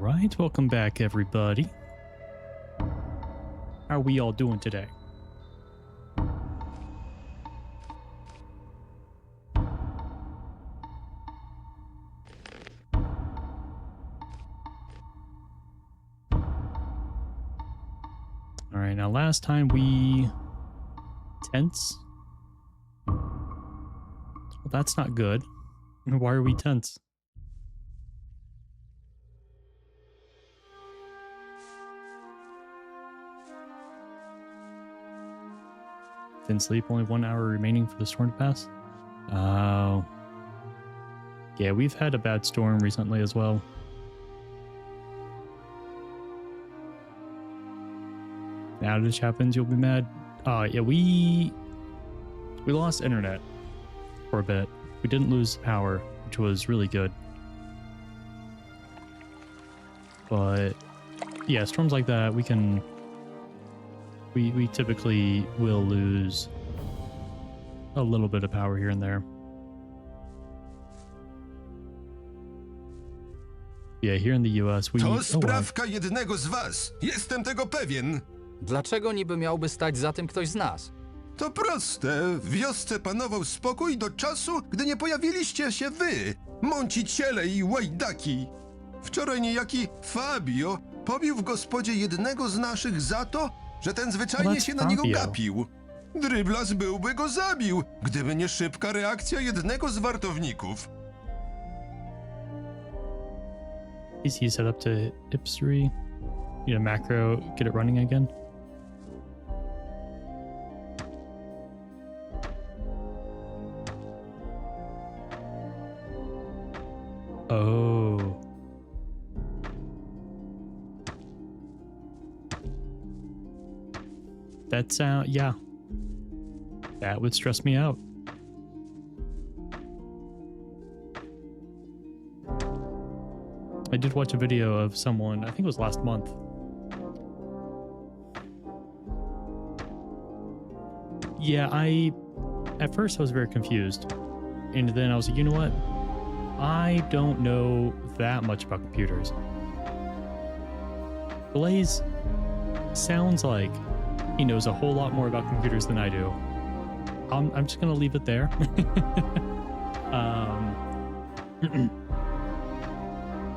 Alright, welcome back everybody. How are we all doing today? Alright, now last time we... Tense? Well, that's not good. Why are we tense? Didn't sleep, only 1 hour remaining for the storm to pass. Oh. Yeah, we've had a bad storm recently as well. The outage happens, you'll be mad. Yeah, we lost internet for a bit. We didn't lose power, which was really good. But yeah, storms like that, we typically will lose a little bit of power here and there. Yeah, here in the US we... To sprawka jednego z was. Jestem tego pewien. Dlaczego niby miałby stać za tym ktoś z nas? To proste. W wiosce panował spokój do czasu, gdy nie pojawiliście się wy, mąciciele i łajdaki. Wczoraj niejaki Fabio pobił w gospodzie jednego z naszych za to, że ten zwyczajnie się na niego gapił. Dryblas byłby go zabił, gdyby nie szybka reakcja jednego z wartowników. PC set up to Ipsry. Need a macro, get it running again. Oh. That sound, yeah. That would stress me out. I did watch a video of someone, I think it was last month. Yeah, at first I was very confused. And then I was like, you know what? I don't know that much about computers. Blaze sounds like he knows a whole lot more about computers than I do. I'm just gonna leave it there.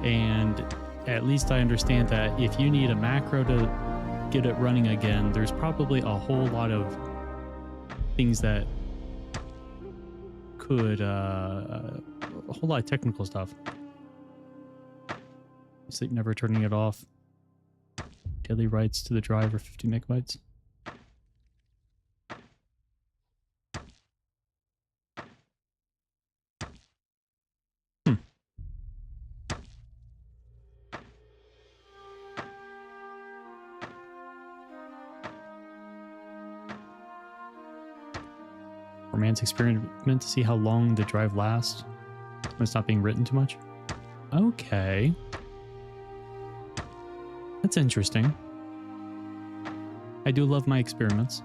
And at least I understand that if you need a macro to get it running again, there's probably a whole lot of things that could, a whole lot of technical stuff. Sleep never turning it off. Daily writes to the driver 50 megabytes. Romance experiment to see how long the drive lasts when it's not being written too much. Okay. That's interesting. I do love my experiments.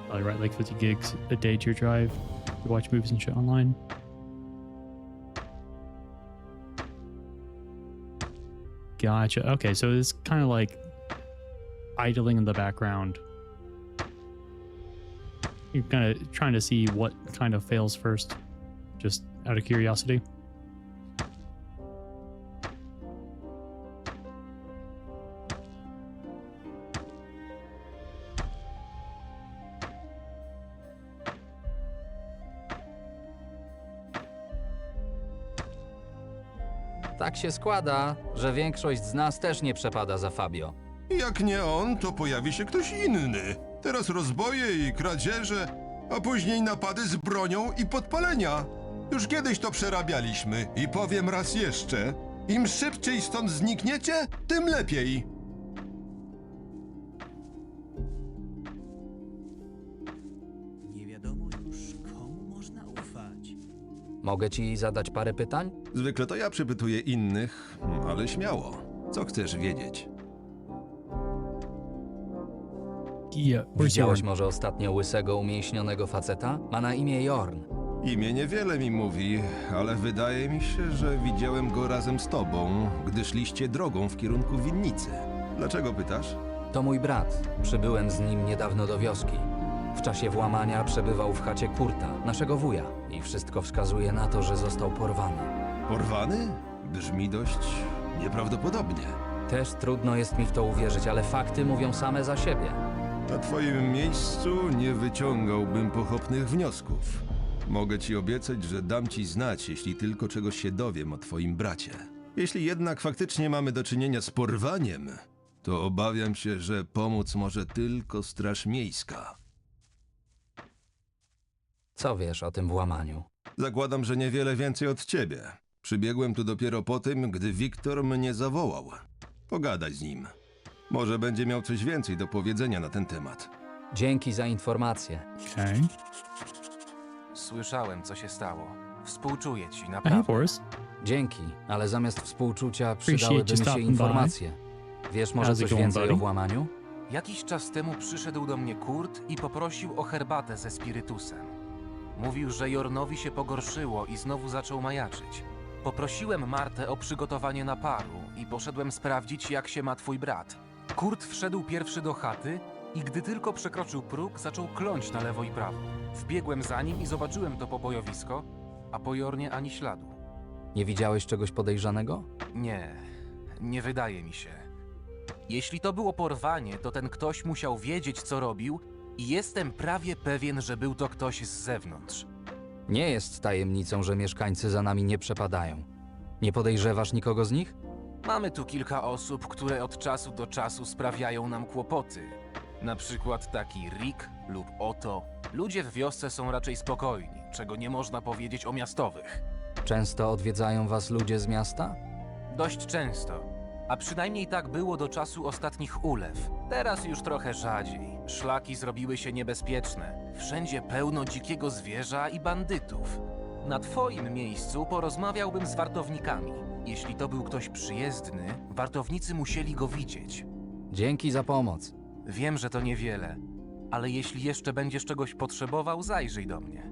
Probably write like 50 gigs a day to your drive. You watch movies and shit online. Gotcha. Okay, so it's kind of like idling in the background. You're kind of trying to see what kind of fails first, just out of curiosity. Tak się składa, że większość z nas też nie przepada za Fabio. Jak nie on, to pojawi się ktoś inny. Teraz rozboje i kradzieże, a później napady z bronią i podpalenia. Już kiedyś to przerabialiśmy i powiem raz jeszcze. Im szybciej stąd znikniecie, tym lepiej. Nie wiadomo już, komu można ufać. Mogę ci zadać parę pytań? Zwykle to ja przypytuję innych, ale śmiało. Co chcesz wiedzieć? Yeah, where's Widziałeś Jorn? może ostatnio łysego, umięśnionego faceta? Ma na imię Jorn. Imię niewiele mi mówi, ale wydaje mi się, że widziałem go razem z tobą, gdy szliście drogą w kierunku winnicy. Dlaczego pytasz? To mój brat. Przybyłem z nim niedawno do wioski. W czasie włamania przebywał w chacie Kurta, naszego wuja. I wszystko wskazuje na to, że został porwany. Porwany? Brzmi dość nieprawdopodobnie. Też trudno jest mi w to uwierzyć, ale fakty mówią same za siebie. Na twoim miejscu nie wyciągałbym pochopnych wniosków. Mogę ci obiecać, że dam ci znać, jeśli tylko czegoś się dowiem o twoim bracie. Jeśli jednak faktycznie mamy do czynienia z porwaniem, to obawiam się, że pomóc może tylko Straż Miejska. Co wiesz o tym włamaniu? Zakładam, że niewiele więcej od ciebie. Przybiegłem tu dopiero po tym, gdy Wiktor mnie zawołał. Pogadaj z nim. Może będzie miał coś więcej do powiedzenia na ten temat. Dzięki za informację. Okay. Słyszałem, co się stało. Współczuję ci, Hey, naprawdę. Boris. Dzięki, ale zamiast współczucia Appreciate przydałyby you mi się stopping by. informacje. Wiesz może How's it coś going, więcej buddy? o włamaniu? Jakiś czas temu przyszedł do mnie Kurt i poprosił o herbatę ze spirytusem. Mówił, że Jornowi się pogorszyło i znowu zaczął majaczyć. Poprosiłem Martę o przygotowanie naparu i poszedłem sprawdzić, jak się ma twój brat. Kurt wszedł pierwszy do chaty i gdy tylko przekroczył próg, zaczął kląć na lewo i prawo. Wbiegłem za nim i zobaczyłem to pobojowisko, a po Jornie ani śladu. Nie widziałeś czegoś podejrzanego? Nie wydaje mi się. Jeśli to było porwanie, to ten ktoś musiał wiedzieć, co robił i jestem prawie pewien, że był to ktoś z zewnątrz. Nie jest tajemnicą, że mieszkańcy za nami nie przepadają. Nie podejrzewasz nikogo z nich? Mamy tu kilka osób, które od czasu do czasu sprawiają nam kłopoty. Na przykład taki Rick lub Otto. Ludzie w wiosce są raczej spokojni, czego nie można powiedzieć o miastowych. Często odwiedzają was ludzie z miasta? Dość często. A przynajmniej tak było do czasu ostatnich ulew. Teraz już trochę rzadziej. Szlaki zrobiły się niebezpieczne. Wszędzie pełno dzikiego zwierza i bandytów. Na twoim miejscu porozmawiałbym z wartownikami. Jeśli to był ktoś przyjezdny, wartownicy musieli go widzieć. Dzięki za pomoc. Wiem, że to niewiele, ale jeśli jeszcze będziesz czegoś potrzebował, zajrzyj do mnie.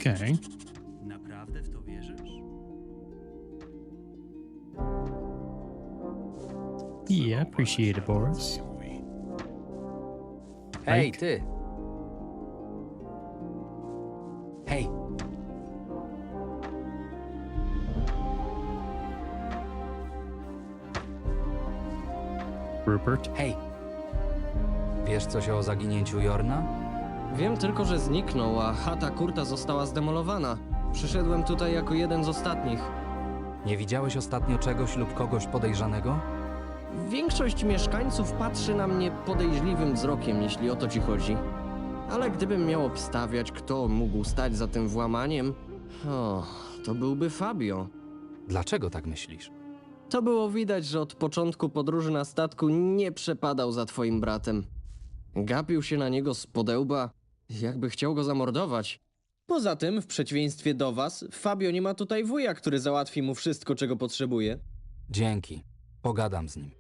Okay. Naprawdę w to wierzysz? Yeah, appreciate it, Boris. Hej, Mike? ty! Hej! Rupert. Hej! Wiesz coś o zaginięciu Jorna? Wiem tylko, że zniknął, a chata Kurta została zdemolowana. Przyszedłem tutaj jako jeden z ostatnich. Nie widziałeś ostatnio czegoś lub kogoś podejrzanego? Większość mieszkańców patrzy na mnie podejrzliwym wzrokiem, jeśli o to ci chodzi. Ale gdybym miał obstawiać, kto mógł stać za tym włamaniem, to byłby Fabio. Dlaczego tak myślisz? To było widać, że od początku podróży na statku nie przepadał za twoim bratem. Gapił się na niego z podełba, jakby chciał go zamordować. Poza tym, w przeciwieństwie do was, Fabio nie ma tutaj wuja, który załatwi mu wszystko, czego potrzebuje. Dzięki. Pogadam z nim.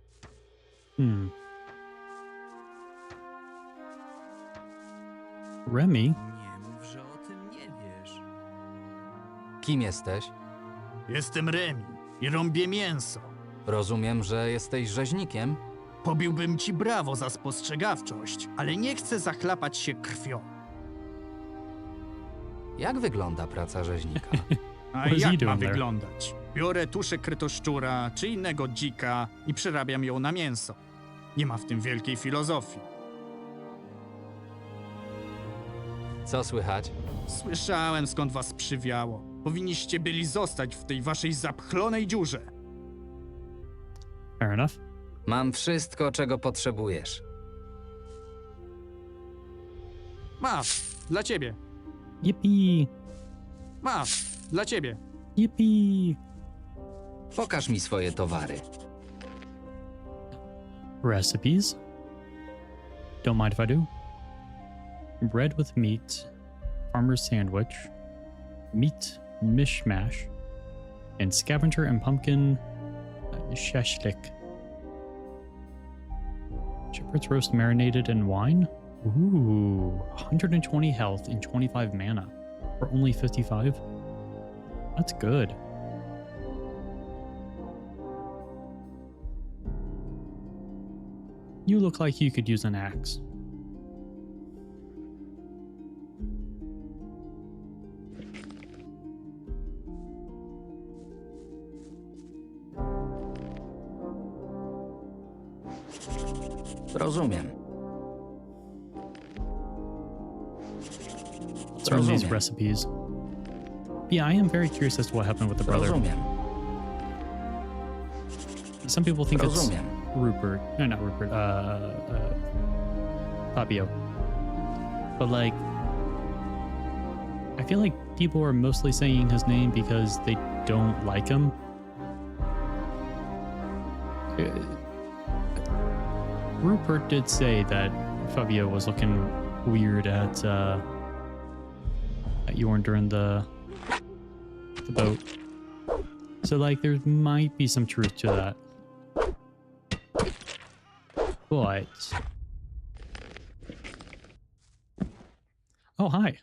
Remy. Nie mów, że o tym nie wiesz. Kim jesteś? Jestem Remi i rąbię mięso. Rozumiem, że jesteś rzeźnikiem? Pobiłbym ci brawo za spostrzegawczość, ale nie chcę zachlapać się krwią. Jak wygląda praca rzeźnika? A What is he jak doing ma there? wyglądać? Biorę tuszę krytoszczura czy innego dzika i przerabiam ją na mięso. Nie ma w tym wielkiej filozofii. Co słychać? Słyszałem, skąd was przywiało. Powinniście byli zostać w tej waszej zapchlonej dziurze. Fair enough. Mam wszystko, czego potrzebujesz. Masz, dla ciebie. Yippee! Masz, dla ciebie. Yippee! Pokaż mi swoje towary. Recipes. Don't mind if I do. Bread with meat, farmer's sandwich, meat mishmash, and scavenger and pumpkin shashlik. Shepherd's roast marinated in wine? Ooh, 120 health and 25 mana for only 55. That's good. You look like you could use an axe. Rozumiem. Let's learn these Rozumiem. recipes. Yeah, I am very curious as to what happened with the brother. Rozumiem. Some people think it's Rozumiem. Rupert. No, not Rupert. Fabio. But like, I feel like people are mostly saying his name because they don't like him. Rupert did say that Fabio was looking weird at Yorn during the boat. So like, there might be some truth to that. But oh, hi.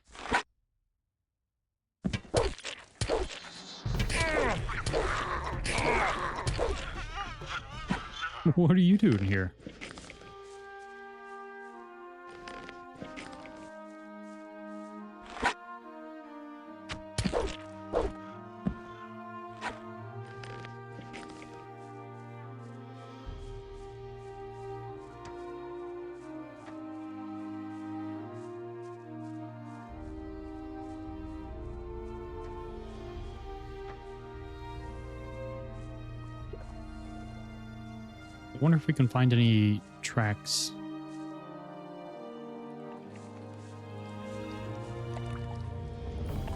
What are you doing here? I wonder if we can find any tracks.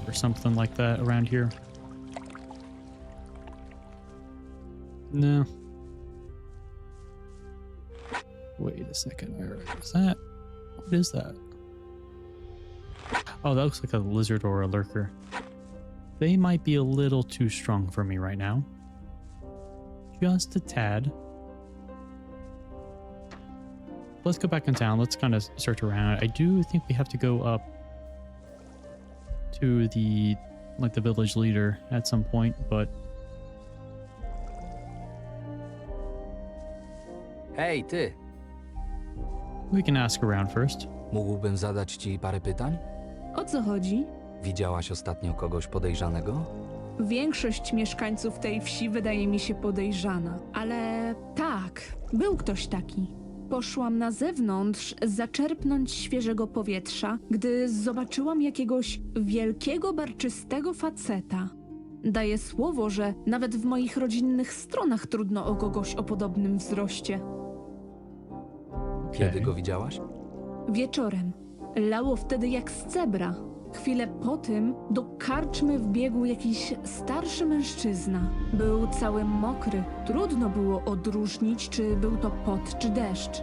Or something like that around here. No. Wait a second. Where is that? What is that? Oh, that looks like a lizard or a lurker. They might be a little too strong for me right now. Just a tad. Let's go back in town. Let's kind of search around. I do think we have to go up to the village leader at some point, but Hej, ty! we can ask around first. Mógłbym zadać ci parę pytań? O co chodzi? Widziałaś ostatnio kogoś podejrzanego? Większość mieszkańców tej wsi wydaje mi się podejrzana, ale tak, był ktoś taki. Poszłam na zewnątrz zaczerpnąć świeżego powietrza, gdy zobaczyłam jakiegoś wielkiego, barczystego faceta. Daję słowo, że nawet w moich rodzinnych stronach trudno o kogoś o podobnym wzroście. Kiedy go widziałaś? Wieczorem. Lało wtedy jak z cebra. Chwilę po tym do karczmy wbiegł jakiś starszy mężczyzna. Był cały mokry. Trudno było odróżnić, czy był to pot, czy deszcz.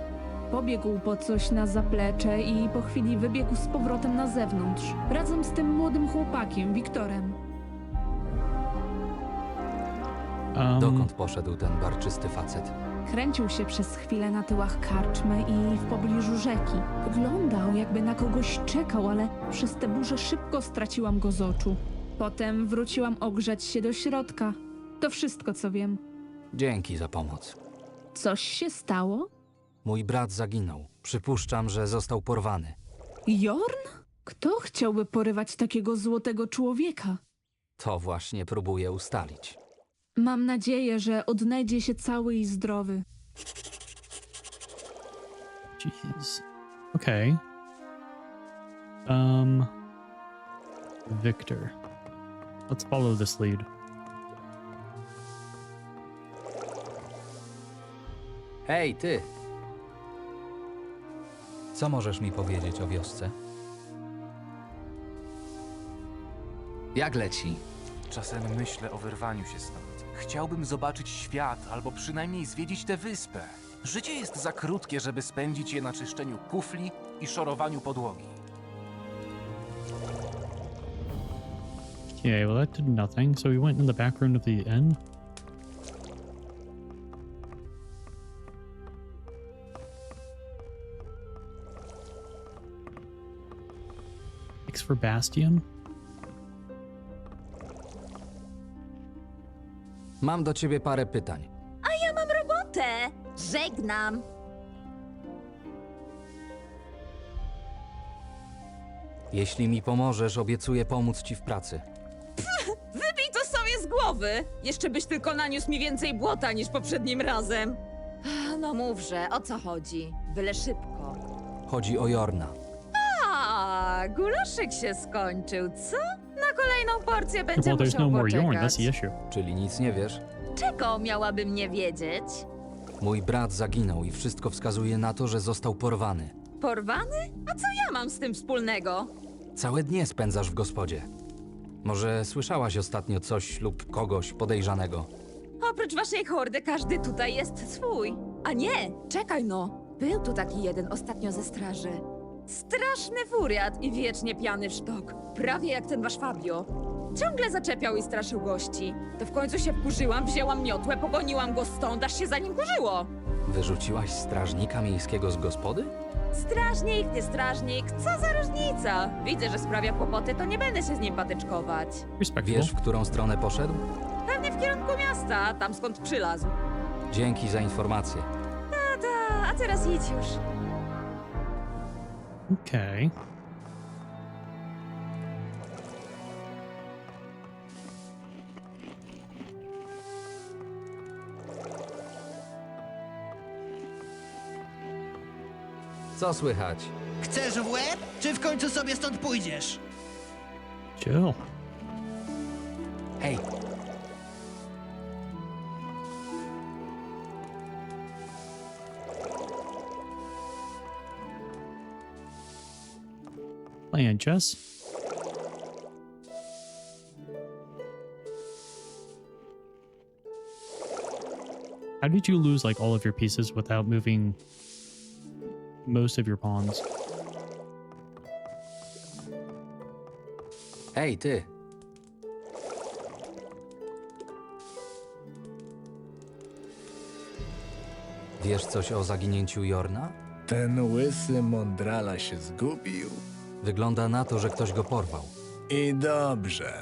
Pobiegł po coś na zaplecze i po chwili wybiegł z powrotem na zewnątrz. Razem z tym młodym chłopakiem, Wiktorem. Dokąd poszedł ten barczysty facet? Kręcił się przez chwilę na tyłach karczmy i w pobliżu rzeki. Wyglądał, jakby na kogoś czekał, ale przez tę burzę szybko straciłam go z oczu. Potem wróciłam ogrzać się do środka. To wszystko, co wiem. Dzięki za pomoc. Coś się stało? Mój brat zaginął. Przypuszczam, że został porwany. Jorn? Kto chciałby porywać takiego złotego człowieka? To właśnie próbuję ustalić. Mam nadzieję, że odnajdzie się cały i zdrowy. Jeez. Okay. Victor. Let's follow this lead. Hej, ty! Co możesz mi powiedzieć o wiosce? Jak leci? Czasem myślę o wyrwaniu się stąd. Chciałbym zobaczyć świat, albo przynajmniej zwiedzić tę wyspę. Życie jest za krótkie, żeby spędzić je na czyszczeniu kufli i szorowaniu podłogi. Okay, well that did nothing. So we went in the back room of the inn. Thanks for Bastion. Mam do ciebie parę pytań. Ja mam robotę. Żegnam. Jeśli mi pomożesz, obiecuję pomóc ci w pracy. Wybij to sobie z głowy! Jeszcze byś tylko naniósł mi więcej błota niż poprzednim razem. No mówże, o co chodzi? Byle szybko. Chodzi o Jorna. A, gulaszyk się skończył, co? Na kolejną porcję będzie Well, there's musiał no more Yorn. poczekać. That's the issue. Czyli nic nie wiesz? Czego miałabym nie wiedzieć? Mój brat zaginął i wszystko wskazuje na to, że został porwany. Porwany? A co ja mam z tym wspólnego? Całe dnie spędzasz w gospodzie. Może słyszałaś ostatnio coś lub kogoś podejrzanego? Oprócz waszej hordy każdy tutaj jest swój. A nie, czekaj no. Był tu taki jeden ostatnio ze straży. Straszny furiat i wiecznie pijany w sztok. Prawie jak ten wasz Fabio. Ciągle zaczepiał i straszył gości. To w końcu się wkurzyłam, wzięłam miotłę, pogoniłam go stąd, aż się za nim kurzyło. Wyrzuciłaś strażnika miejskiego z gospody? Strażnik, nie strażnik, co za różnica? Widzę, że sprawia kłopoty, to nie będę się z nim patyczkować. Respectable. Wiesz, w którą stronę poszedł? Pewnie w kierunku miasta, tam skąd przylazł. Dzięki za informację. A teraz idź już. Okay. Co słychać? Chcesz w łeb, czy w końcu sobie stąd pójdziesz? Chill. Hej, Playing chess. How did you lose like all of your pieces without moving most of your pawns? hej ty! Wiesz coś o zaginięciu Jorna? Ten łysy mądrala się zgubił. Wygląda na to, że ktoś go porwał. I dobrze.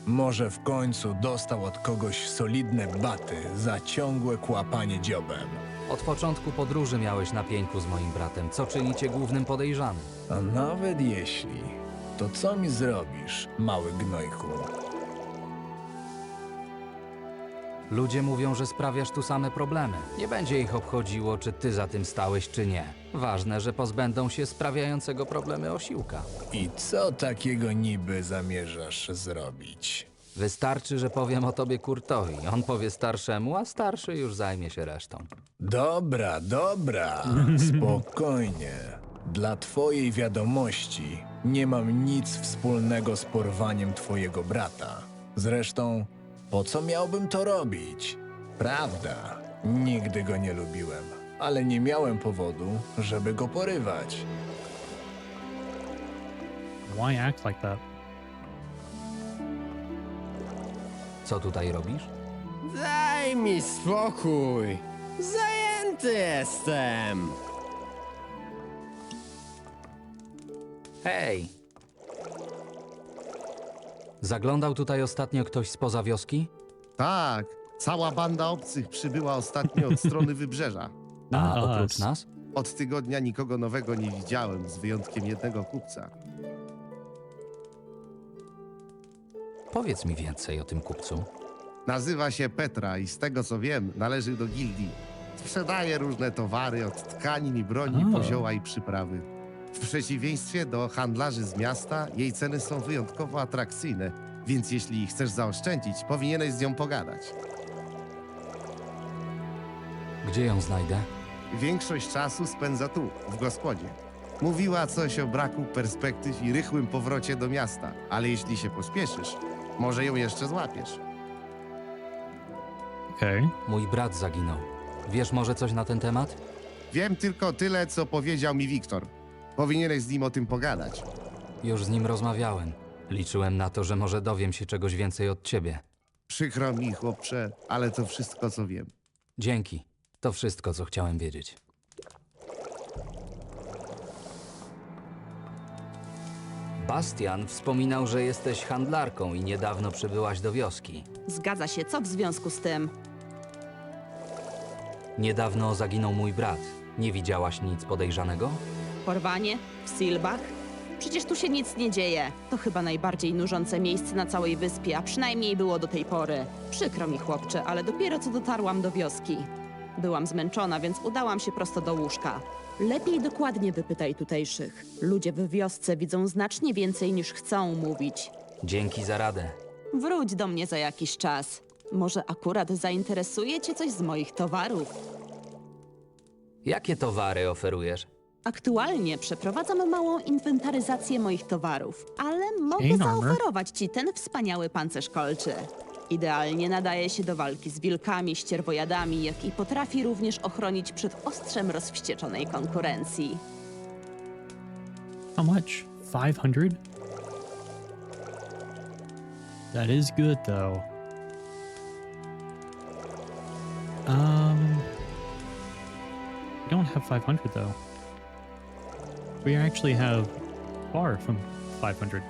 Może w końcu dostał od kogoś solidne baty za ciągłe kłapanie dziobem. Od początku podróży miałeś na pieńku z moim bratem, co czyni cię głównym podejrzanym. A nawet jeśli, to co mi zrobisz, mały gnojku? Ludzie mówią, że sprawiasz tu same problemy. Nie będzie ich obchodziło, czy ty za tym stałeś, czy nie. Ważne, że pozbędą się sprawiającego problemy osiłka. I co takiego niby zamierzasz zrobić? Wystarczy, że powiem o tobie Kurtowi. On powie starszemu, a starszy już zajmie się resztą. Dobra, dobra, spokojnie. Dla twojej wiadomości nie mam nic wspólnego z porwaniem twojego brata. Zresztą, po co miałbym to robić? Prawda, nigdy go nie lubiłem, ale nie miałem powodu, żeby go porywać. Why act like that? Co tutaj robisz? Daj mi spokój! Zajęty jestem! Hej! Zaglądał tutaj ostatnio ktoś spoza wioski? Tak, cała banda obcych przybyła ostatnio od strony wybrzeża. A Not oprócz us. nas? Od tygodnia nikogo nowego nie widziałem, z wyjątkiem jednego kupca. Powiedz mi więcej o tym kupcu. Nazywa się Petra i z tego co wiem, należy do gildii. Sprzedaje różne towary, od tkanin i broni O. po zioła i przyprawy. W przeciwieństwie do handlarzy z miasta, jej ceny są wyjątkowo atrakcyjne, więc jeśli chcesz zaoszczędzić, powinieneś z nią pogadać. Gdzie ją znajdę? Większość czasu spędza tu, w gospodzie. Mówiła coś o braku perspektyw i rychłym powrocie do miasta, ale jeśli się pospieszysz, może ją jeszcze złapiesz. Okay. Mój brat zaginął. Wiesz może coś na ten temat? Wiem tylko tyle, co powiedział mi Wiktor. Powinieneś z nim o tym pogadać. Już z nim rozmawiałem. Liczyłem na to, że może dowiem się czegoś więcej od ciebie. Przykro mi, chłopcze, ale to wszystko, co wiem. Dzięki. To wszystko, co chciałem wiedzieć. Bastian wspominał, że jesteś handlarką i niedawno przybyłaś do wioski. Zgadza się, co w związku z tym? Niedawno zaginął mój brat. Nie widziałaś nic podejrzanego? Porwanie? W Silbach? Przecież tu się nic nie dzieje. To chyba najbardziej nużące miejsce na całej wyspie, a przynajmniej było do tej pory. Przykro mi, chłopcze, ale dopiero co dotarłam do wioski. Byłam zmęczona, więc udałam się prosto do łóżka. Lepiej dokładnie wypytaj tutejszych. Ludzie w wiosce widzą znacznie więcej niż chcą mówić. Dzięki za radę. Wróć do mnie za jakiś czas. Może akurat zainteresuje cię coś z moich towarów. Jakie towary oferujesz? Aktualnie przeprowadzam małą inwentaryzację moich towarów, ale mogę Chain armor? zaoferować ci ten wspaniały pancerz kolczy. Idealnie nadaje się do walki z wilkami, ścierwojadami, jak i potrafi również ochronić przed ostrzem rozwścieczonej konkurencji. How much? 500? That is good though. We don't have 500 though. We actually have far from 500.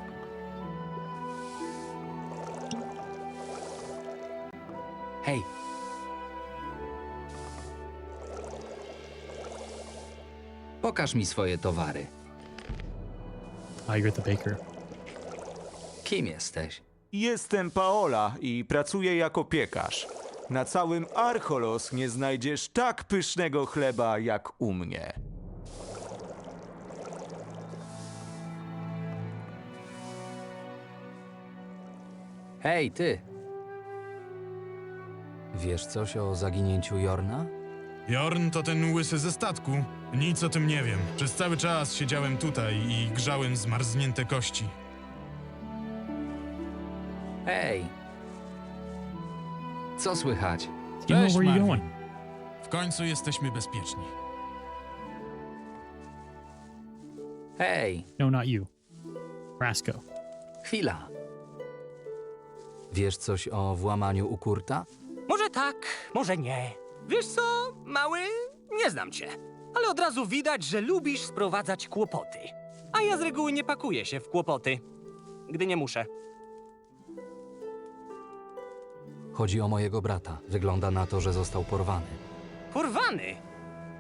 Hej, pokaż mi swoje towary. You're the baker. Kim jesteś? Jestem Paola i pracuję jako piekarz. Na całym Archolos nie znajdziesz tak pysznego chleba jak u mnie. Hej, ty! Wiesz coś o zaginięciu Jorna? Jorn to ten łysy ze statku. Nic o tym nie wiem. Przez cały czas siedziałem tutaj i grzałem zmarznięte kości. Hej! Co słychać? Timo, where you going? W końcu jesteśmy bezpieczni. Hej! No, not you. Rasco. Chwila! Wiesz coś o włamaniu u Kurta? Może tak, może nie. Wiesz co, mały? Nie znam cię. Ale od razu widać, że lubisz sprowadzać kłopoty. A ja z reguły nie pakuję się w kłopoty, gdy nie muszę. Chodzi o mojego brata. Wygląda na to, że został porwany. Porwany?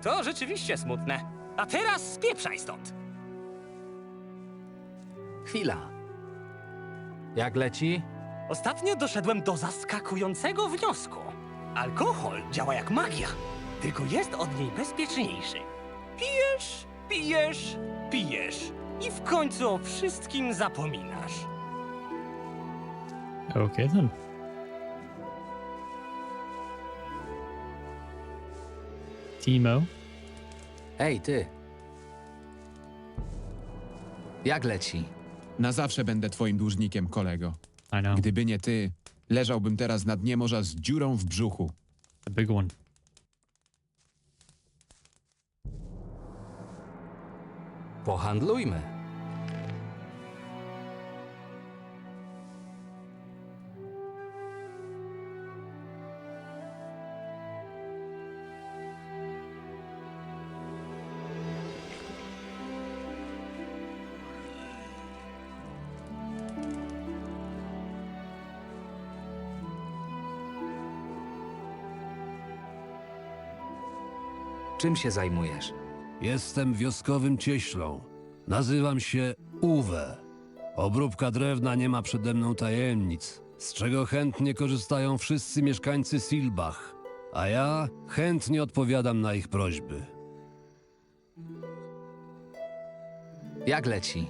To rzeczywiście smutne. A teraz spieprzaj stąd. Chwila. Jak leci? Ostatnio doszedłem do zaskakującego wniosku. Alkohol działa jak magia, tylko jest od niej bezpieczniejszy. Pijesz, pijesz, pijesz i w końcu o wszystkim zapominasz. Okay then. Timo. Hej, ty! Jak leci? Na zawsze będę twoim dłużnikiem, kolego. I know. Gdyby nie ty, leżałbym teraz na dnie morza z dziurą w brzuchu. The big one. Pohandlujmy. Czym się zajmujesz? Jestem wioskowym cieślą. Nazywam się Uwe. Obróbka drewna nie ma przede mną tajemnic, z czego chętnie korzystają wszyscy mieszkańcy Silbach, a ja chętnie odpowiadam na ich prośby. Jak leci?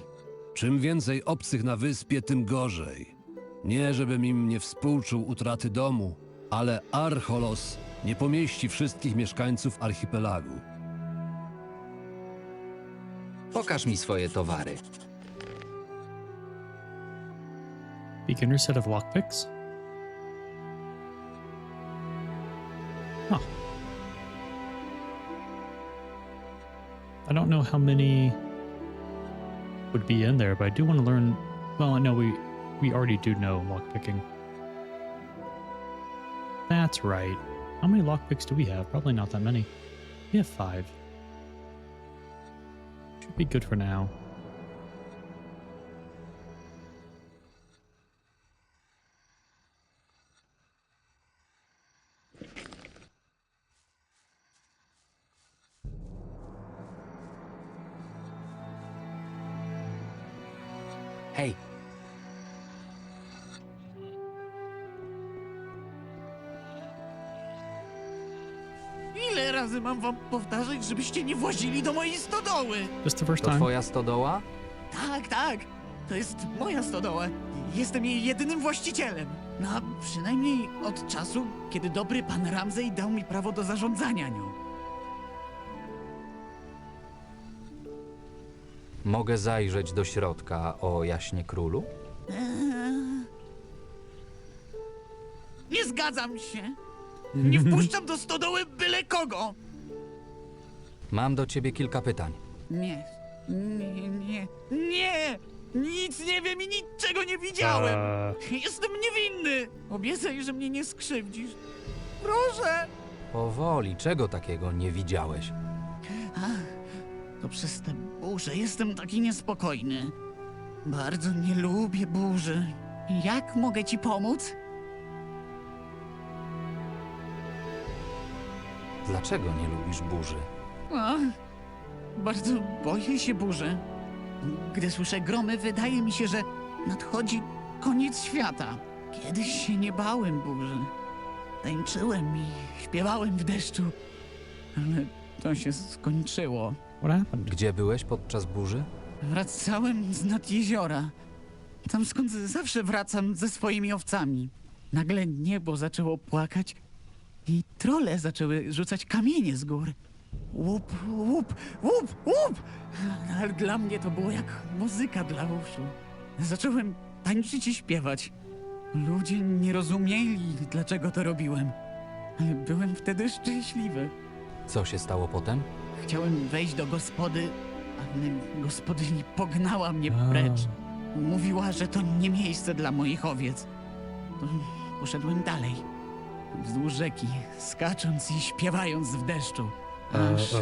Czym więcej obcych na wyspie, tym gorzej. Nie, żebym im nie współczuł utraty domu, ale Archolos nie pomieści wszystkich mieszkańców archipelagu. Pokaż mi swoje towary. Beginner set of lockpicks? Huh. I don't know how many would be in there, but I do want to learn. Well, I know we already do know lockpicking. That's right. How many lockpicks do we have? Probably not that many. We have 5. Should be good for now. Hej, Ile razy mam wam powtarzać, żebyście nie włazili do mojej stodoły? Just the first to time. twoja stodoła? Tak, tak. To jest moja stodoła. Jestem jej jedynym właścicielem. No, a przynajmniej od czasu, kiedy dobry pan Ramsey dał mi prawo do zarządzania nią. Mogę zajrzeć do środka, o jaśnie królu? Nie zgadzam się. Nie wpuszczam do stodoły byle kogo. Mam do ciebie kilka pytań. Nie, nie. Nic nie wiem i niczego nie widziałem. Jestem niewinny. Obiecaj, że mnie nie skrzywdzisz. Proszę. Powoli, czego takiego nie widziałeś? To przez te burze jestem taki niespokojny. Bardzo nie lubię burzy. Jak mogę ci pomóc? Dlaczego nie lubisz burzy? Bardzo boję się burzy. Gdy słyszę gromy, wydaje mi się, że nadchodzi koniec świata. Kiedyś się nie bałem burzy. Tańczyłem i śpiewałem w deszczu. Ale to się skończyło. What happened? Gdzie byłeś podczas burzy? Wracałem z nad jeziora. Tam skąd zawsze wracam ze swoimi owcami. Nagle niebo zaczęło płakać i trolle zaczęły rzucać kamienie z gór. Łup, łup, łup, łup! Ale dla mnie to było jak muzyka dla uszu. Zacząłem tańczyć i śpiewać. Ludzie nie rozumieli, dlaczego to robiłem. Ale byłem wtedy szczęśliwy. Co się stało potem? Chciałem wejść do gospody, ale gospodyni pognała mnie precz. Mówiła, że to nie miejsce dla moich owiec. To poszedłem dalej, wzdłuż rzeki, skacząc i śpiewając w deszczu. Aż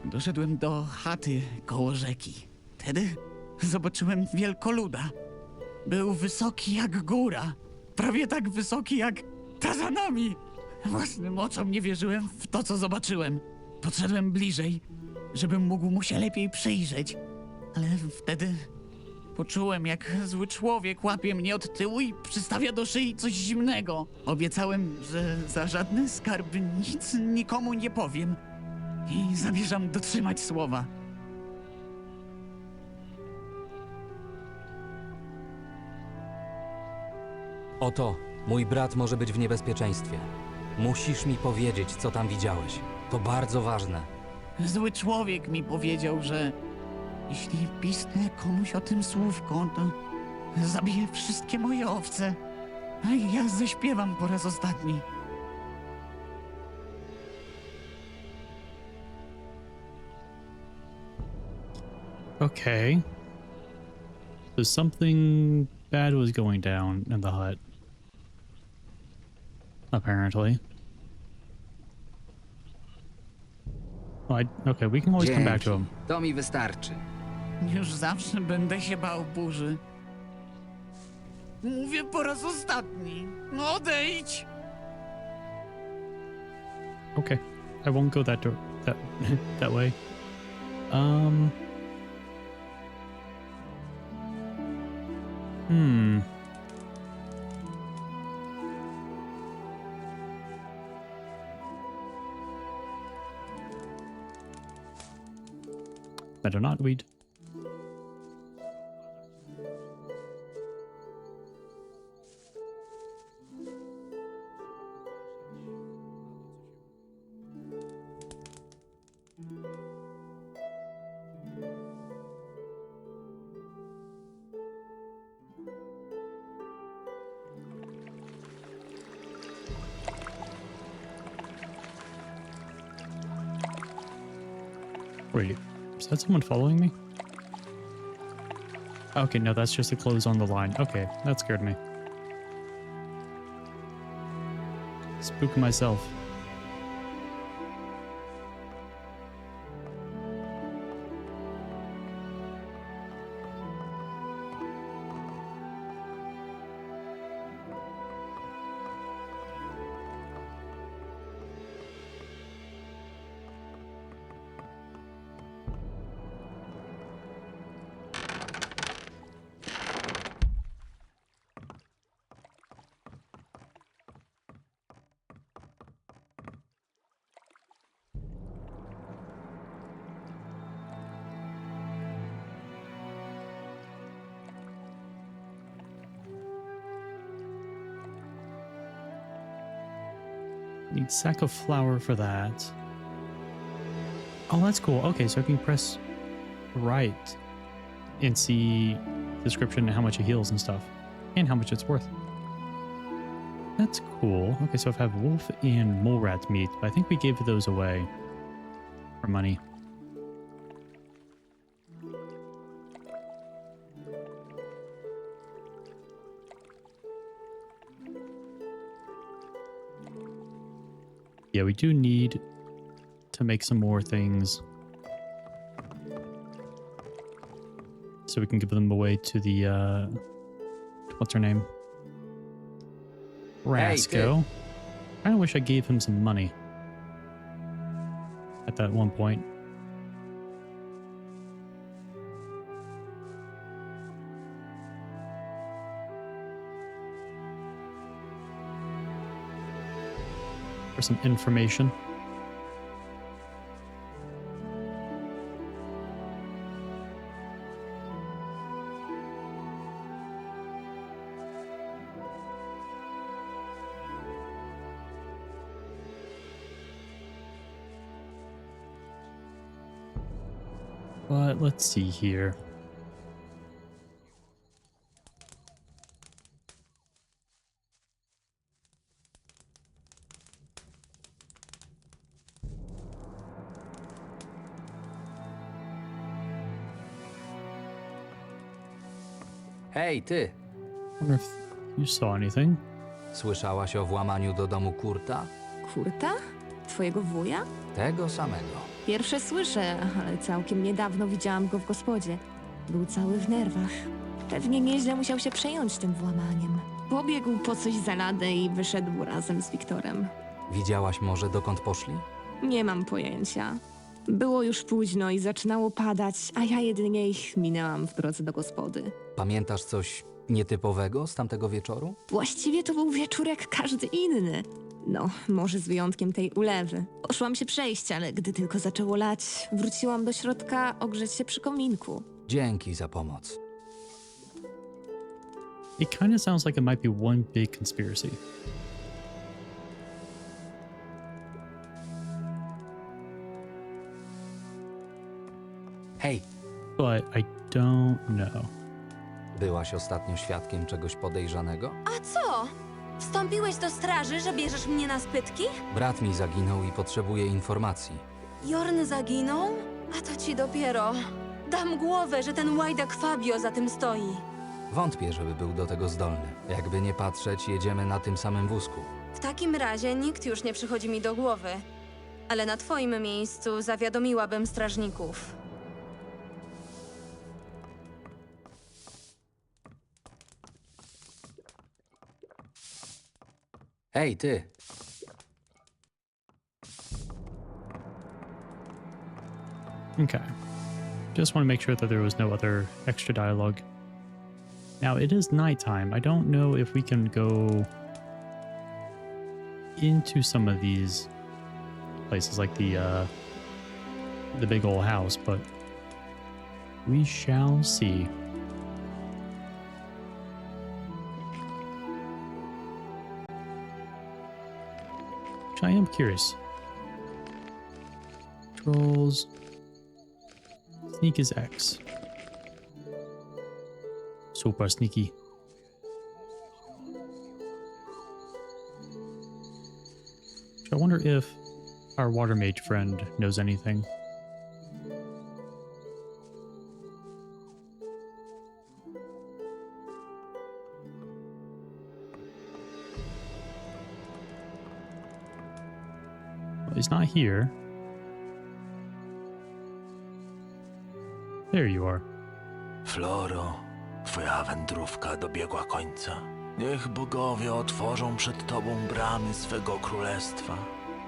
doszedłem do chaty koło rzeki. Wtedy zobaczyłem wielkoluda. Był wysoki jak góra, prawie tak wysoki jak ta za nami. Własnym oczom nie wierzyłem w to, co zobaczyłem. Podszedłem bliżej, żebym mógł mu się lepiej przyjrzeć. Ale wtedy poczułem, jak zły człowiek łapie mnie od tyłu i przystawia do szyi coś zimnego. Obiecałem, że za żadne skarby nic nikomu nie powiem. I zamierzam dotrzymać słowa. Oto, mój brat może być w niebezpieczeństwie. Musisz mi powiedzieć, co tam widziałeś. To bardzo ważne. Zły człowiek mi powiedział, że jeśli pisnę komuś o tym słówko, to zabije wszystkie moje owce. A ja zaśpiewam po raz ostatni. Okay. So something bad was going down in the hut. Apparently. Well, okay, we can always come back to him. To mi wystarczy. Już zawsze będę się bał burzy. Mówię po raz ostatni. No odejdź! Okay. I won't go that way. Better not weed. Wait, is that someone following me? Okay, no, that's just the clothes on the line. Okay, that scared me. Spooking myself. Need sack of flour for that. Oh, that's cool. Okay, so I can press right and see the description and how much it heals and stuff, and how much it's worth. That's cool. Okay, so if I have wolf and mole rat meat, but I think we gave those away for money. Yeah, we do need to make some more things so we can give them away to the what's her name? Rasco. I kind of wish I gave him some money at that one point. For some information. But let's see here. Hej, ty! Wonder if you saw anything. Słyszałaś o włamaniu do domu Kurta? Kurta? Twojego wuja? Tego samego. Pierwsze słyszę, ale całkiem niedawno widziałam go w gospodzie. Był cały w nerwach. Pewnie nieźle musiał się przejąć tym włamaniem. Pobiegł po coś za ladę i wyszedł razem z Wiktorem. Widziałaś może, dokąd poszli? Nie mam pojęcia. Było już późno i zaczynało padać, a ja jedynie ich minęłam w drodze do gospody. Pamiętasz coś nietypowego z tamtego wieczoru? Właściwie to był wieczór jak każdy inny. No, może z wyjątkiem tej ulewy. Poszłam się przejść, ale gdy tylko zaczęło lać, wróciłam do środka ogrzeć się przy kominku. Dzięki za pomoc. It kind of sounds like it might be one big conspiracy. Hej! But I don't know. Byłaś ostatnio świadkiem czegoś podejrzanego? A co? Wstąpiłeś do straży, że bierzesz mnie na spytki? Brat mi zaginął i potrzebuje informacji. Jorn zaginął? A to ci dopiero. Dam głowę, że ten łajdak Fabio za tym stoi. Wątpię, żeby był do tego zdolny. Jakby nie patrzeć, jedziemy na tym samym wózku. W takim razie nikt już nie przychodzi mi do głowy. Ale na twoim miejscu zawiadomiłabym strażników. Hej, ty! Okay. Just want to make sure that there was no other extra dialogue. Now, it is nighttime. I don't know if we can go into some of these places like the big old house, but we shall see. Which I am curious. Controls. Sneak is X. Super sneaky. I wonder if our water mage friend knows anything. Well, he's not here. There you are. Floro, twoja wędrówka dobiegła końca. Niech bogowie otworzą przed tobą bramy swego królestwa.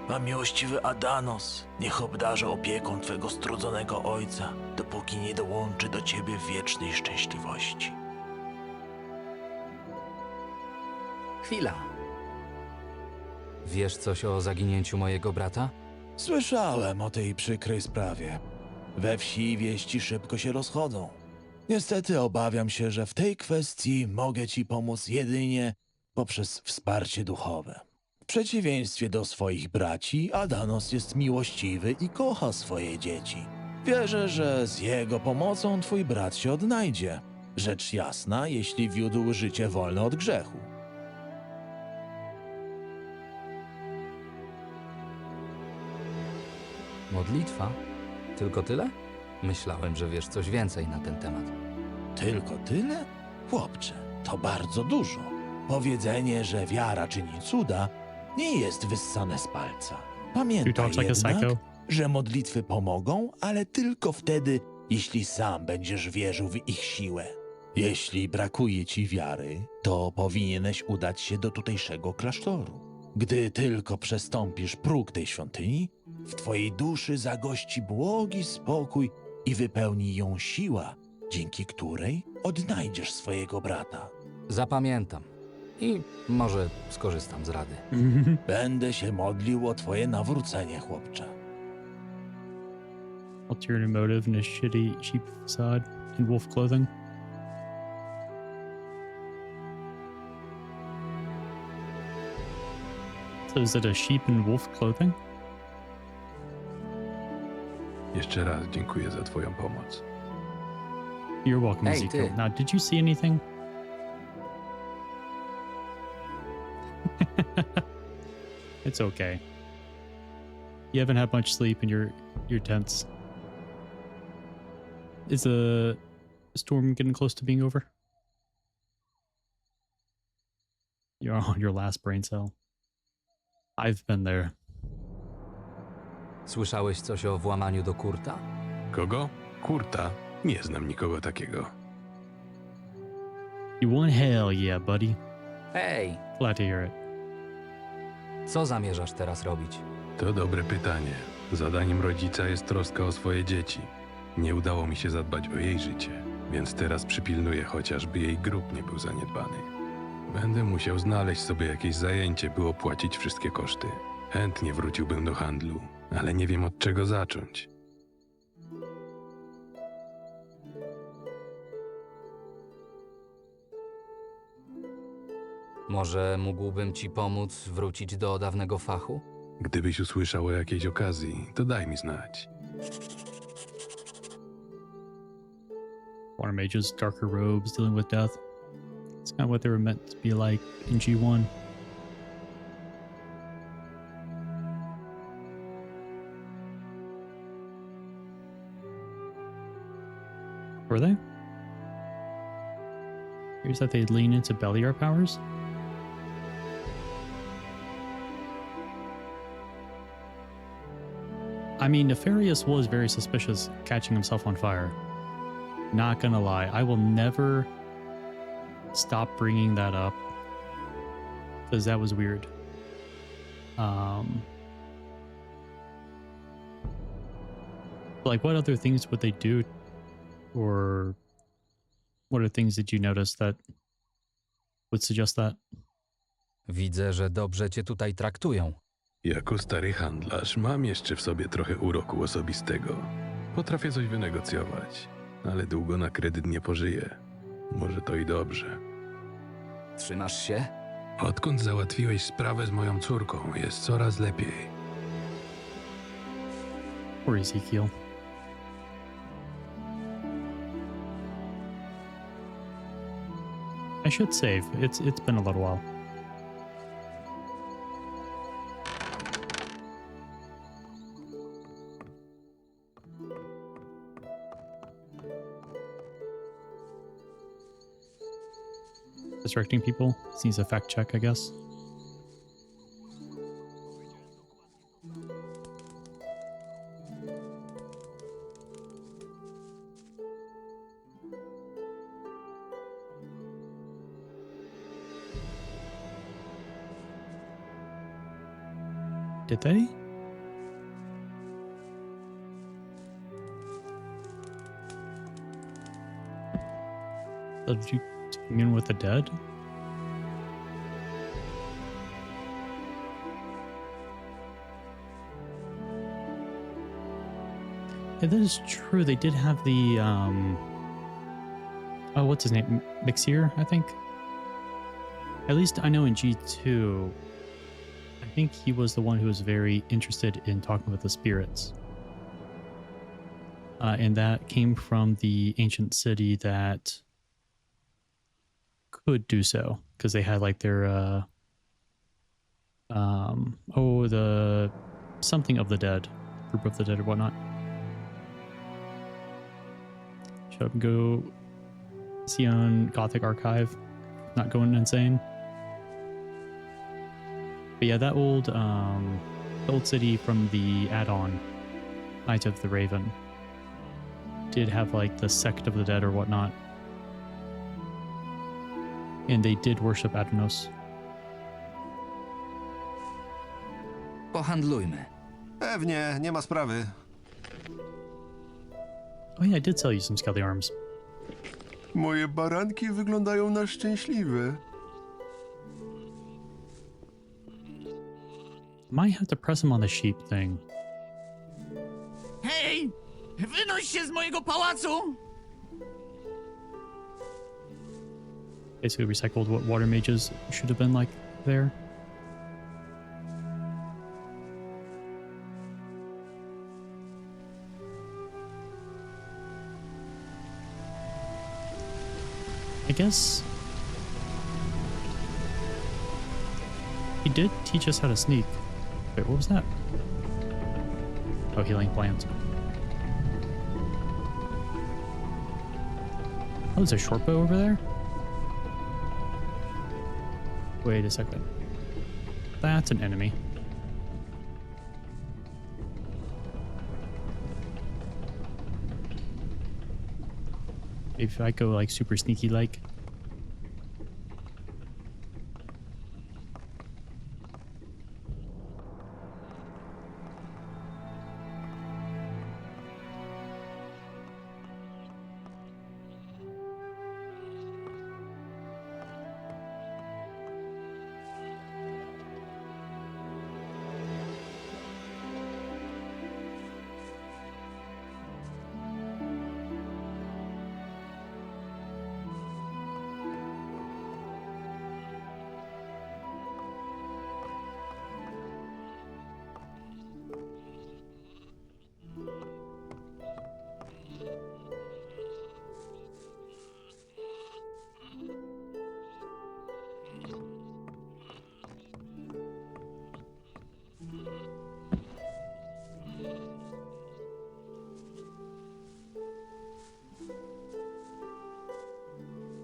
A miłościwy Adanos niech obdarza opieką twego strudzonego ojca, dopóki nie dołączy do ciebie w wiecznej szczęśliwości. Chwila. Wiesz coś o zaginięciu mojego brata? Słyszałem o tej przykrej sprawie. We wsi wieści szybko się rozchodzą. Niestety obawiam się, że w tej kwestii mogę ci pomóc jedynie poprzez wsparcie duchowe. W przeciwieństwie do swoich braci, Adanos jest miłościwy i kocha swoje dzieci. Wierzę, że z jego pomocą twój brat się odnajdzie. Rzecz jasna, jeśli wiódł życie wolne od grzechu. Modlitwa? Tylko tyle? Myślałem, że wiesz coś więcej na ten temat. Tylko tyle? Chłopcze, to bardzo dużo. Powiedzenie, że wiara czyni cuda, nie jest wyssane z palca. Pamiętaj jednak, że modlitwy pomogą, ale tylko wtedy, jeśli sam będziesz wierzył w ich siłę. Jeśli brakuje ci wiary, to powinieneś udać się do tutejszego klasztoru. Gdy tylko przestąpisz próg tej świątyni, w twojej duszy zagości błogi spokój i wypełni ją siła, dzięki której odnajdziesz swojego brata. Zapamiętam. I może skorzystam z rady. Będę się modlił o twoje nawrócenie, chłopcze. Ulterior motive in a shitty sheep facade and wolf clothing. So is it a sheep in wolf clothing? Jeszcze raz dziękuję za twoją pomoc. You're welcome, Hey, Ezekiel. ty. Now, did you see anything? It's okay. You haven't had much sleep and you're tense. Is the storm getting close to being over? You're on your last brain cell. I've been there. Słyszałeś coś o włamaniu do Kurta? Kogo? Kurta? Nie znam nikogo takiego. You won hell, yeah, buddy. Hej, Glad to hear it. co zamierzasz teraz robić? To dobre pytanie. Zadaniem rodzica jest troska o swoje dzieci. Nie udało mi się zadbać o jej życie, więc teraz przypilnuję chociażby jej grób nie był zaniedbany. Będę musiał znaleźć sobie jakieś zajęcie, by opłacić wszystkie koszty. Chętnie wróciłbym do handlu, ale nie wiem od czego zacząć. Może mógłbym ci pomóc wrócić do dawnego fachu? Gdybyś usłyszał o jakiejś okazji, to daj mi znać. Water mages, darker robes, dealing with death. It's kind of what they were meant to be like in G1. Were they? Here's that they'd lean into Beliar powers? I mean, Nefarious was very suspicious catching himself on fire. Not gonna lie, I will never stop bringing that up because that was weird. Like, what other things would they do, or what are things that you notice that would suggest that? Widzę, że dobrze cię tutaj traktują. Jako stary handlarz mam jeszcze w sobie trochę uroku osobistego. Potrafię coś wynegocjować, ale długo na kredyt nie pożyję. Może to i dobrze. Trzymasz się? Odkąd załatwiłeś sprawę z moją córką, jest coraz lepiej. Or Ezekiel. I should save. It's been a little while. Distracting people. This needs a fact check, I guess. Did they? So did you commune with the dead? Yeah, that is true. They did have the oh, what's his name? Mixir, I think. At least I know in G2, I think he was the one who was very interested in talking with the spirits. And that came from the ancient city that could do so, because they had like their the something of the dead, group of the dead or whatnot. Should I go see on Gothic Archive, not going insane. But yeah, that old city from the add-on Knights of the Raven did have like the sect of the dead or whatnot, and they did worship Archolos. Pohandlujmy. Pewnie, nie ma sprawy. Oh yeah, I did sell you some skelly arms. Moje baranki wyglądają na szczęśliwe. Might have to press him on the sheep thing. Hej! Wynoś się z mojego pałacu! Basically recycled what water mages should have been like there. I guess he did teach us how to sneak. Wait, what was that? Oh, healing plants. Oh, there's a short bow over there? Wait a second. That's an enemy. If I go like super sneaky like.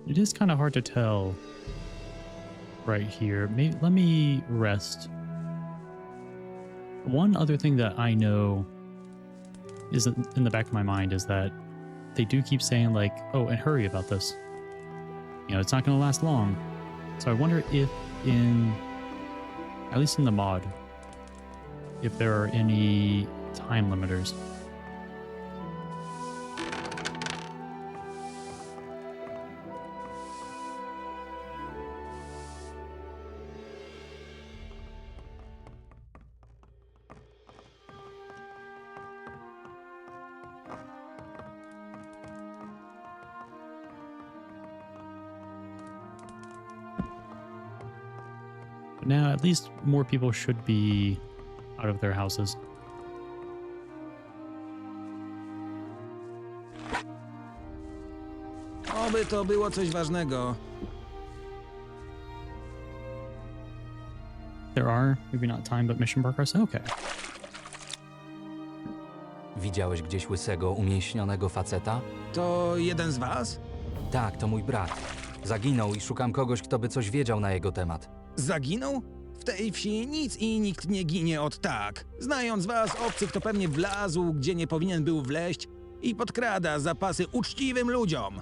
It is kind of hard to tell right here. Maybe let me rest. One other thing that I know is in the back of my mind is that they do keep saying like, oh, and hurry about this. You know, it's not going to last long. So I wonder if at least in the mod, if there are any time limiters. Now, at least more people should be out of their houses. Oby to było coś ważnego. There are, maybe not time, but mission progress? Okay. Widziałeś gdzieś łysego, umięśnionego faceta? To jeden z was? Tak, to mój brat. Zaginął i szukam kogoś, kto by coś wiedział na jego temat. Zaginął? W tej wsi nic i nikt nie ginie od tak. Znając was, obcych to pewnie wlazł, gdzie nie powinien był wleźć i podkrada zapasy uczciwym ludziom.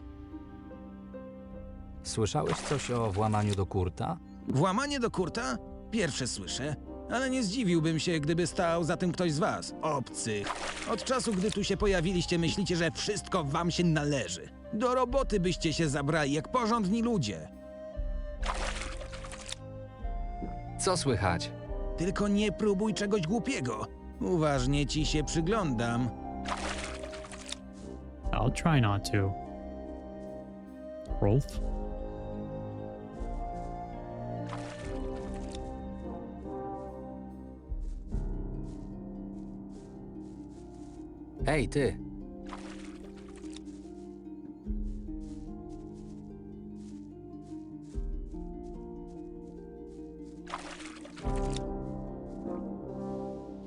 Słyszałeś coś o włamaniu do Kurta? Włamanie do Kurta? Pierwsze słyszę, ale nie zdziwiłbym się, gdyby stał za tym ktoś z was, obcych. Od czasu, gdy tu się pojawiliście, myślicie, że wszystko wam się należy. Do roboty byście się zabrali jak porządni ludzie. Co słychać? Tylko nie próbuj czegoś głupiego. Uważnie ci się przyglądam. I'll try not to. Rolf? Hej, ty!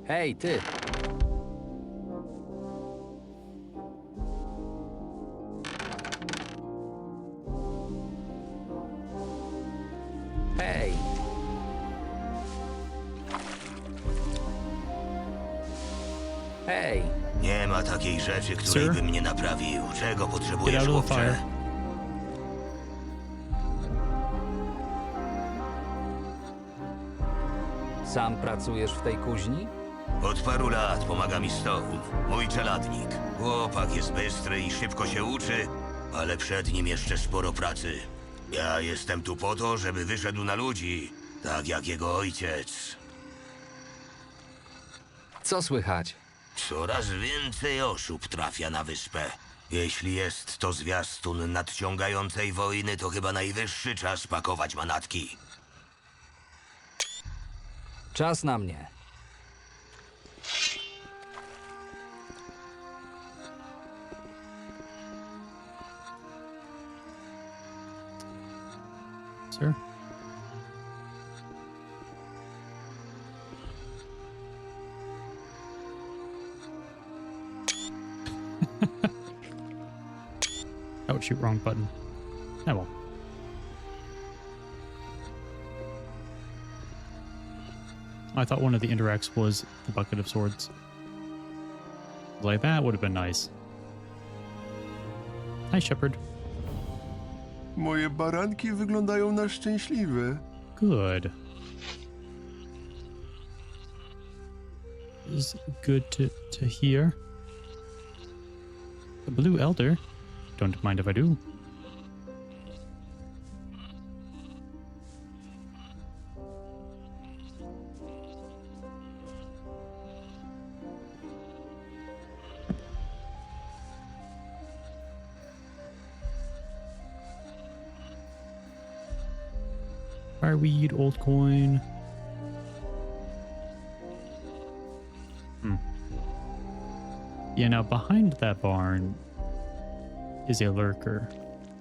Hej, ty! Hej! Hej! Nie ma takiej rzeczy, której Sir? bym nie naprawił. Czego Get potrzebujesz, out of the chłopcze? fire. Sam pracujesz w tej kuźni? Od paru lat pomaga mi Stone, mój czeladnik. Chłopak jest bystry i szybko się uczy, ale przed nim jeszcze sporo pracy. Ja jestem tu po to, żeby wyszedł na ludzi, tak jak jego ojciec. Co słychać? Coraz więcej osób trafia na wyspę. Jeśli jest to zwiastun nadciągającej wojny, to chyba najwyższy czas pakować manatki. Czas na mnie. Sir? Oh, shoot, wrong button. Oh well. I thought one of the indirects was the bucket of swords. Like, that would have been nice. Hi, Shepherd. Moje baranki wyglądają na szczęśliwe. Good. Is good to hear. The Blue Elder. Don't mind if I do. Fireweed, old coin. Yeah, now behind that barn is a lurker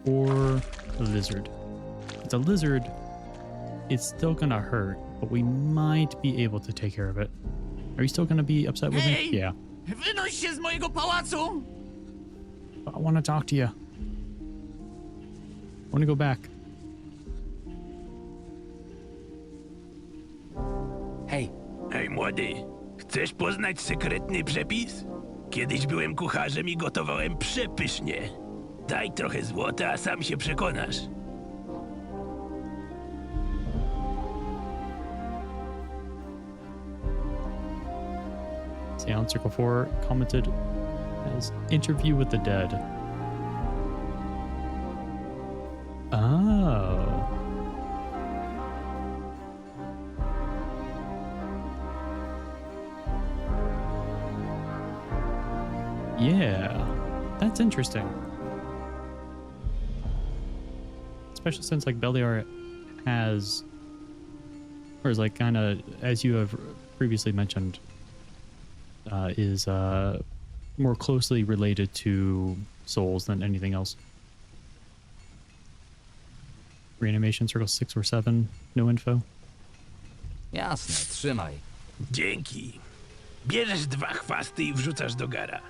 or a lizard. If it's a lizard, it's still gonna hurt, but we might be able to take care of it. Are you still gonna be upset with me? Yeah. Wynoś się z mojego pałacu! I want to talk to you. I want to go back. Hej! Hej, młody! Chcesz poznać sekretny przepis? Kiedyś byłem kucharzem i gotowałem przepysznie. Daj trochę złota, a sam się przekonasz. Seance Circle 4 commented as interview with the dead. Oh. Yeah, that's interesting. Especially since like Beliar has, or is like kind of, as you have previously mentioned, is more closely related to souls than anything else. Reanimation Circle 6 or 7, no info. Jasne, trzymaj. Dzięki. Bierzesz 2 chwasty i wrzucasz do gara.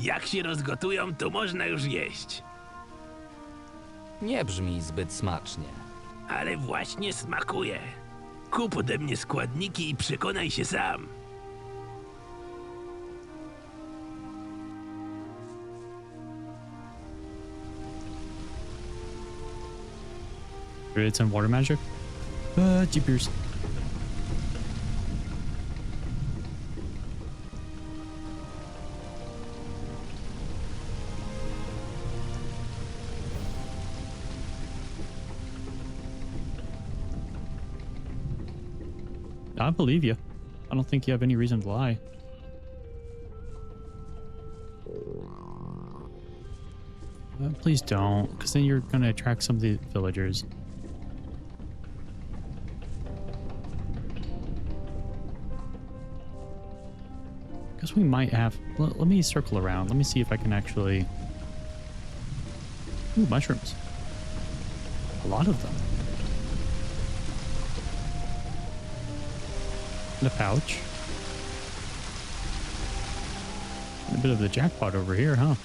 Jak się rozgotują, to można już jeść. Nie brzmi zbyt smacznie. Ale właśnie smakuje. Kup ode mnie składniki i przekonaj się sam. It's in water magic. Jeepers. I believe you. I don't think you have any reason to lie. Please don't, because then you're going to attract some of the villagers. Because Guess we might have... Let me circle around. Let me see if I can actually... Ooh, mushrooms. A lot of them. And a pouch. And a bit of the jackpot over here, huh?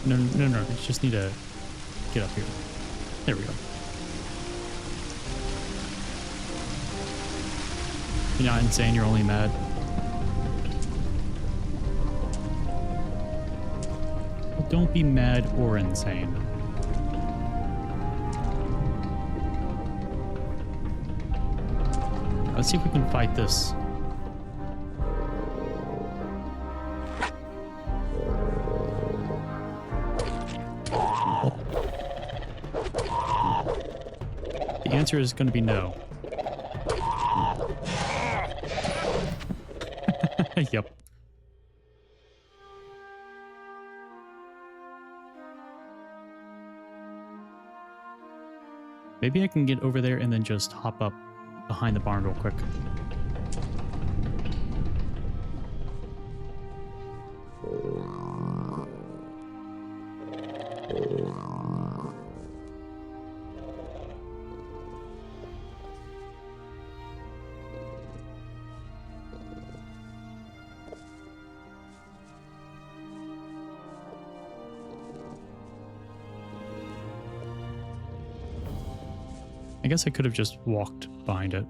No. I just need to get up here. There we go. You're not insane, you're only mad. Well, don't be mad or insane. Let's see if we can fight this. The answer is going to be no. Yep. Maybe I can get over there and then just hop up behind the barn real quick. I guess I could have just walked behind it.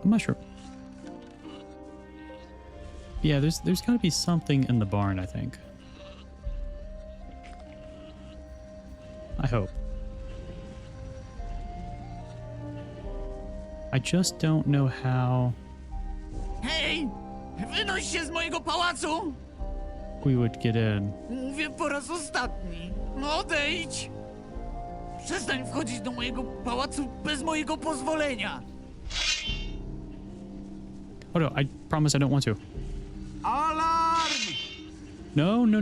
A mushroom. Yeah, there's got to be something in the barn, I think. I hope. I just don't know how Hej! Wynoś się z mojego pałacu! we would get in. Mówię po raz ostatni. Odejdź! Przestań wchodzić do mojego pałacu bez mojego pozwolenia. Oh no, I promise I don't want to. Alarm! No. No.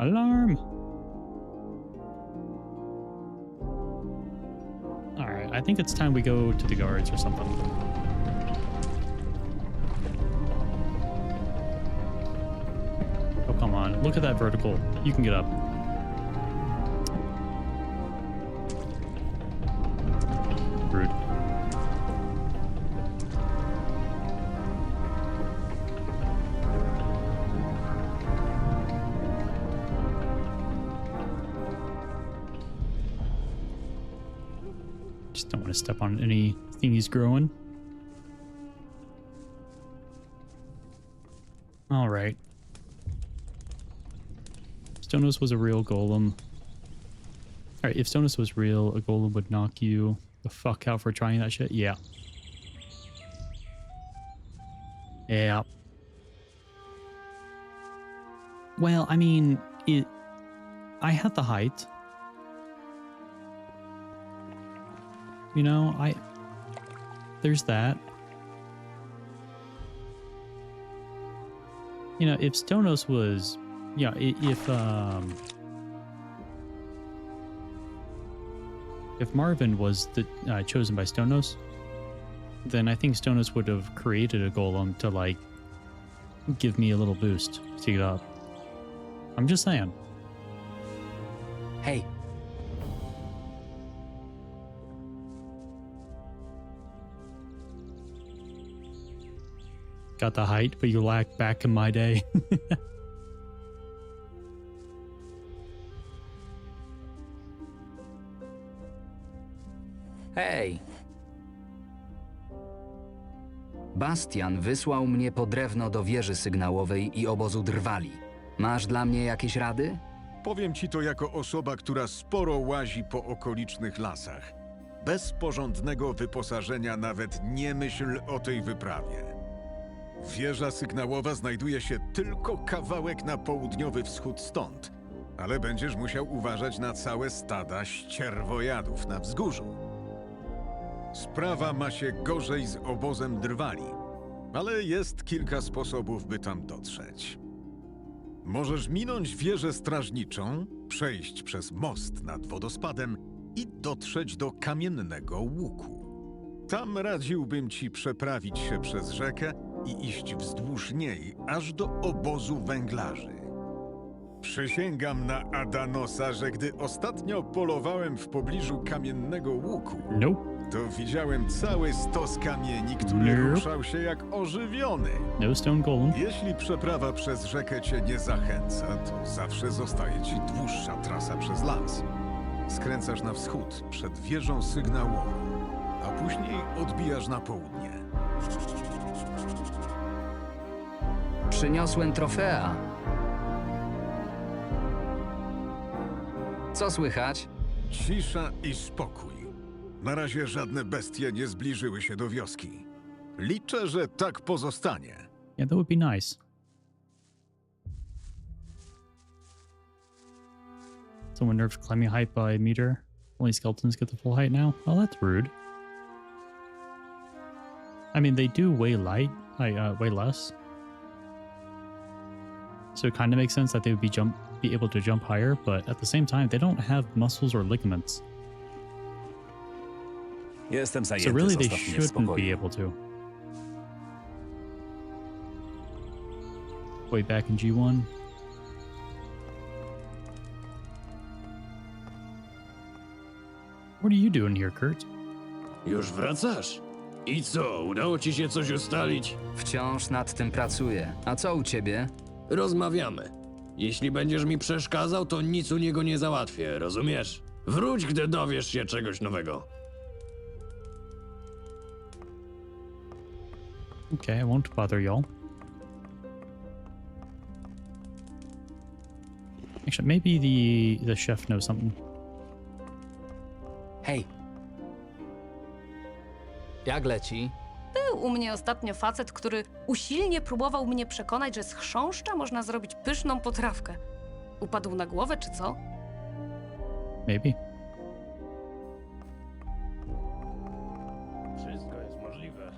Alarm! Alright, I think it's time we go to the guards or something. Oh, come on. Look at that vertical. You can get up. Rude. Just don't want to step on anything he's growing. All right. Stonos was a real golem. All right, if Stonos was real, a golem would knock you the fuck out for trying that shit. Yeah. Yeah. Well, I mean, I had the height. You know, there's that. You know, if Stonos was, yeah, if Marvin was chosen by Stonos, then I think Stonos would have created a golem to, like, give me a little boost to get up. I'm just saying. Hey. Got the height, but you lack back in my day. Hej! Bastian wysłał mnie po drewno do wieży sygnałowej i obozu drwali. Masz dla mnie jakieś rady? Powiem ci to jako osoba, która sporo łazi po okolicznych lasach. Bez porządnego wyposażenia nawet nie myśl o tej wyprawie. Wieża sygnałowa znajduje się tylko kawałek na południowy wschód stąd, ale będziesz musiał uważać na całe stada ścierwojadów na wzgórzu. Sprawa ma się gorzej z obozem drwali, ale jest kilka sposobów, by tam dotrzeć. Możesz minąć wieżę strażniczą, przejść przez most nad wodospadem i dotrzeć do kamiennego łuku. Tam radziłbym ci przeprawić się przez rzekę i iść wzdłuż niej, aż do obozu węglarzy. Przysięgam na Adanosa, że gdy ostatnio polowałem w pobliżu kamiennego łuku, to widziałem cały stos kamieni, który ruszał się jak ożywiony. No stone golem. Jeśli przeprawa przez rzekę cię nie zachęca, to zawsze zostaje ci dłuższa trasa przez las. Skręcasz na wschód przed wieżą sygnałową, a później odbijasz na południe. Przyniosłem trofea. Co słychać? Cisza i spokój. Na razie żadne bestie nie zbliżyły się do wioski. Liczę, że tak pozostanie. Yeah, that would be nice. Someone nerfs climbing height by a meter. Only skeletons get the full height now. Oh, that's rude. I mean, they do way way less. So it kind of makes sense that they would be able to jump higher, but at the same time, they don't have muscles or ligaments. Jestem So zajęty, really, they zostaw mnie w shouldn't spokoju. be able to. Way back in G1. What are you doing here, Kurt? Już wracasz? I co, udało ci się coś ustalić? Wciąż nad tym pracuję. A co u ciebie? Rozmawiamy. Jeśli będziesz mi przeszkadzał, to nic u niego nie załatwię, rozumiesz? Wróć, gdy dowiesz się czegoś nowego. Okay, I won't bother y'all. Actually, maybe the chef knows something. Hej! Jak leci? Był u mnie ostatnio facet, który usilnie próbował mnie przekonać, że z chrząszcza można zrobić pyszną potrawkę. Upadł na głowę, czy co? Maybe. Wszystko jest możliwe.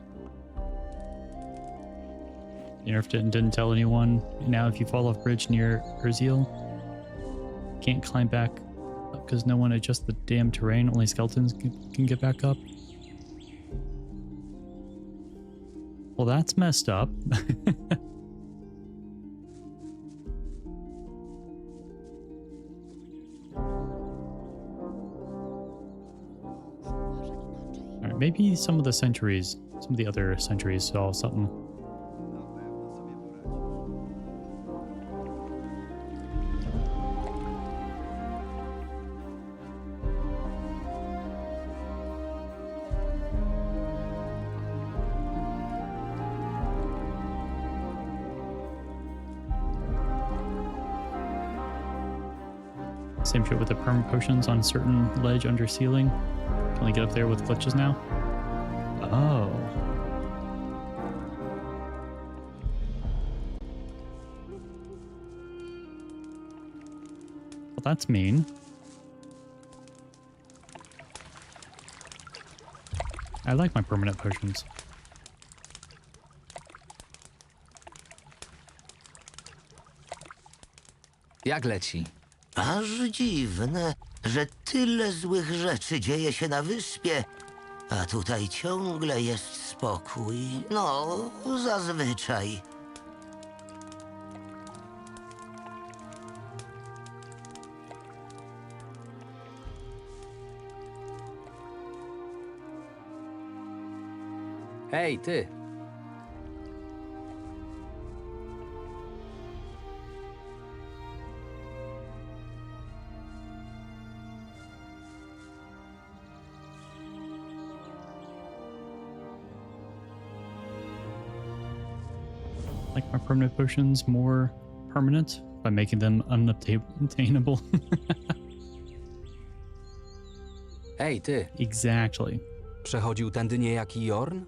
Nerf didn't tell anyone. Now, if you fall off bridge near Urziel, can't climb back up because no one adjusts the damn terrain. Only skeletons can get back up. Well, that's messed up. Alright, maybe some of the other sentries saw something. Same shit with the perma potions on certain ledge under ceiling. Can only get up there with glitches now. Oh. Well, that's mean. I like my permanent potions. Jak leci? Aż dziwne, że tyle złych rzeczy dzieje się na wyspie, a tutaj ciągle jest spokój. No, zazwyczaj. Hej, ty! like my permanent potions more permanent by making them unobtainable. Ej, ty, Exactly. przechodził tędy niejaki Jorn?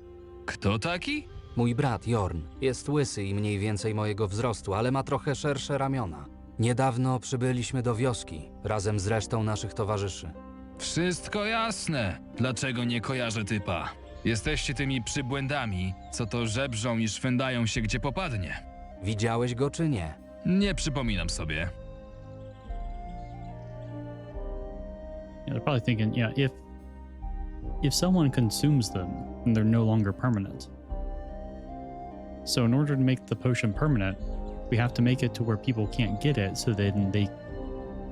Kto taki? Mój brat Jorn. Jest łysy i mniej więcej mojego wzrostu, ale ma trochę szersze ramiona. Niedawno przybyliśmy do wioski, razem z resztą naszych towarzyszy. Wszystko jasne. Dlaczego nie kojarzę typa? Jesteście tymi przybłędami, co to żebrzą i szwędają się gdzie popadnie. Widziałeś go czy nie? Nie przypominam sobie. Yeah, they're probably thinking, yeah, if someone consumes them, then they're no longer permanent. So in order to make the potion permanent, we have to make it to where people can't get it, so then they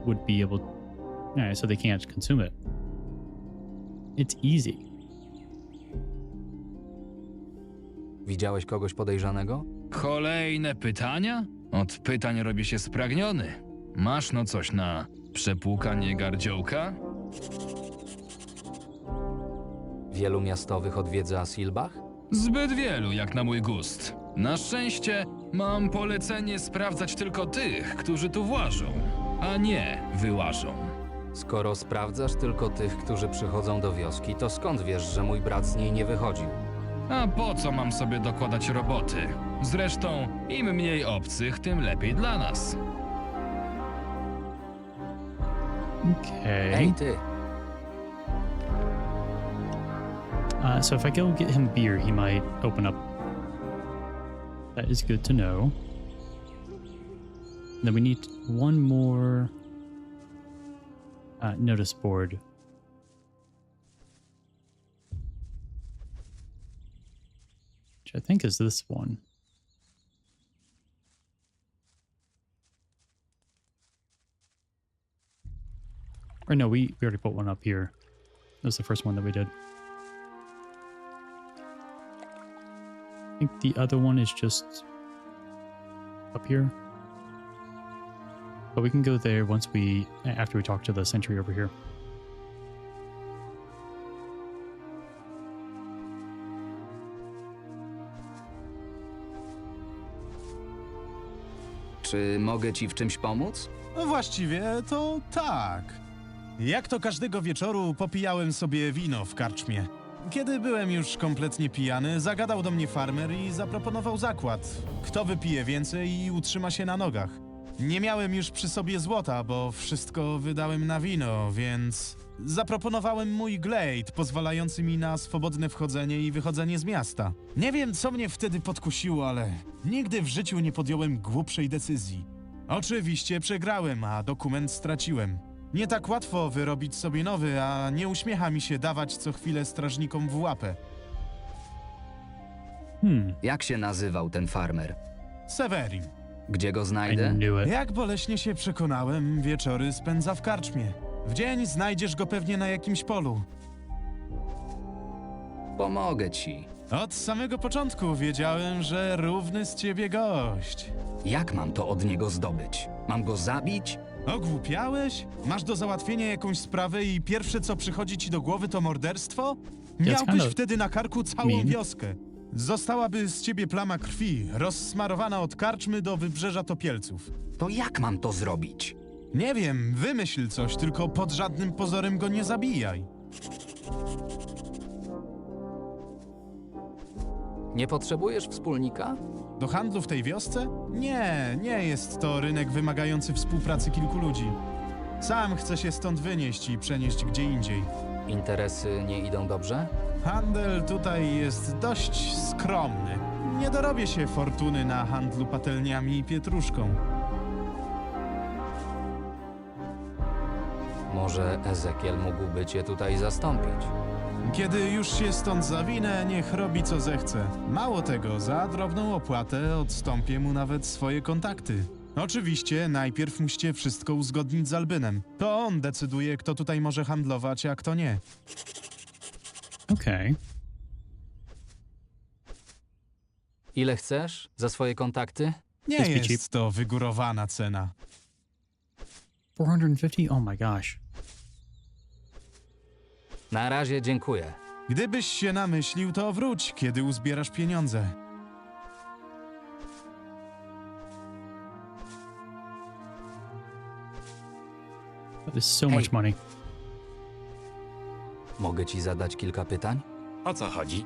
would be able, so they can't consume it. It's easy. Widziałeś kogoś podejrzanego? Kolejne pytania? Od pytań robię się spragniony. Masz no coś na przepłukanie gardziołka? Wielu miastowych odwiedza Silbach? Zbyt wielu, jak na mój gust. Na szczęście mam polecenie sprawdzać tylko tych, którzy tu włażą, a nie wyłażą. Skoro sprawdzasz tylko tych, którzy przychodzą do wioski, to skąd wiesz, że mój brat z niej nie wychodził? A po co mam sobie dokładać roboty? Zresztą, im mniej obcych, tym lepiej dla nas. Okay. Ej, ty! So if I go get him beer, he might open up. That is good to know. Then we need one more notice board. Which I think is this one. Or no, we already put one up here. That was the first one that we did. I think the other one is just up here. But we can go there after we talk to the sentry over here. Czy mogę ci w czymś pomóc? No właściwie to tak. Jak to każdego wieczoru popijałem sobie wino w karczmie. Kiedy byłem już kompletnie pijany, zagadał do mnie farmer i zaproponował zakład. Kto wypije więcej i utrzyma się na nogach. Nie miałem już przy sobie złota, bo wszystko wydałem na wino, więc zaproponowałem mój glejt, pozwalający mi na swobodne wchodzenie i wychodzenie z miasta. Nie wiem, co mnie wtedy podkusiło, ale nigdy w życiu nie podjąłem głupszej decyzji. Oczywiście przegrałem, a dokument straciłem. Nie tak łatwo wyrobić sobie nowy, a nie uśmiecha mi się dawać co chwilę strażnikom w łapę. Jak się nazywał ten farmer? Severin. Gdzie go znajdę? Jak boleśnie się przekonałem, wieczory spędza w karczmie. W dzień znajdziesz go pewnie na jakimś polu. Pomogę ci. Od samego początku wiedziałem, że równy z ciebie gość. Jak mam to od niego zdobyć? Mam go zabić? Ogłupiałeś? Masz do załatwienia jakąś sprawę i pierwsze co przychodzi ci do głowy to morderstwo? Miałbyś wtedy na karku całą wioskę. Zostałaby z ciebie plama krwi, rozsmarowana od karczmy do wybrzeża Topielców. To jak mam to zrobić? Nie wiem, wymyśl coś, tylko pod żadnym pozorem go nie zabijaj. Nie potrzebujesz wspólnika? Do handlu w tej wiosce? Nie jest to rynek wymagający współpracy kilku ludzi. Sam chcę się stąd wynieść i przenieść gdzie indziej. Interesy nie idą dobrze? Handel tutaj jest dość skromny. Nie dorobię się fortuny na handlu patelniami i pietruszką. Może Ezekiel mógłby cię tutaj zastąpić? Kiedy już się stąd zawinę, niech robi co zechce. Mało tego, za drobną opłatę odstąpię mu nawet swoje kontakty. Oczywiście, najpierw musicie wszystko uzgodnić z Albynem. To on decyduje, kto tutaj może handlować, a kto nie. Okay. Ile chcesz za swoje kontakty? Nie jest to wygórowana cena. 450? Oh my gosh. Na razie dziękuję. Gdybyś się namyślił, to wróć, kiedy uzbierasz pieniądze. That is so much money. Mogę ci zadać kilka pytań? O co chodzi?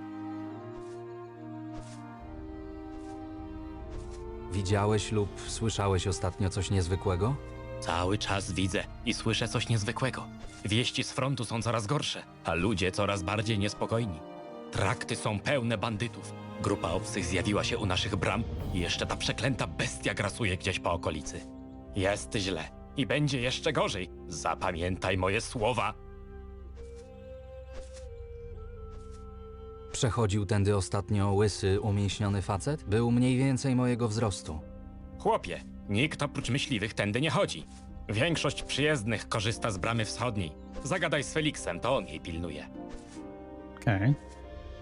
Widziałeś lub słyszałeś ostatnio coś niezwykłego? Cały czas widzę i słyszę coś niezwykłego. Wieści z frontu są coraz gorsze, a ludzie coraz bardziej niespokojni. Trakty są pełne bandytów. Grupa obcych zjawiła się u naszych bram i jeszcze ta przeklęta bestia grasuje gdzieś po okolicy. Jest źle i będzie jeszcze gorzej. Zapamiętaj moje słowa. Przechodził tędy ostatnio łysy, umięśniony facet? Był mniej więcej mojego wzrostu. Chłopie, nikt oprócz myśliwych tędy nie chodzi. Większość przyjezdnych korzysta z bramy wschodniej. Zagadaj z Feliksem, to on jej pilnuje. Okej.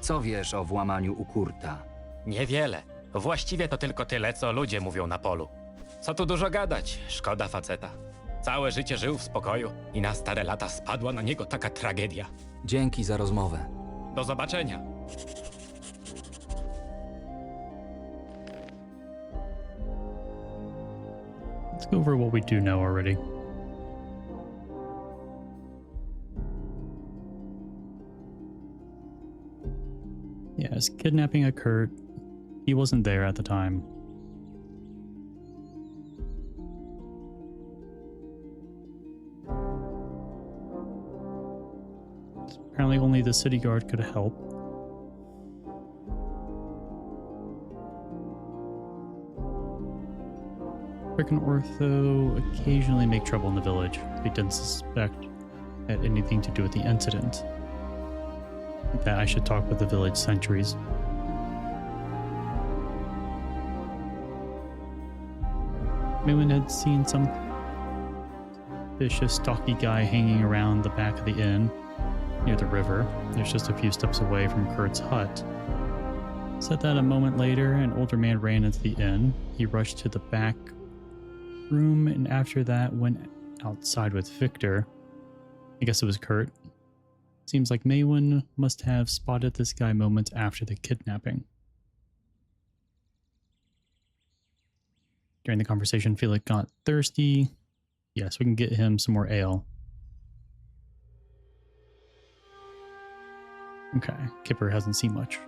Co wiesz o włamaniu u Kurta? Niewiele. Właściwie to tylko tyle, co ludzie mówią na polu. Co tu dużo gadać, szkoda faceta. Całe życie żył w spokoju i na stare lata spadła na niego taka tragedia. Dzięki za rozmowę. Do zobaczenia. Let's go over what we do know already. Yes, kidnapping occurred. He wasn't there at the time. Apparently only the city guard could help. Rick and Ortho occasionally make trouble in the village. They didn't suspect it had anything to do with the incident. That I should talk with the village sentries. Maywen had seen some vicious, stocky guy hanging around the back of the inn near the river. There's just a few steps away from Kurt's hut. Said that a moment later, an older man ran into the inn. He rushed to the back room and after that went outside with Victor. I guess it was Kurt. Seems like Maywin must have spotted this guy moments after the kidnapping. During the conversation, Felix got thirsty. Yes, we can get him some more ale. Okay, Kipper hasn't seen much.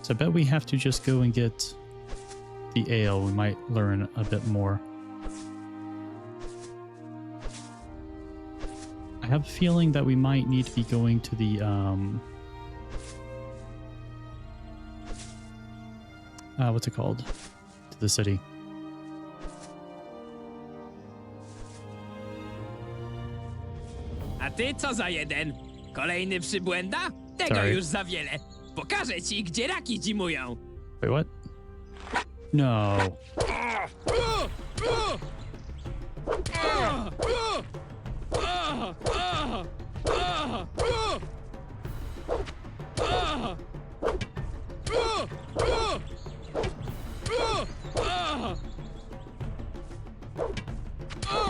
So I bet we have to just go and get the ale. We might learn a bit more. I have a feeling that we might need to be going to the what's it called? To the city. A ty co za jeden? Kolejny przybłęda? Tego Sorry. już za wiele. Pokażę ci, gdzie raki dzimują. Wait, what? No.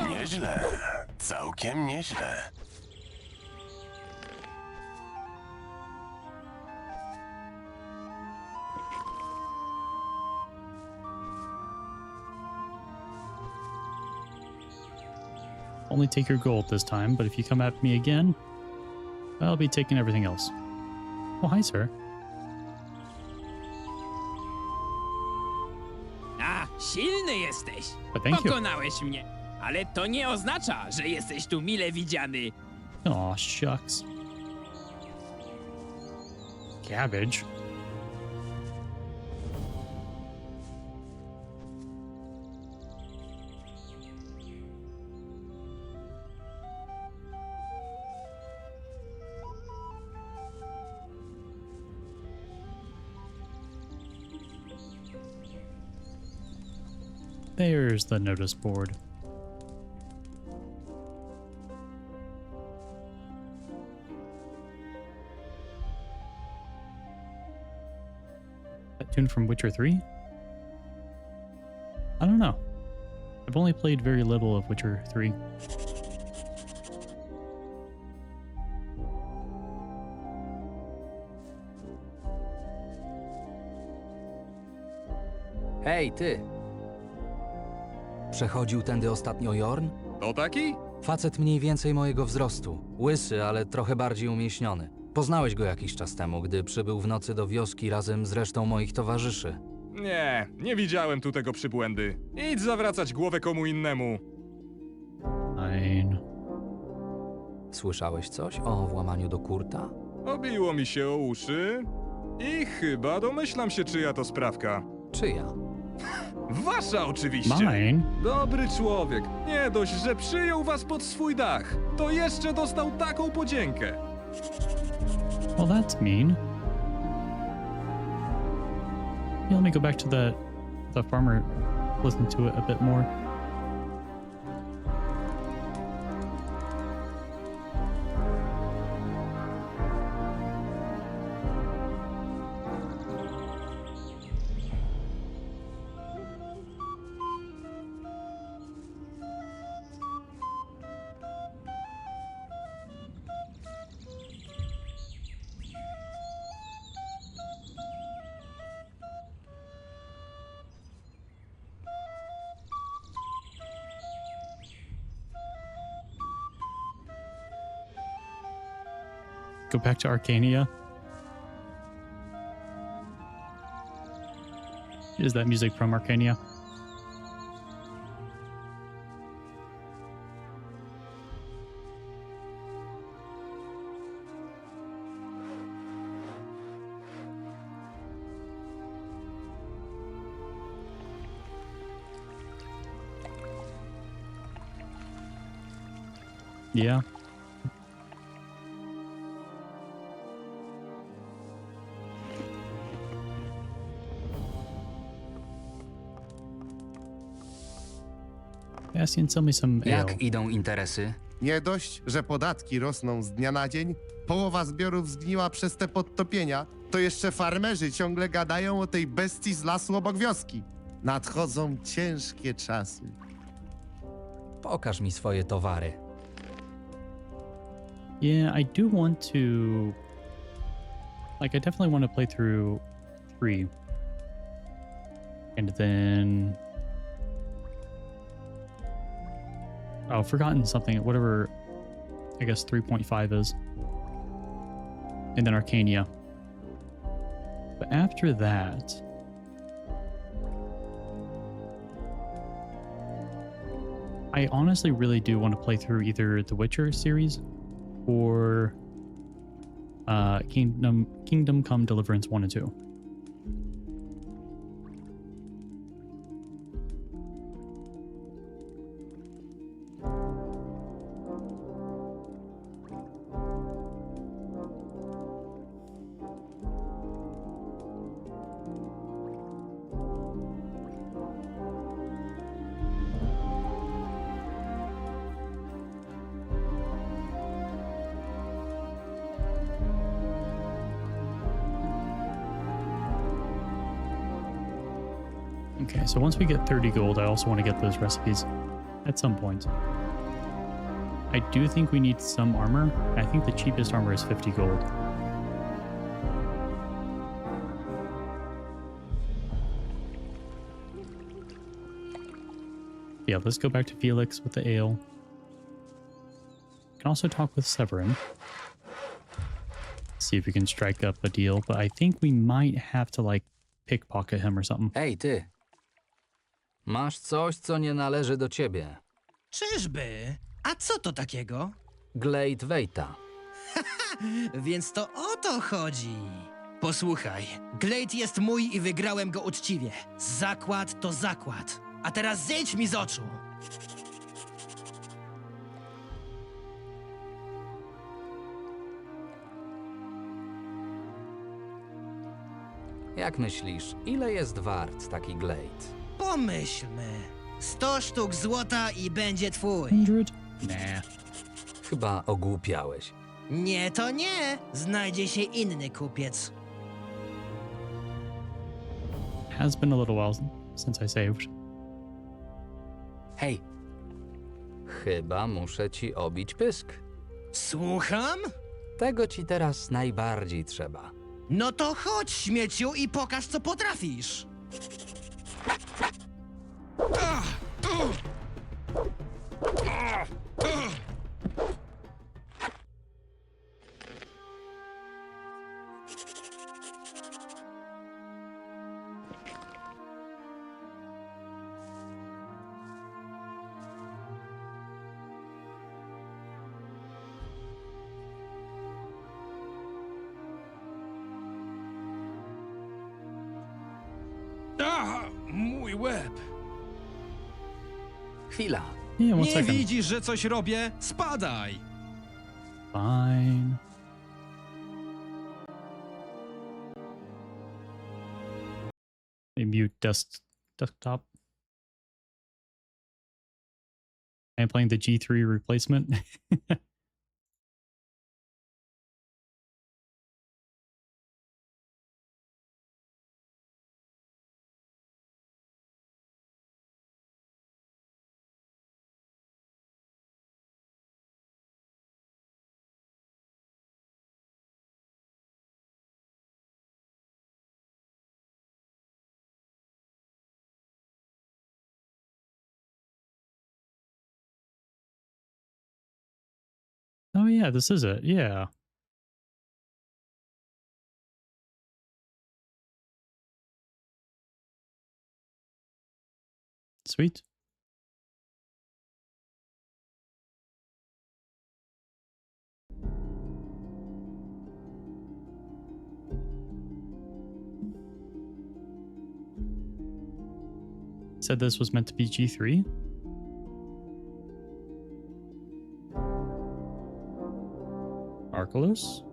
Nieźle, całkiem nieźle. Only take your gold this time, but if you come at me again, I'll be taking everything else. Oh, hi, sir. A, silny jesteś. But thank you. Pokonałeś mnie. Ale to nie oznacza, że jesteś tu mile widziany. Aw, shucks. Cabbage. There's the notice board. That tune from Witcher 3? I don't know. I've only played very little of Witcher 3. Hej, ty! Przechodził tędy ostatnio Jorn? To taki? Facet mniej więcej mojego wzrostu. Łysy, ale trochę bardziej umieśniony. Poznałeś go jakiś czas temu, gdy przybył w nocy do wioski razem z resztą moich towarzyszy. Nie widziałem tu tego przybłędy. Idź zawracać głowę komu innemu. Fine. Słyszałeś coś o włamaniu do Kurta? Obiło mi się o uszy i chyba domyślam się, czyja to sprawka. Czyja? Wasza oczywiście! Mine? Dobry człowiek. Nie dość, że przyjął was pod swój dach, to jeszcze dostał taką podziękę. Well, that's mean. Yeah, let me go back to the farmer, listen to it a bit more. Go back to Arcania. Is that music from Arcania? Yeah. Bastian, sell me some ale. Jak idą interesy? Nie dość, że podatki rosną z dnia na dzień, połowa zbiorów zgniła przez te podtopienia, to jeszcze farmerzy ciągle gadają o tej bestii z lasu obok wioski. Nadchodzą ciężkie czasy. Pokaż mi swoje towary. Yeah, I do want to... Like, I definitely want to play through 3. And then... Oh, I've forgotten something. Whatever, I guess 3.5 is. And then Arcania. But after that... I honestly really do want to play through either the Witcher series or Kingdom Come Deliverance 1 and 2. Okay, so once we get 30 gold, I also want to get those recipes at some point. I do think we need some armor. I think the cheapest armor is 50 gold. Yeah, let's go back to Felix with the ale. Can also talk with Severin. See if we can strike up a deal, but I think we might have to like pickpocket him or something. Ej, ty! Masz coś, co nie należy do ciebie. Czyżby? A co to takiego? Glade Wejta. Więc to o to chodzi. Posłuchaj, Glade jest mój i wygrałem go uczciwie. Zakład to zakład. A teraz zejdź mi z oczu. Jak myślisz, ile jest wart taki Glade? Pomyślmy. 100 sztuk złota i będzie twój. 100? Nah. Chyba ogłupiałeś. Nie, to nie. Znajdzie się inny kupiec. Has been a little while since I saved. Hej! Chyba muszę ci obić pysk. Słucham? Tego ci teraz najbardziej trzeba. No to chodź, śmieciu, i pokaż, co potrafisz. Mój łeb! Chwila. Yeah, one Nie second. widzisz, że coś robię? Spadaj! Fine. Mute desktop. I'm playing the G3 replacement. Oh yeah, this is it. Yeah. Sweet. Said this was meant to be G3. Archolos.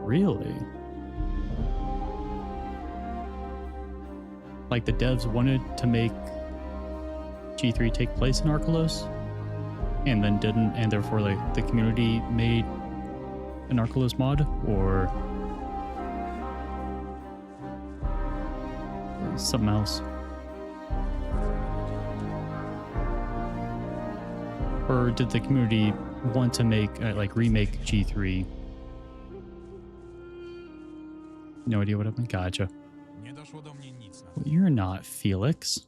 Really? Like the devs wanted to make G3 take place in Archolos and then didn't, and therefore like the community made an Archolos mod, or something else? Or did the community want to make like remake G3? No idea what happened. Gotcha. Nie doszło do mnie nic. Well, you're not Felix.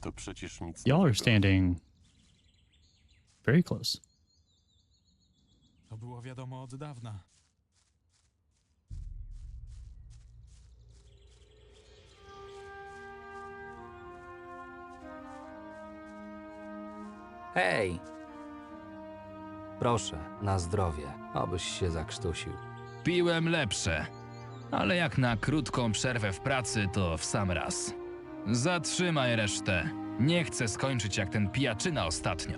To przecież nic Y'all are nowego. standing very close. To było wiadomo od dawna. Hej! Proszę, na zdrowie, obyś się zakrztusił. Piłem lepsze, ale jak na krótką przerwę w pracy, to w sam raz. Zatrzymaj resztę. Nie chcę skończyć jak ten pijaczyna ostatnio.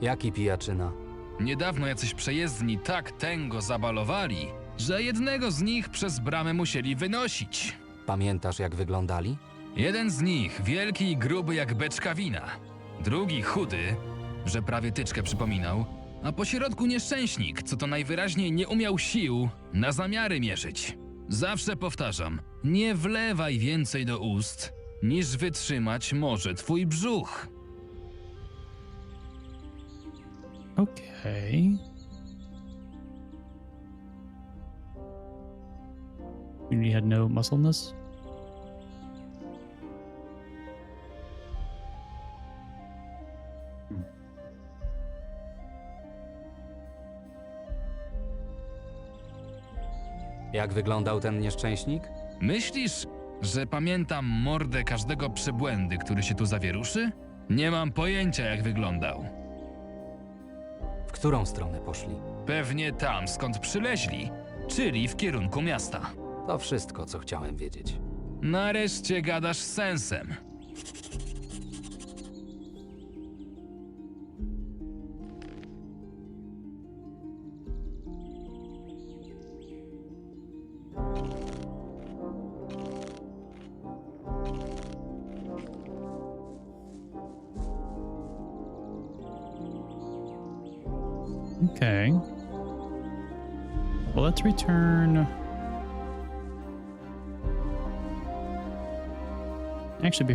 Jaki pijaczyna? Niedawno jacyś przejezdni tak tęgo zabalowali, że jednego z nich przez bramę musieli wynosić. Pamiętasz, jak wyglądali? Jeden z nich wielki i gruby jak beczka wina. Drugi chudy, że prawie tyczkę przypominał, a po środku nieszczęśnik, co to najwyraźniej nie umiał sił na zamiary mierzyć. Zawsze powtarzam, nie wlewaj więcej do ust, niż wytrzymać może twój brzuch. Okay. Community had no muscleness. Jak wyglądał ten nieszczęśnik? Myślisz, że pamiętam mordę każdego przybłędy, który się tu zawieruszy? Nie mam pojęcia, jak wyglądał. W którą stronę poszli? Pewnie tam, skąd przyleźli, czyli w kierunku miasta. To wszystko, co chciałem wiedzieć. Nareszcie gadasz z sensem. Okay. Well, let's return. Actually,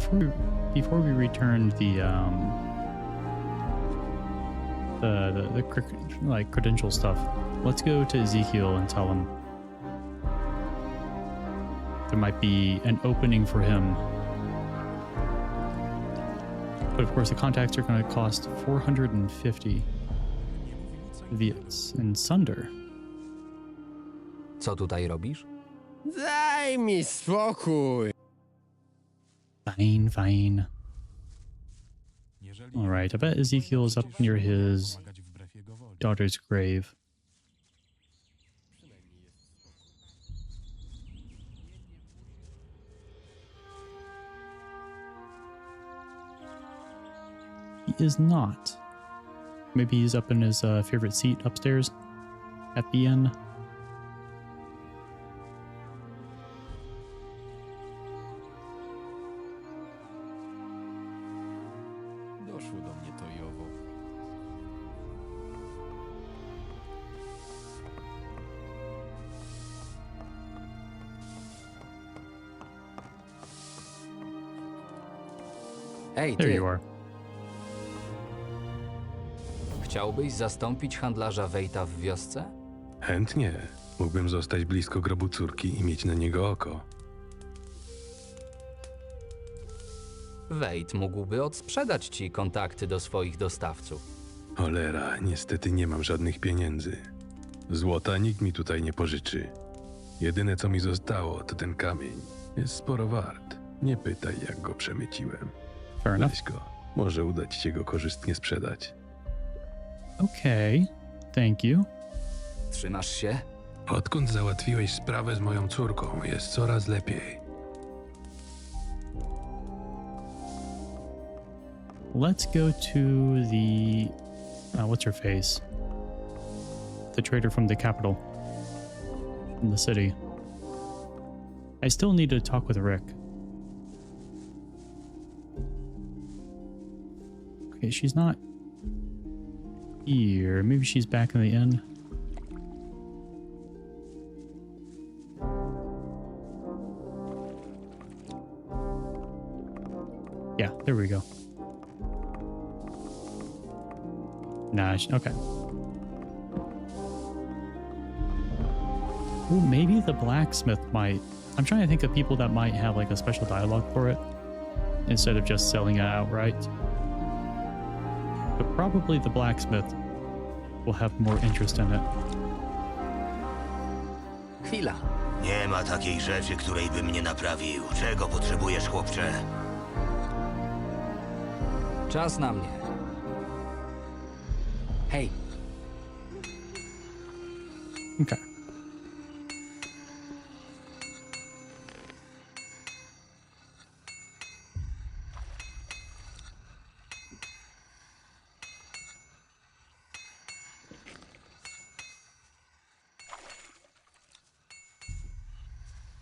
before we return like credential stuff, let's go to Ezekiel and tell him there might be an opening for him. But of course, the contacts are going to cost 450 Viets in Sunder. Co tutaj robisz? Daj mi spokój! Fine, fine. Jeżeli All right, I bet Ezekiel is up near his daughter's grave. He is not. Maybe he's up in his favorite seat upstairs at the inn. Doszło do mnie to i owo. Ej, There ty, you are. chciałbyś zastąpić handlarza Wejta w wiosce? Chętnie. Mógłbym zostać blisko grobu córki i mieć na niego oko. Wejt mógłby odsprzedać ci kontakty do swoich dostawców. Cholera, niestety nie mam żadnych pieniędzy. Złota nikt mi tutaj nie pożyczy. Jedyne co mi zostało to ten kamień. Jest sporo wart. Nie pytaj jak go przemyciłem. Fair enough. Weź go. Może uda ci się go korzystnie sprzedać. Okay, thank you. Trzymasz się? Odkąd załatwiłeś sprawę z moją córką, jest coraz lepiej. Let's go to the what's her face? The trader from the capital, from the city. I still need to talk with Rick. Okay, she's not here. Maybe she's back in the inn. Yeah, there we go. Nah, okay. Ooh, maybe the blacksmith might. I'm trying to think of people that might have like a special dialogue for it instead of just selling it outright. But probably the blacksmith will have more interest in it. Chwila. Nie ma takiej rzeczy, której bym nie naprawił. Czego potrzebujesz, chłopcze? Czas na mnie. Hej, Okay.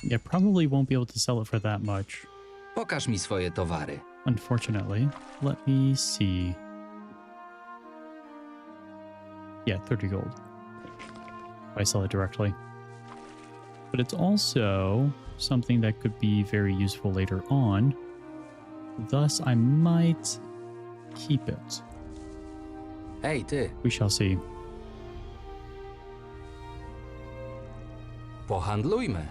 Yeah, probably won't be able to sell it for that much. pokaż mi swoje towary. Unfortunately, let me see. Yeah, 30 gold. If I sell it directly. But it's also something that could be very useful later on. Thus, I might keep it. Hej, ty, We shall see. pohandlujmy.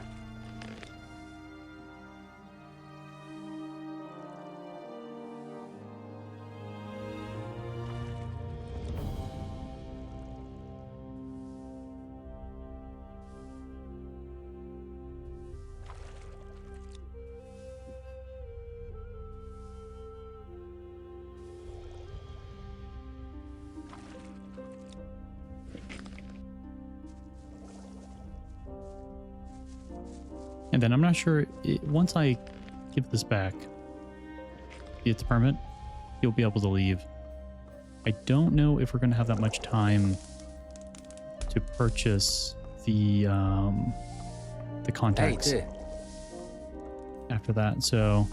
And then I'm not sure, once I give this back, its permit, you'll be able to leave. I don't know if we're going to have that much time to purchase the Hej, contacts ty, after that, so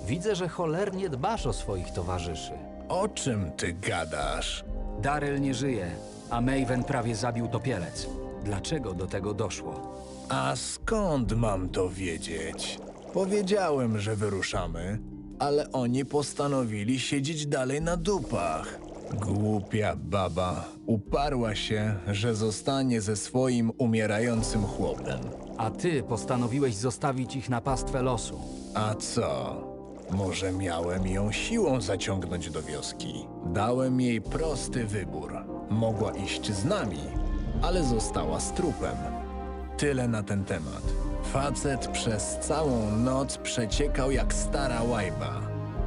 widzę, że cholernie dbasz o swoich towarzyszy. O czym ty gadasz? Daryl nie żyje, a Maven prawie zabił topielec. Dlaczego do tego doszło? A skąd mam to wiedzieć? Powiedziałem, że wyruszamy, ale oni postanowili siedzieć dalej na dupach. Głupia baba uparła się, że zostanie ze swoim umierającym chłopem. A ty postanowiłeś zostawić ich na pastwę losu. A co? Może miałem ją siłą zaciągnąć do wioski. Dałem jej prosty wybór. Mogła iść z nami, ale została z trupem. Tyle na ten temat. Facet przez całą noc przeciekał jak stara łajba.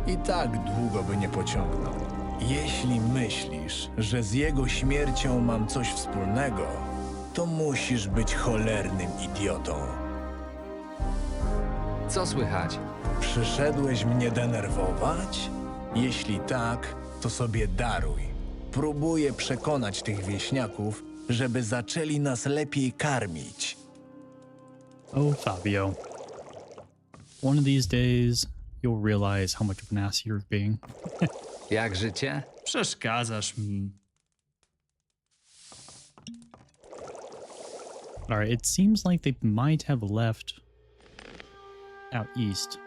I tak długo by nie pociągnął. Jeśli myślisz, że z jego śmiercią mam coś wspólnego, to musisz być cholernym idiotą. Co słychać? Przyszedłeś mnie denerwować? Jeśli tak, to sobie daruj. Próbuję przekonać tych wieśniaków, żeby zaczęli nas lepiej karmić. Oh, Fabio. One of these days, you'll realize how much of an ass you're being. Jak życie? Przeszkadzasz mi. Alright, it seems like they might have left out east.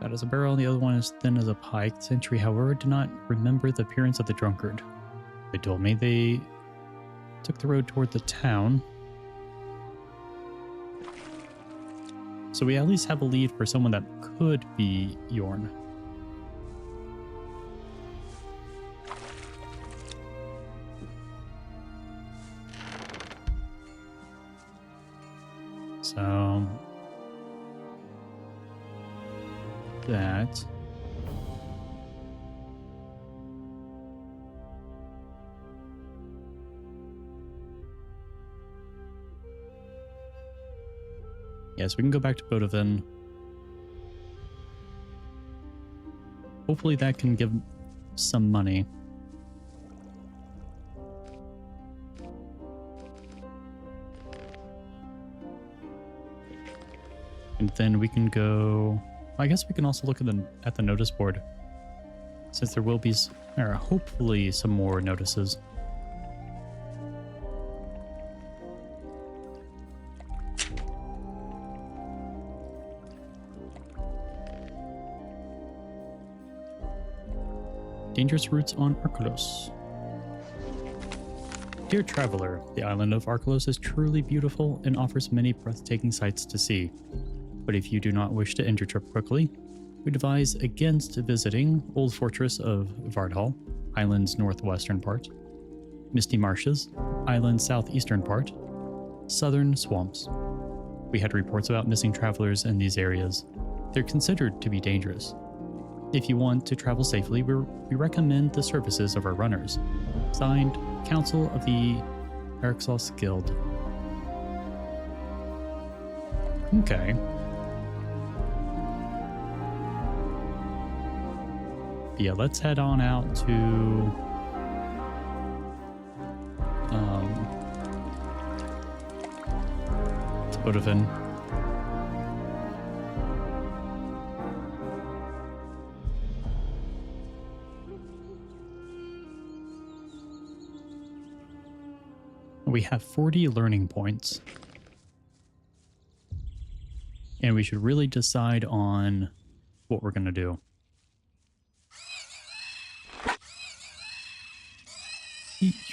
That is a barrel, the other one is thin as a pike. The sentry, however, did not remember the appearance of the drunkard. They told me they took the road toward the town. So we at least have a lead for someone that could be Yorn. So that yes, we can go back to Bodovan. Hopefully that can give some money. And then we can go. I guess we can also look at the notice board, since there will be, or hopefully, some more notices. Dangerous routes on Archolos. Dear traveler, the island of Archolos is truly beautiful and offers many breathtaking sights to see. But if you do not wish to end your trip quickly, we advise against visiting Old Fortress of Vardhall, island's northwestern part, Misty Marshes, island's southeastern part, southern swamps. We had reports about missing travelers in these areas. They're considered to be dangerous. If you want to travel safely, we recommend the services of our runners. Signed, Council of the Archolos Guild. Okay. Yeah, let's head on out to Bodovan. We have 40 learning points. And we should really decide on what we're going to do.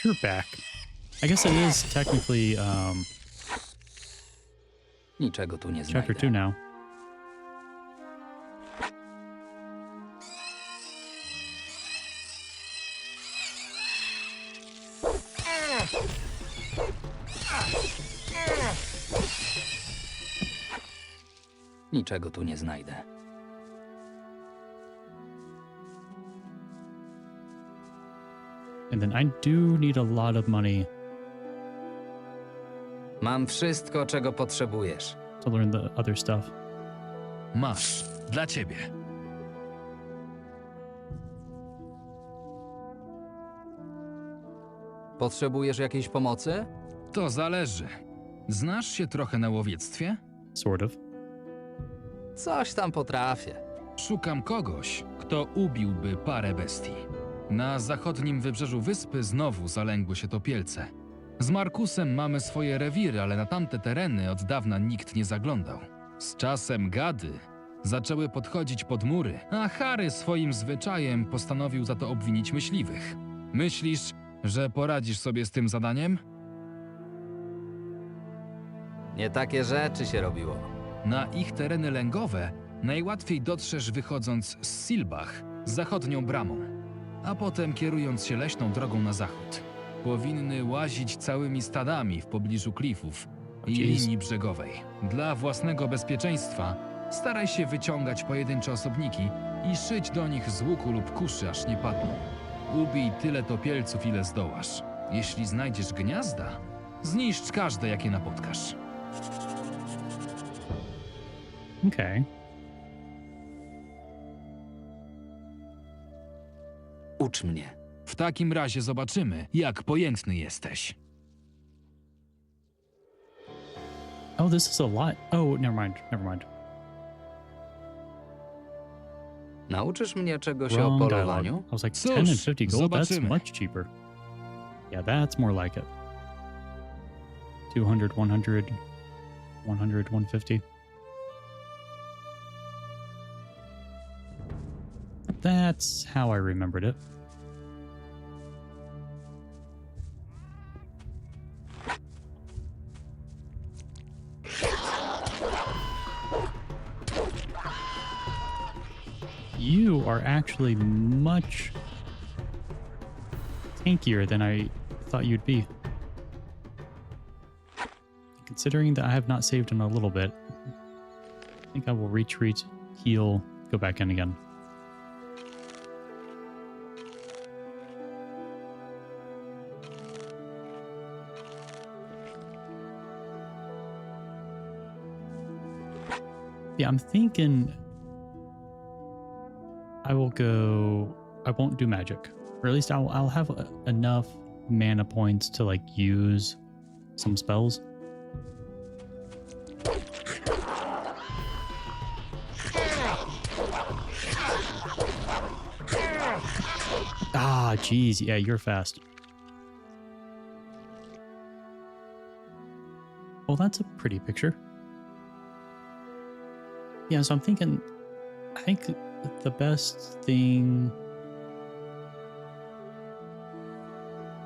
You're back. I guess it is technically Niczego tu nie chapter znajdę. 2 now. Niczego tu nie znajdę. And then I do need a lot of money Mam wszystko, czego potrzebujesz. to learn the other stuff. Masz, dla ciebie. Potrzebujesz jakiejś pomocy? To zależy. Znasz się trochę na łowiectwie? Sort of. Coś tam potrafię. Szukam kogoś, kto ubiłby parę bestii. Na zachodnim wybrzeżu wyspy znowu zalęgły się topielce. Z Markusem mamy swoje rewiry, ale na tamte tereny od dawna nikt nie zaglądał. Z czasem gady zaczęły podchodzić pod mury, a Harry swoim zwyczajem postanowił za to obwinić myśliwych. Myślisz, że poradzisz sobie z tym zadaniem? Nie takie rzeczy się robiło. Na ich tereny lęgowe najłatwiej dotrzesz wychodząc z Silbach, zachodnią bramą, a potem kierując się leśną drogą na zachód. Powinny łazić całymi stadami w pobliżu klifów i linii brzegowej. Dla własnego bezpieczeństwa Staraj się wyciągać pojedyncze osobniki i szyć do nich z łuku lub kuszy, aż nie padną. Ubij tyle topielców, ile zdołasz. Jeśli znajdziesz gniazda, zniszcz każde, jakie napotkasz. Okay. Ucz mnie. W takim razie zobaczymy, jak pojętny jesteś. Oh, this is a lot. Oh, never mind. Never mind. Nauczysz mnie czegoś o Wrong dialogue. polowaniu? I was like, Cóż, 10 and 50 gold? That's zobaczymy. much cheaper. Yeah, that's more like it. 200, 100, 100, 150. That's how I remembered it. You are actually much tankier than I thought you'd be. Considering that I have not saved in a little bit, I think I will retreat, heal, go back in again. Yeah, I'm thinking I won't do magic. Or at least I'll have enough mana points to like use some spells. Ah, geez. Yeah, you're fast. Well, that's a pretty picture. Yeah, so I'm thinking, I think the best thing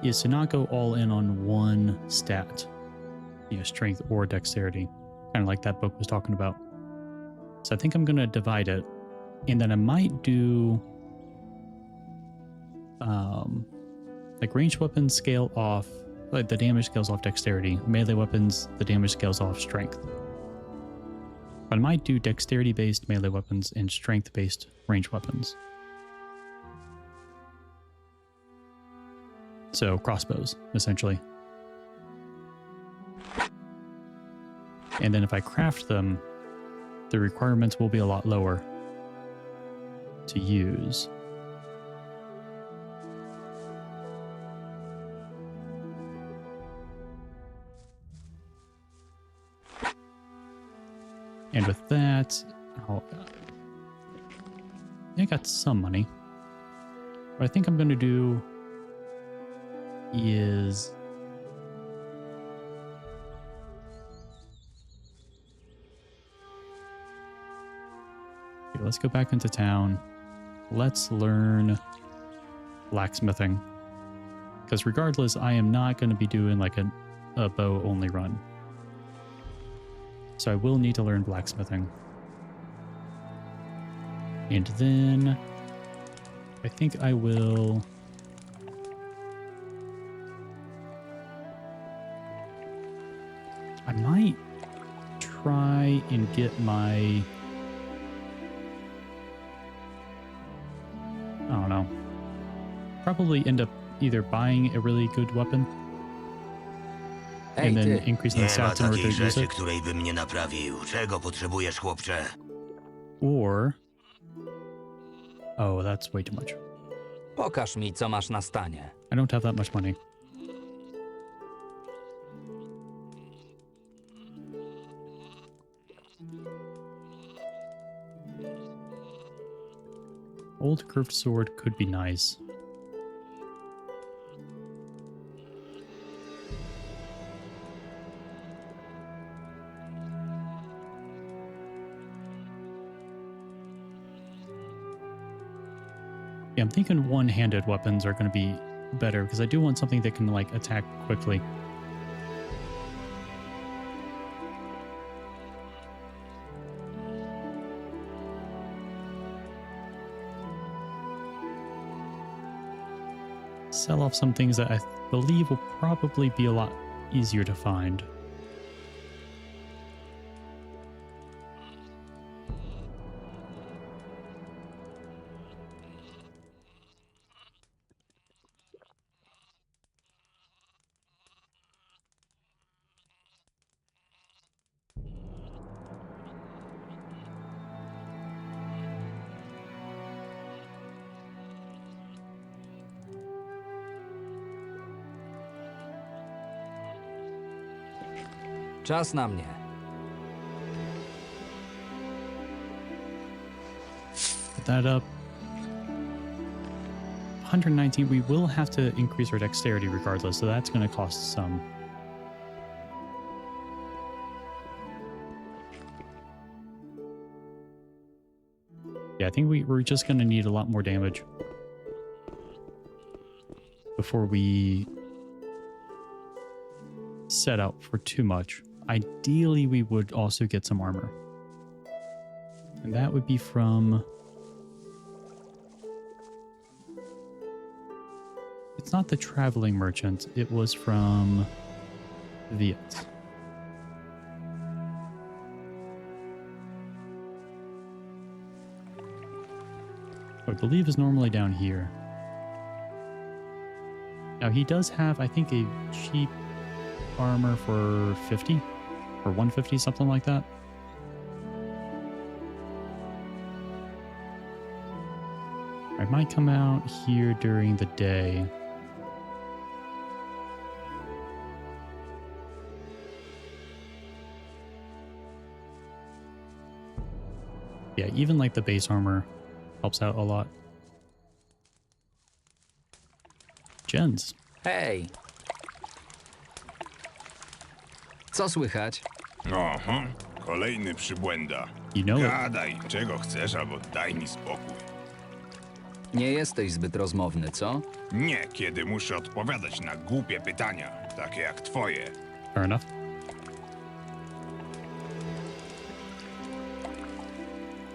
is to not go all in on one stat, strength or dexterity, kind of like that book was talking about. So I think I'm going to divide it, and then I might do like ranged weapons scale off, like the damage scales off dexterity, melee weapons, the damage scales off strength. But I might do dexterity-based melee weapons and strength-based ranged weapons. So crossbows, essentially. And then if I craft them, the requirements will be a lot lower to use. And with that, I got some money. What I think I'm going to do is okay, let's go back into town. Let's learn blacksmithing. Because regardless, I am not going to be doing like a bow only run. So I will need to learn blacksmithing. And then I think I will I might try and get my I don't know. Probably end up either buying a really good weapon and then increasing the Nie ma stats in order to takiej use rzeczy, it. której bym nie naprawił. Czego potrzebujesz, chłopcze? Or oh, that's way too much. Pokaż mi, co masz na stanie. I don't have that much money. Old curved sword could be nice. Yeah, I'm thinking one-handed weapons are going to be better because I do want something that can like attack quickly. Sell off some things that I believe will probably be a lot easier to find. Czas na mnie. Put that up. 119. We will have to increase our dexterity regardless, so that's going to cost some. Yeah, I think we're just going to need a lot more damage before we set out for too much. Ideally, we would also get some armor. And that would be from... It's not the traveling merchant. It was from Viet. I believe is normally down here. Now he does have, I think, a cheap armor for 50 or 150, something like that. I might come out here during the day. Yeah, even like the base armor helps out a lot. Gens. Hej! Co słychać? Oho, kolejny przybłęda. You know it. Gadaj, czego chcesz, albo daj mi spokój. Nie jesteś zbyt rozmowny, co? Nie, kiedy muszę odpowiadać na głupie pytania, takie jak twoje. Fair enough.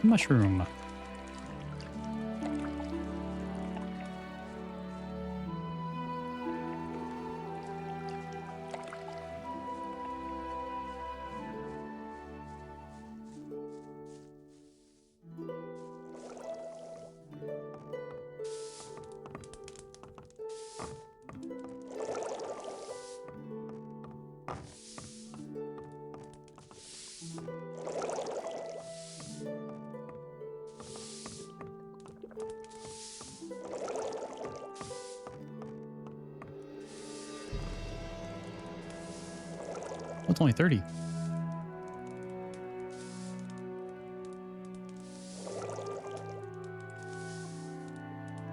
Mushroom. It's only 30.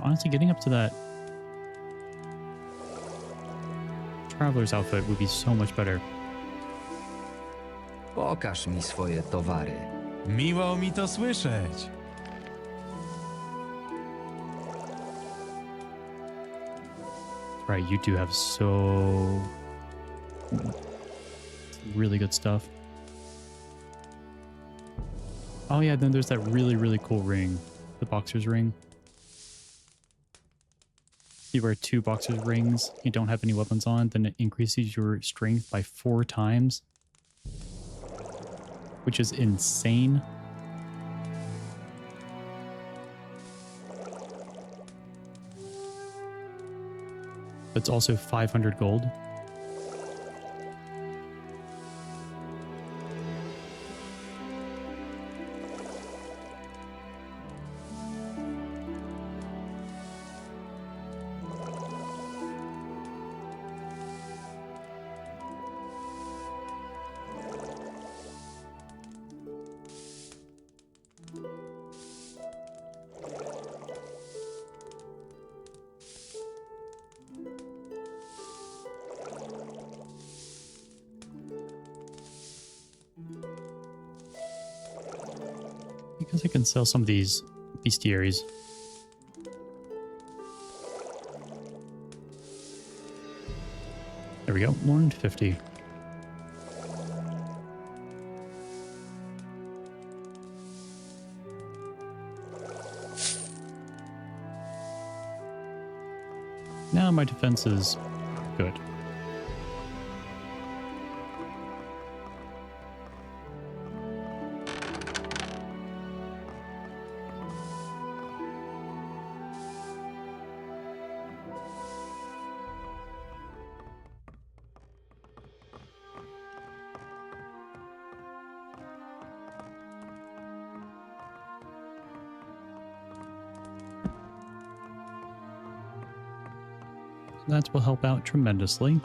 Honestly, getting up to that traveler's outfit would be so much better. Pokaż mi swoje towary. Miło mi to słyszeć. Right, you do have so really good stuff. Oh yeah, then there's that really, really cool ring. The boxer's ring. You wear 2 boxer's rings, you don't have any weapons on, then it increases your strength by 4 times. Which is insane. It's also 500 gold. Because I can sell some of these bestiaries. There we go, 150. Now my defense is good. That will help out tremendously.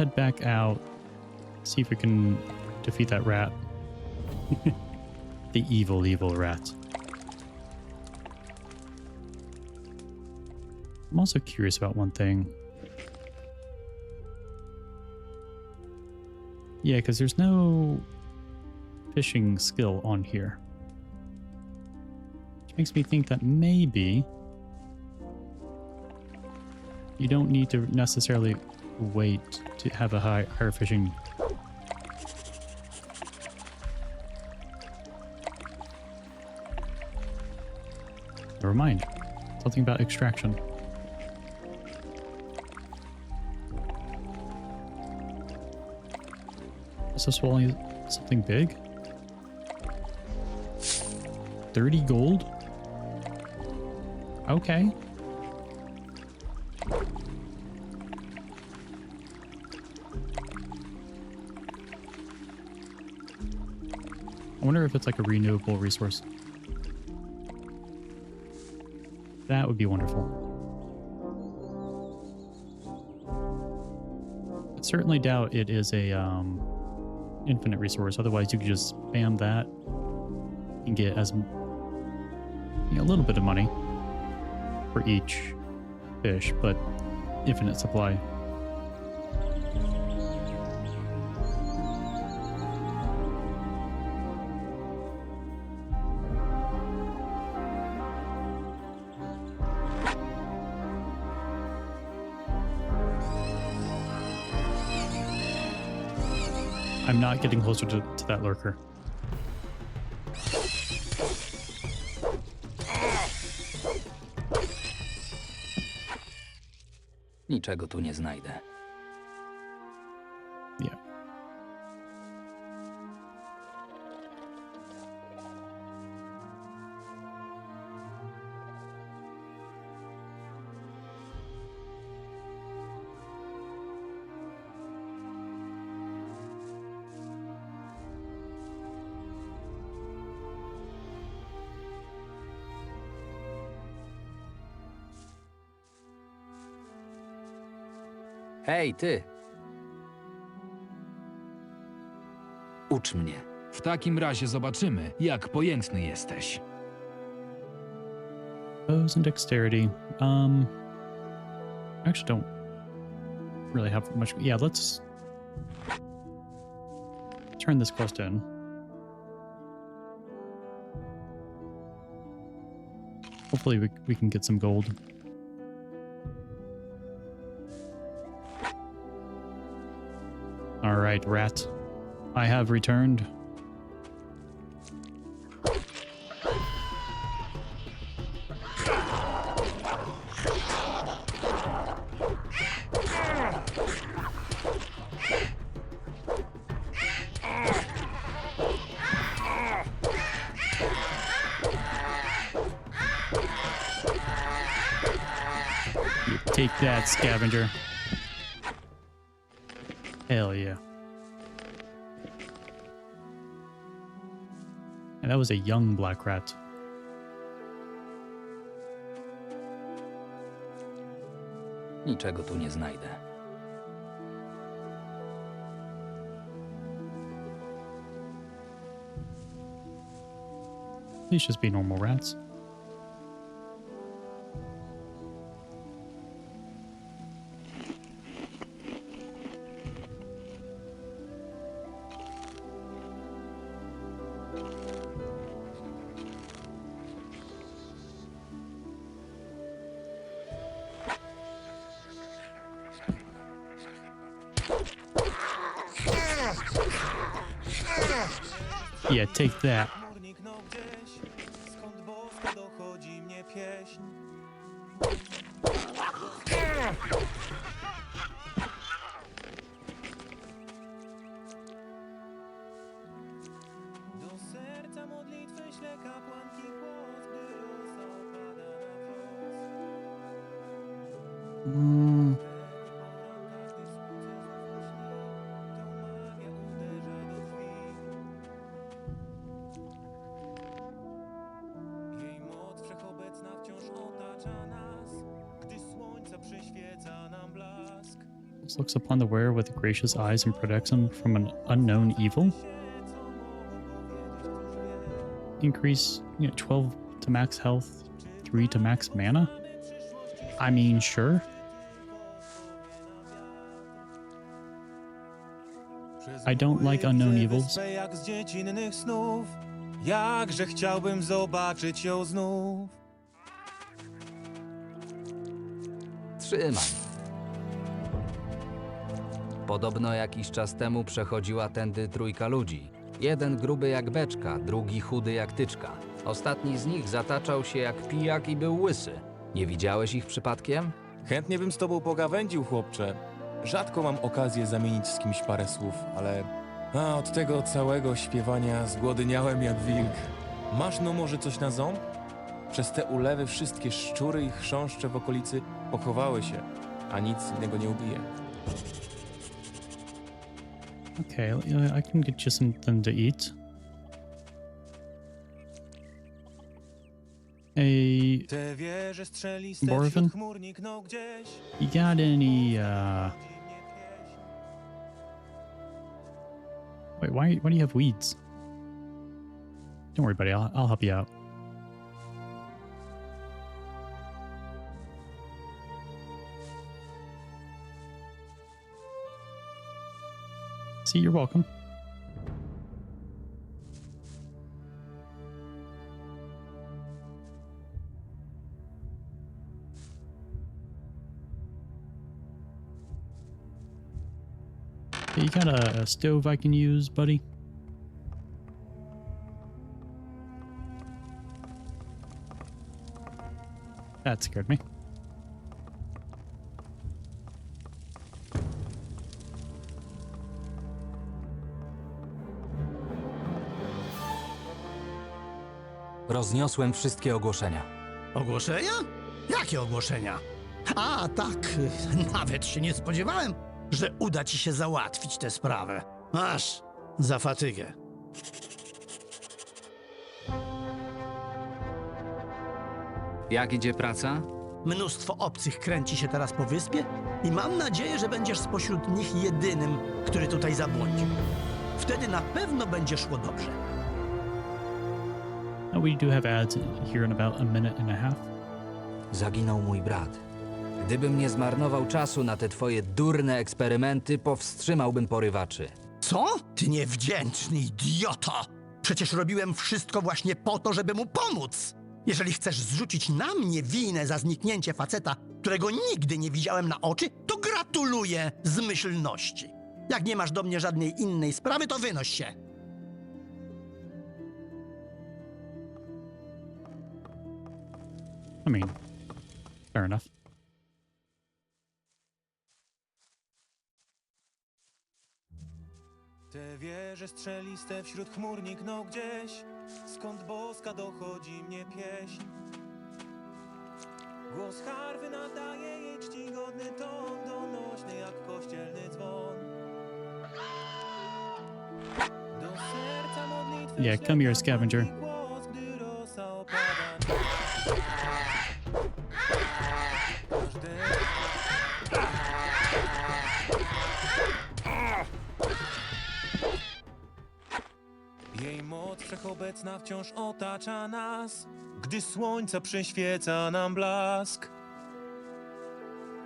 head back out, see if we can defeat that rat. The evil, evil rat. I'm also curious about one thing. Yeah, because there's no fishing skill on here. Which makes me think that maybe you don't need to necessarily wait to have a higher fishing. Never mind. Something about extraction. Also swallowing something big? 30 gold? Okay. I wonder if it's like a renewable resource. That would be wonderful. I certainly doubt it is a infinite resource. Otherwise, you could just spam that and get as a little bit of money for each fish, but infinite supply. I'm not getting closer to that lurker. Niczego tu nie znajdę. Yeah. Hej, ty! Ucz mnie. W takim razie zobaczymy, jak pojętny jesteś. Pose and dexterity. I actually don't really have much. Yeah, let's turn this quest in. Hopefully we can get some gold. All right, rat. I have returned. You take that, scavenger. Hell yeah. And that was a young black rat. Niczego tu nie znajdę. These just be normal rats. Yeah, take that. looks upon the wearer with gracious eyes and protects him from an unknown evil. Increase 12 to max health, 3 to max mana. I mean, sure. I don't like unknown evils. Jak z dziecinnych snów, jakże chciałbym zobaczyć ją znów. Trzymaj. Podobno jakiś czas temu przechodziła tędy trójka ludzi. Jeden gruby jak beczka, drugi chudy jak tyczka. Ostatni z nich zataczał się jak pijak i był łysy. Nie widziałeś ich przypadkiem? Chętnie bym z tobą pogawędził, chłopcze. Rzadko mam okazję zamienić z kimś parę słów, ale... od tego całego śpiewania zgłodyniałem jak wilk. Masz no może coś na ząb? Przez te ulewy wszystkie szczury i chrząszcze w okolicy pochowały się, a nic innego nie ubije. Okay, I can get you something to eat. Hey, Borvin, you got any, Wait, why do you have weeds? Don't worry, buddy, I'll help you out. See, you're welcome. Hey, you got a stove I can use, buddy? That scared me. Rozniosłem wszystkie ogłoszenia. Ogłoszenia? Jakie ogłoszenia? A, tak, nawet się nie spodziewałem, że uda ci się załatwić tę sprawę. Masz za fatygę. Jak idzie praca? Mnóstwo obcych kręci się teraz po wyspie i mam nadzieję, że będziesz spośród nich jedynym, który tutaj zabłądził. Wtedy na pewno będzie szło dobrze. We do have ads here in about a minute and a half. Zaginął mój brat. Gdybym nie zmarnował czasu na te twoje durne eksperymenty, powstrzymałbym porywaczy. Co? Ty niewdzięczny idioto! Przecież robiłem wszystko właśnie po to, żeby mu pomóc! Jeżeli chcesz zrzucić na mnie winę za zniknięcie faceta, którego nigdy nie widziałem na oczy, to gratuluję zmyślności. Jak nie masz do mnie żadnej innej sprawy, to wynoś się. I mean, fair enough. Te wieże strzeliste wśród chmur nikną gdzieś, skąd boska dochodzi mnie pieśń. Głos harfy nadaje jej czcigodny ton, donośny jak kościelny dzwon. Do serca modlitwy Yeah, come here, scavenger. głos, gdy rosa opada. Jej moc wszechobecna wciąż otacza nas, gdy słońca przyświeca nam blask.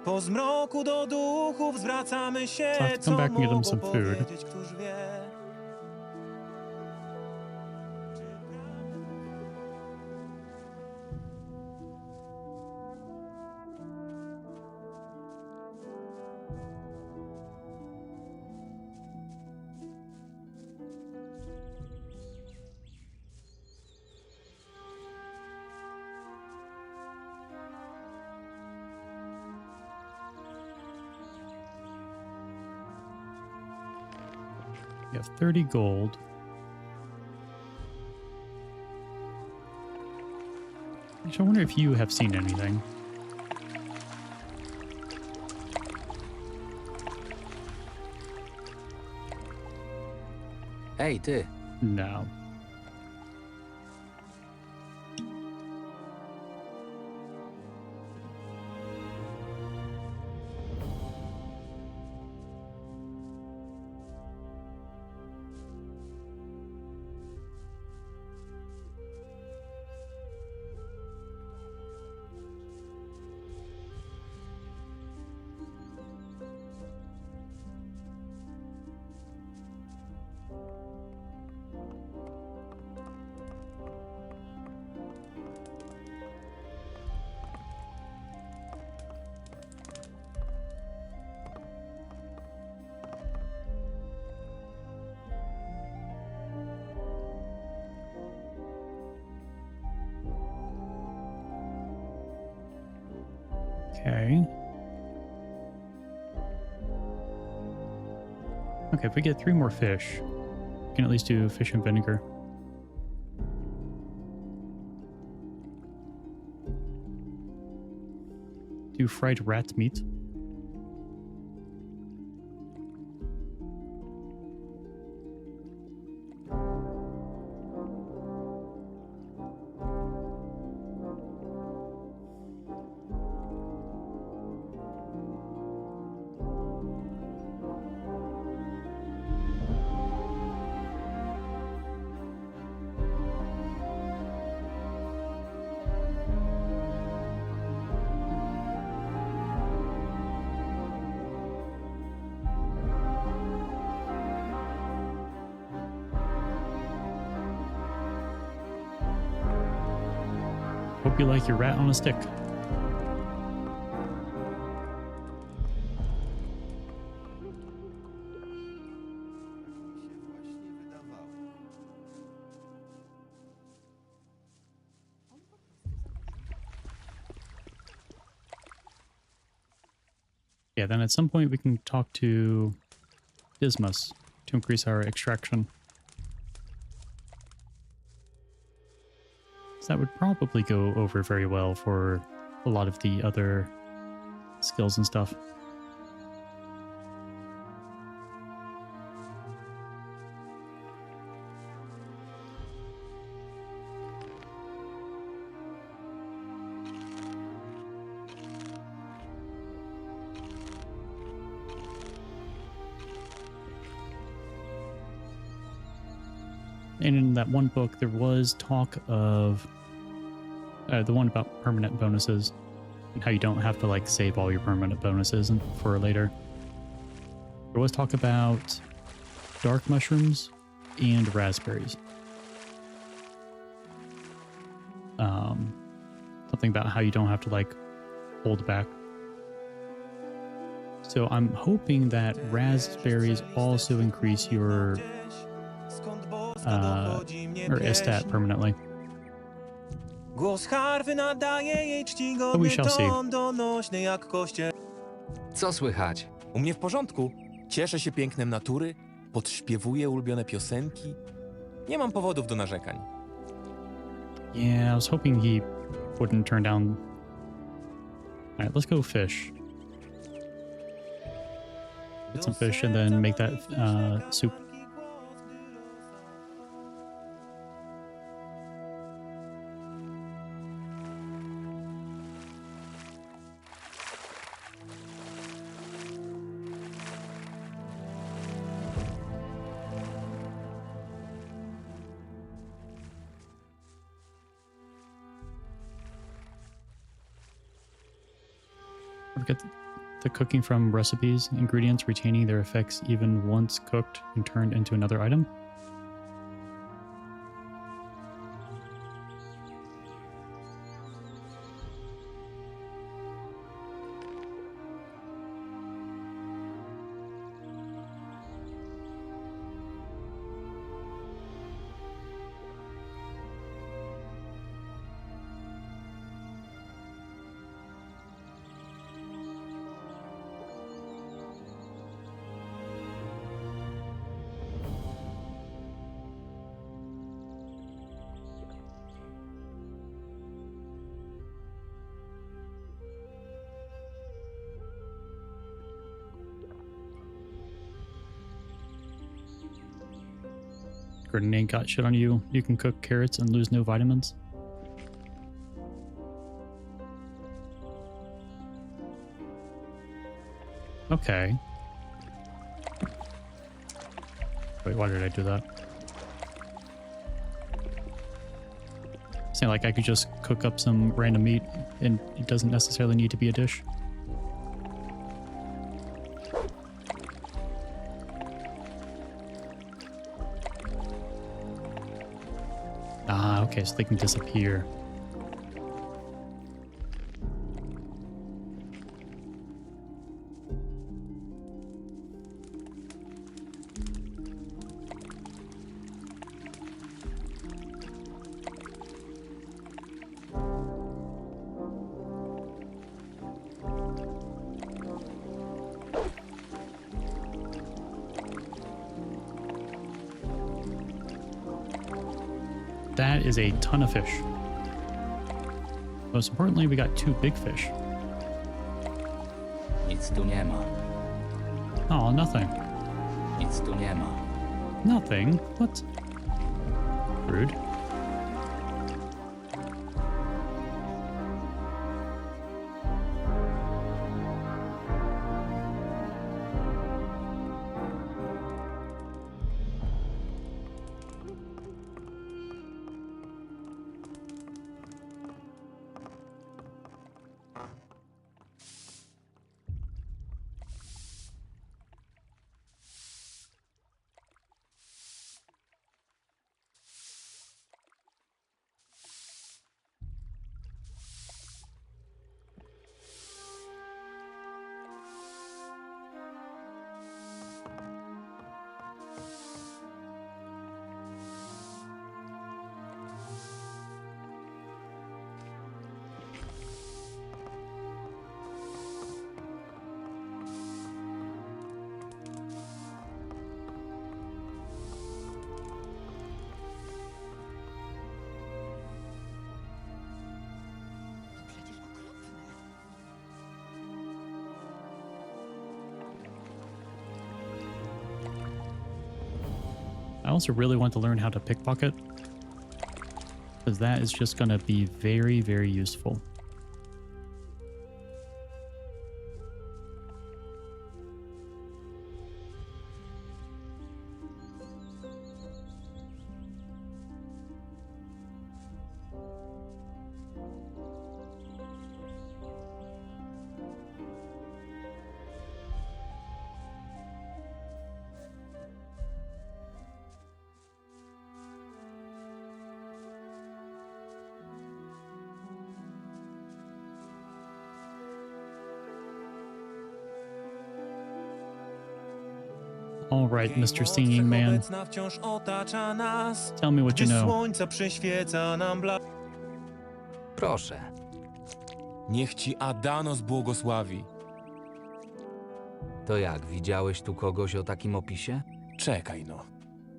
Po zmroku do duchów zwracamy się, So I have to come co back and get him mogą some food. powiedzieć, któż wie. You have 30 gold. Actually, I wonder if you have seen anything. Ej, ty. No. Okay. Okay, if we get 3 more fish, we can at least do fish and vinegar. Do fried rat meat. Hope you like your rat on a stick. Yeah, then at some point we can talk to Dismas to increase our extraction. So that would probably go over very well for a lot of the other skills and stuff. And in that one book, there was talk of the one about permanent bonuses and how you don't have to like save all your permanent bonuses for later. There was talk about dark mushrooms and raspberries. Something about how you don't have to like hold back. So I'm hoping that raspberries also increase your or stat permanently. But we shall see. Co słychać? U mnie w porządku. Cieszę się pięknem natury, podśpiewuję ulubione piosenki. Nie mam powodów do narzekań. Yeah, I was hoping he wouldn't turn down. All right, let's go fish. Get some fish and then make that soup. Forget the cooking from recipes, ingredients retaining their effects even once cooked and turned into another item. Gordon ain't got shit on you. You can cook carrots and lose no vitamins. Okay. Wait, why did I do that? Saying like I could just cook up some random meat and it doesn't necessarily need to be a dish. Ah, okay, so they can disappear. That is a ton of fish. Most importantly, we got 2 big fish. Nic tu nie ma. Oh, nothing. Nic tu nie ma. Nothing? What? Rude. I also really want to learn how to pickpocket, because that is just going to be very, very useful. All right, Mr. Singing Man. Tell me what you know. Proszę. Niech ci Adanos błogosławi. To jak, widziałeś tu kogoś o takim opisie? Czekaj no.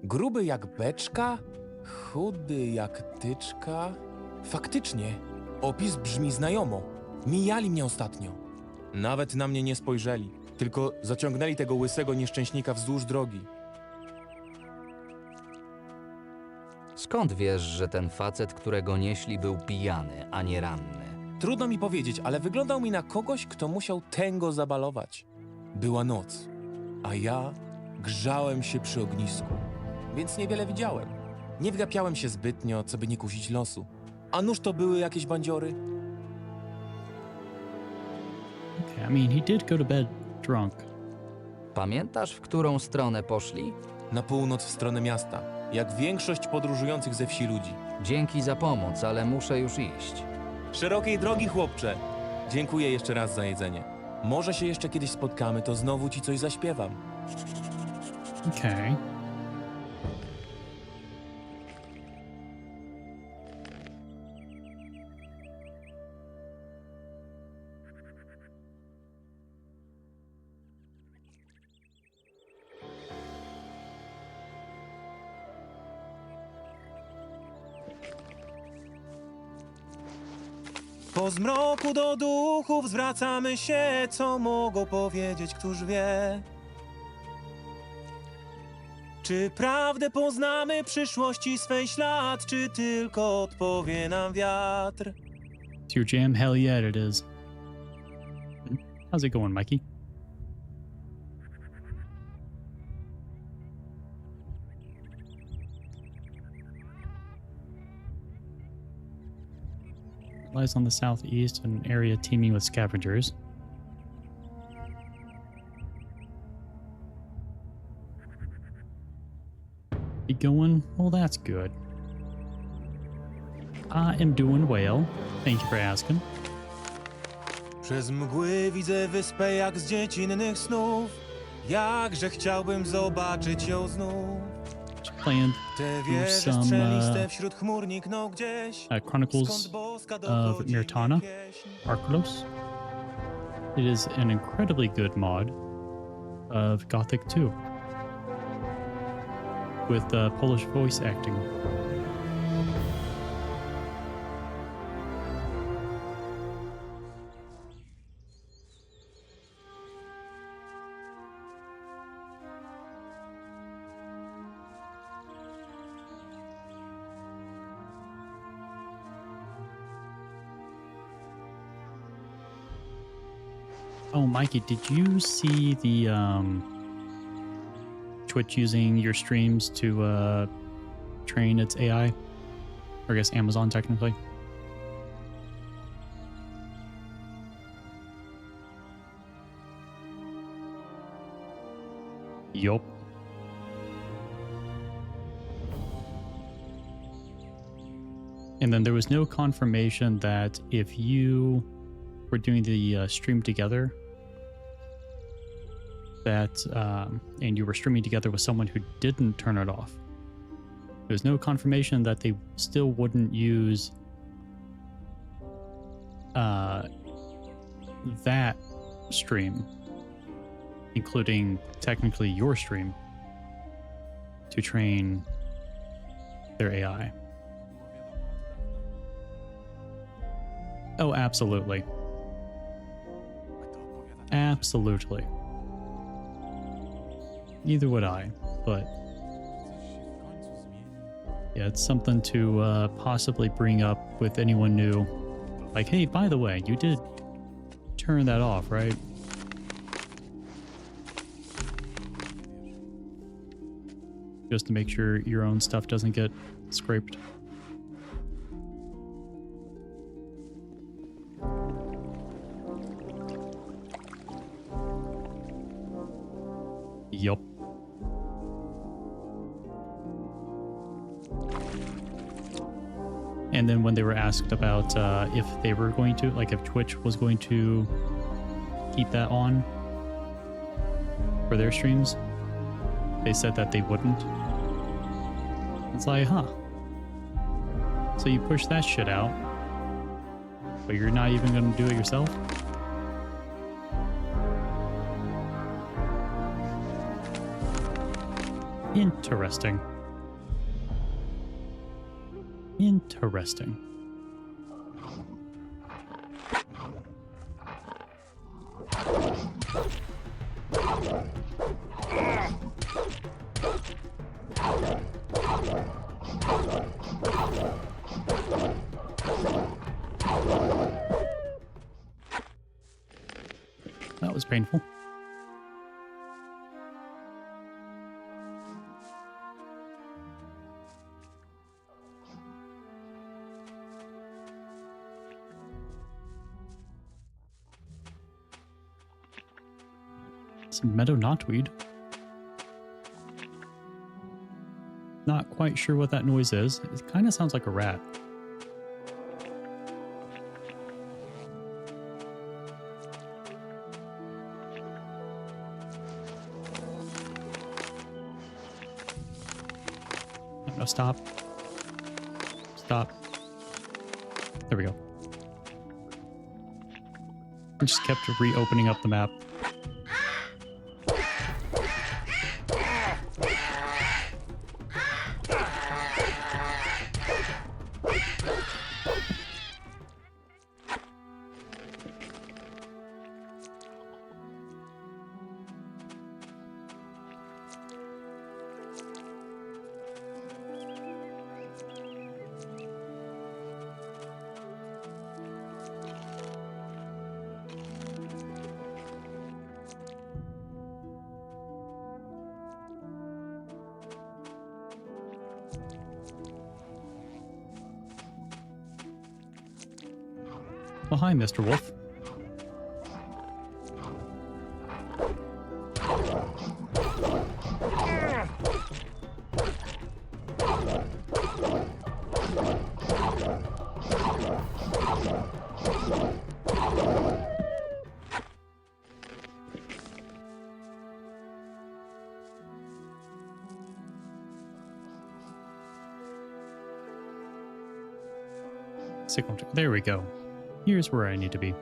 Gruby jak beczka, chudy jak tyczka. Faktycznie, opis brzmi znajomo. Mijali mnie ostatnio. Nawet na mnie nie spojrzeli, tylko zaciągnęli tego łysego nieszczęśnika wzdłuż drogi. Skąd wiesz, że ten facet, którego nieśli, był pijany, a nie ranny? Trudno mi powiedzieć, ale wyglądał mi na kogoś, kto musiał tęgo zabalować. Była noc, a ja grzałem się przy ognisku, więc niewiele widziałem. Nie wgapiałem się zbytnio, co by nie kusić losu. A nuż to były jakieś bandziory? Okay, I mean, he did go to bed drunk. Pamiętasz, w którą stronę poszli? Na północ w stronę miasta, jak większość podróżujących ze wsi ludzi. Dzięki za pomoc, ale muszę już iść. Szerokiej drogi, chłopcze! Dziękuję jeszcze raz za jedzenie. Może się jeszcze kiedyś spotkamy, to znowu ci coś zaśpiewam. Okay. Po zmroku do duchów zwracamy się, co mogą powiedzieć, któż wie. Czy prawdę poznamy przyszłości swej ślad, czy tylko odpowie nam wiatr? It's your jam? Hell yeah, it is. How's it going, Mikey? Lies on the southeast, an area teeming with scavengers. You going? Well, that's good. I am doing well. Thank you for asking. Przez mgły widzę wyspę jak z dziecinnych snów. Jakże chciałbym zobaczyć ją znów. Playing Te through wieże some strzeliste wśród chmur nikną gdzieś. Chronicles of Myrtana, Archolos. It is an incredibly good mod of Gothic 2 with Polish voice acting. Oh, Mikey, did you see the Twitch using your streams to train its AI? Or I guess Amazon technically. Yup. And then there was no confirmation that if you were doing the stream together, that and you were streaming together with someone who didn't turn it off, there's no confirmation that they still wouldn't use that stream, including technically your stream, to train their AI. Oh, absolutely. Absolutely. Neither would I, but yeah, it's something to possibly bring up with anyone new. Like, hey, by the way, you did turn that off, right? Just to make sure your own stuff doesn't get scraped. Yup. And then when they were asked about if they were going to, like if Twitch was going to keep that on for their streams, they said that they wouldn't. It's like, huh. So you push that shit out, but you're not even going to do it yourself? Interesting. Interesting. That was painful. Some meadow knotweed. Not quite sure what that noise is. It kind of sounds like a rat. No, stop. Stop. There we go. I just kept reopening up the map. Well, hi, Mr. Wolf. Signal. There we go. Here's where I need to be.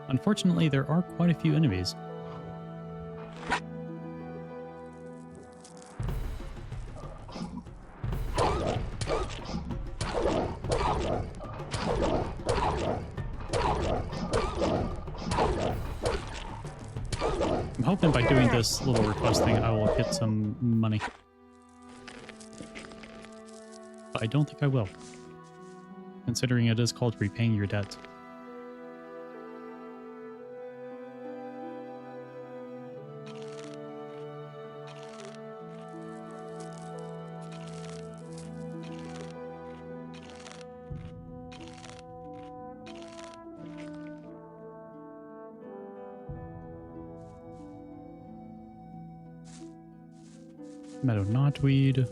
Unfortunately, there are quite a few enemies. I'm hoping by doing this little request thing, I will get some money. But I don't think I will, considering it is called repaying your debt. Meadow knotweed.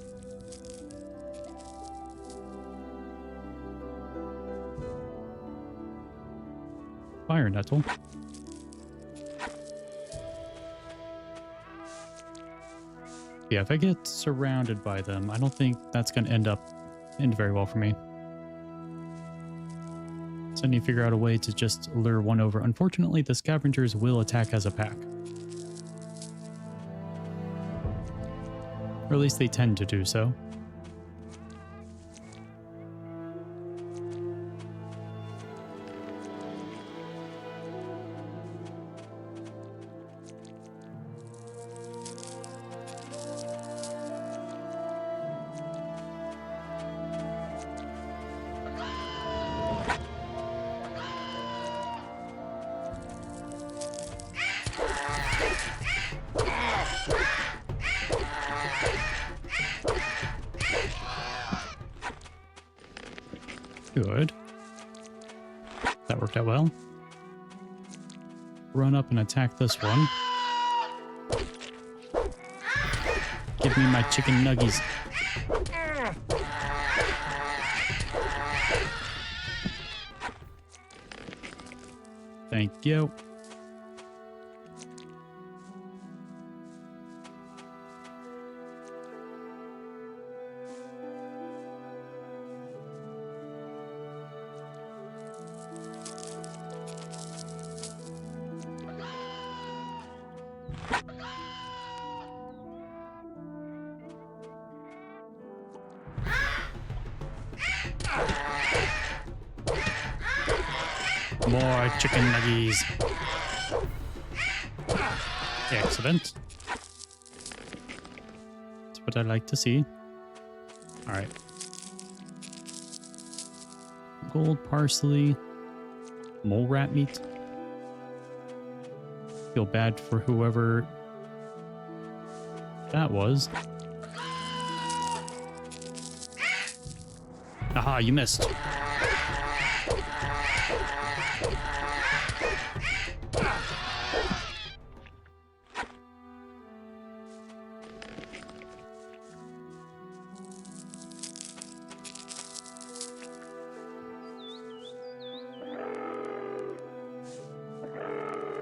Fire nettle. Yeah, if I get surrounded by them, I don't think that's going to end very well for me. So I need to figure out a way to just lure one over. Unfortunately, the scavengers will attack as a pack. Or at least they tend to do so. Good. That worked out well. Run up and attack this one. Give me my chicken nuggies. Thank you. More chicken nuggies. Excellent. That's what I like to see. All right. Gold parsley. Mole rat meat. Feel bad for whoever that was. Aha, you missed.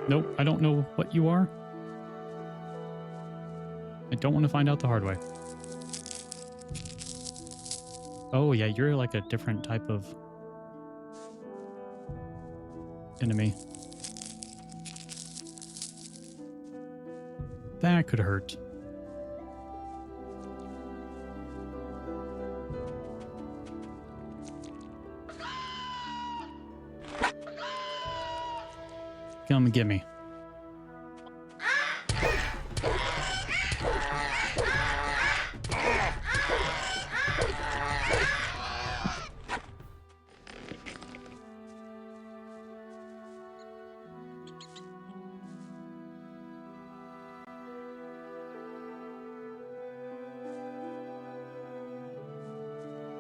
Nope, I don't know what you are. I don't want to find out the hard way. Oh yeah, you're like a different type of enemy. That could hurt. Come and get me.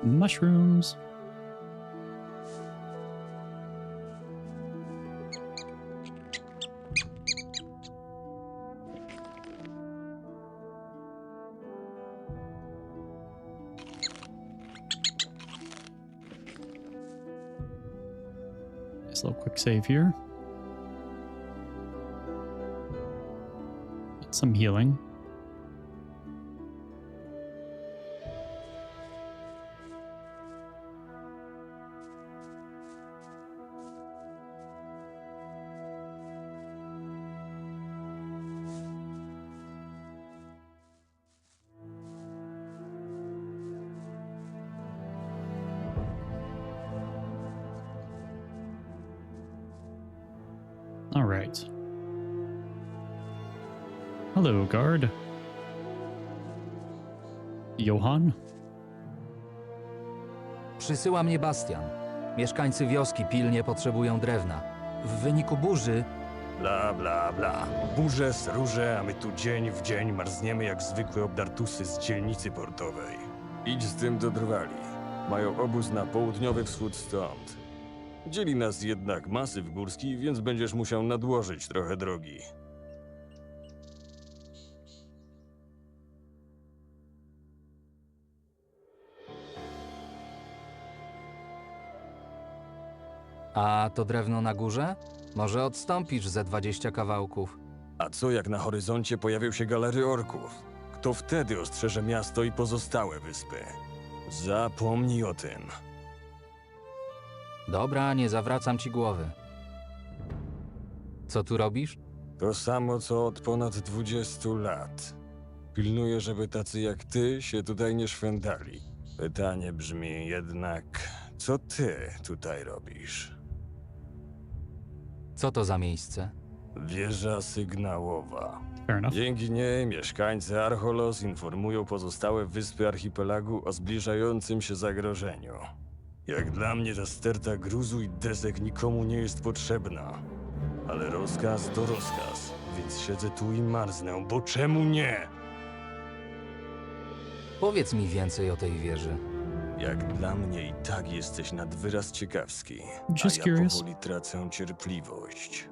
Mushrooms. Nice little quick save here. Get some healing. All right. Hello, guard. Johan? Przysyła mnie Bastian. Mieszkańcy wioski pilnie potrzebują drewna. W wyniku burzy... Bla, bla, bla. Burze, sróże, a my tu dzień w dzień marzniemy jak zwykłe obdartusy z dzielnicy portowej. Idź z tym do Drwali. Mają obóz na południowy wschód stąd. Dzieli nas jednak masyw górski, więc będziesz musiał nadłożyć trochę drogi. A to drewno na górze? Może odstąpisz ze 20 kawałków. A co jak na horyzoncie pojawią się galery orków? Kto wtedy ostrzeże miasto i pozostałe wyspy? Zapomnij o tym. Dobra, nie zawracam ci głowy. Co tu robisz? To samo co od ponad 20 lat. Pilnuję, żeby tacy jak ty się tutaj nie szwendali. Pytanie brzmi jednak, co ty tutaj robisz? Co to za miejsce? Wieża sygnałowa. Fair enough. Dzięki niej mieszkańcy Archolos informują pozostałe wyspy archipelagu o zbliżającym się zagrożeniu. Jak dla mnie ta sterta gruzu i desek nikomu nie jest potrzebna. Ale rozkaz to rozkaz, więc siedzę tu i marznę, bo czemu nie? Powiedz mi więcej o tej wieży. Jak dla mnie i tak jesteś nad wyraz ciekawski, Just a ja curious. powoli tracę cierpliwość.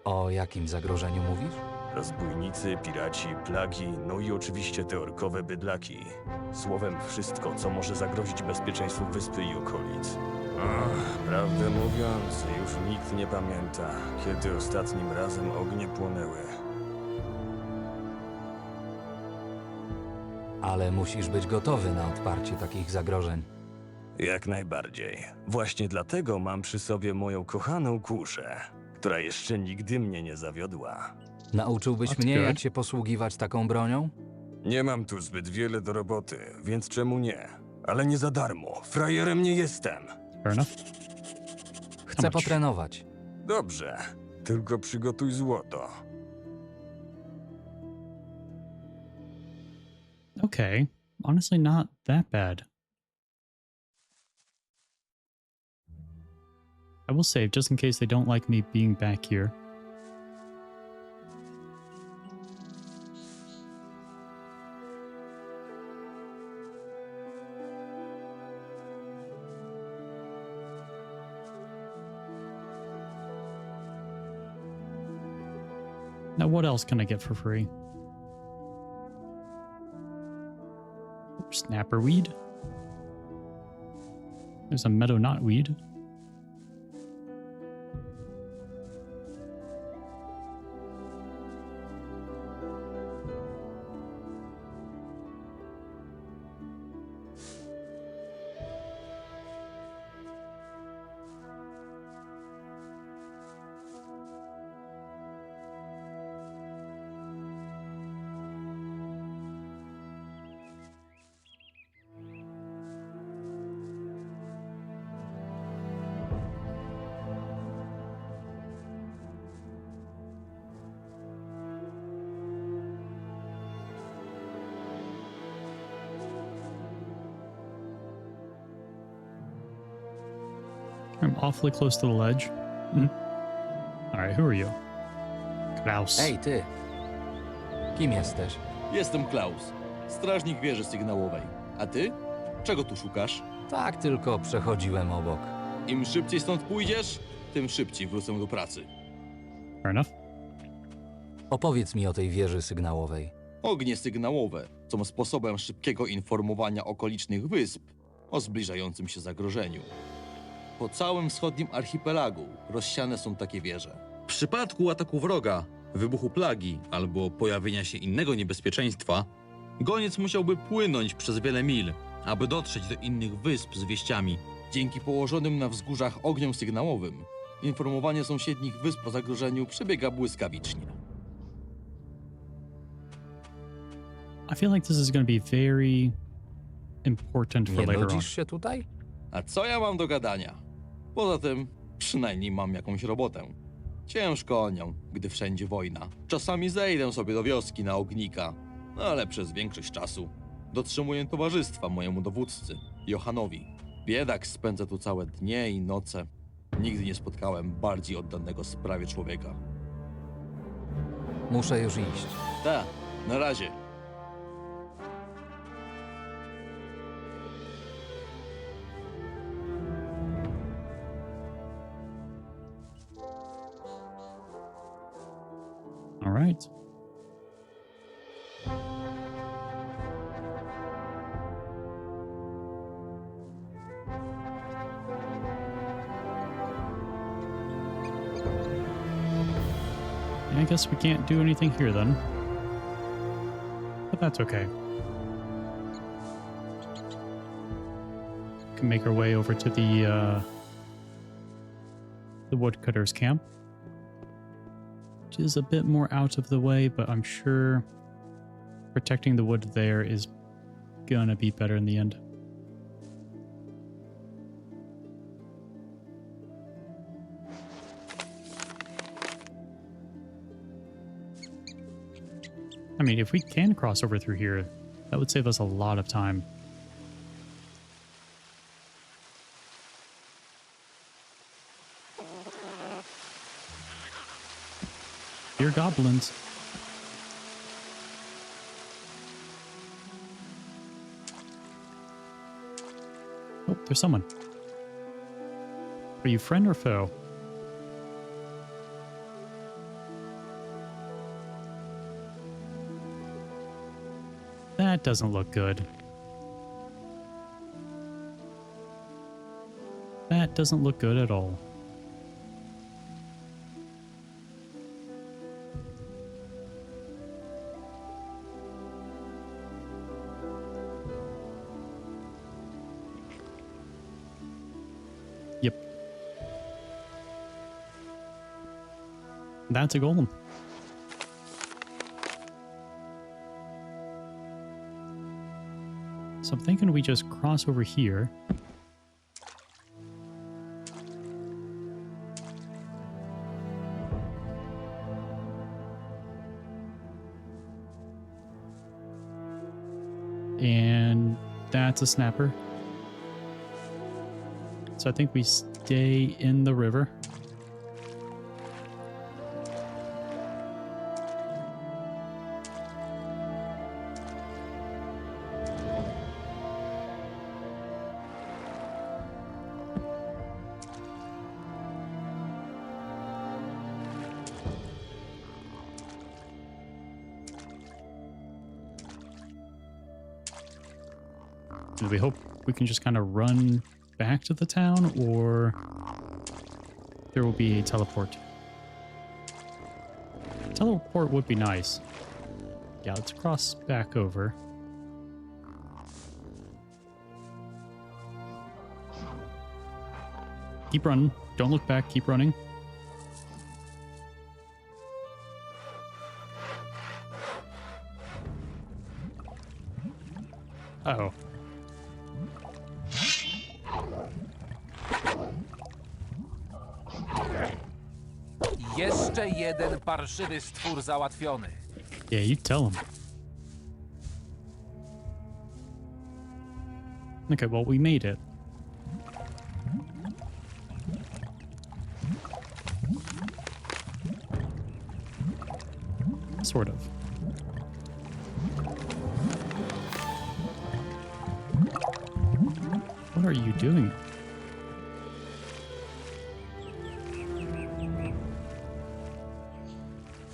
O jakim zagrożeniu mówisz? Rozbójnicy, piraci, plagi, no i oczywiście te orkowe bydlaki. Słowem wszystko, co może zagrozić bezpieczeństwu wyspy i okolic. Prawdę mówiąc, już nikt nie pamięta, kiedy ostatnim razem ognie płonęły. Ale musisz być gotowy na odparcie takich zagrożeń. Jak najbardziej. Właśnie dlatego mam przy sobie moją kochaną kuszę, która jeszcze nigdy mnie nie zawiodła. Nauczyłbyś That's mnie, good. jak się posługiwać taką bronią? Nie mam tu zbyt wiele do roboty, więc czemu nie? Ale nie za darmo. Frajerem nie jestem. Fair enough. Chcę much? potrenować. Dobrze, tylko przygotuj złoto. Okay. Honestly, not that bad. I will save just in case they don't like me being back here. Now, what else can I get for free? Snapper weed. There's a meadow knotweed. I'm awfully close to the ledge. All right, who are you? Klaus. Ej, ty! Kim jesteś? Jestem Klaus, strażnik wieży sygnałowej. A ty? Czego tu szukasz? Tak, tylko przechodziłem obok. Im szybciej stąd pójdziesz, tym szybciej wrócę do pracy. Fair enough. Opowiedz mi o tej wieży sygnałowej. Ognie sygnałowe są sposobem szybkiego informowania okolicznych wysp o zbliżającym się zagrożeniu. Po całym wschodnim archipelagu rozsiane są takie wieże. W przypadku ataku wroga, wybuchu plagi albo pojawienia się innego niebezpieczeństwa, goniec musiałby płynąć przez wiele mil, aby dotrzeć do innych wysp z wieściami. Dzięki położonym na wzgórzach ogniom sygnałowym, informowanie sąsiednich wysp o zagrożeniu przebiega błyskawicznie. I feel like this is going to be very important for Nie later on. nudzisz się tutaj? A co ja mam do gadania? Poza tym, przynajmniej mam jakąś robotę. Ciężko nią, gdy wszędzie wojna. Czasami zejdę sobie do wioski na ognika, no ale przez większość czasu dotrzymuję towarzystwa mojemu dowódcy, Johanowi. Biedak spędza tu całe dnie i noce. Nigdy nie spotkałem bardziej oddanego sprawie człowieka. Muszę już iść. Ta, na razie. All right. I guess we can't do anything here then. But that's okay. We can make our way over to the woodcutter's camp, which is a bit more out of the way, but I'm sure protecting the wood there is gonna be better in the end. I mean, if we can cross over through here, that would save us a lot of time. Dear goblins. Oh, there's someone. Are you friend or foe? That doesn't look good. That doesn't look good at all. Yep. That's a golem. So I'm thinking we just cross over here. And that's a snapper. So I think we stay in the river. Do we hope we can just kind of run back to the town, or there will be a teleport? Teleport would be nice. Yeah, let's cross back over. Keep running. Don't look back. Keep running. Uh-oh. Jeszcze jeden parszywy stwór załatwiony. Yeah, you tell him. Okay, well, we made it. Sort of. What are you doing?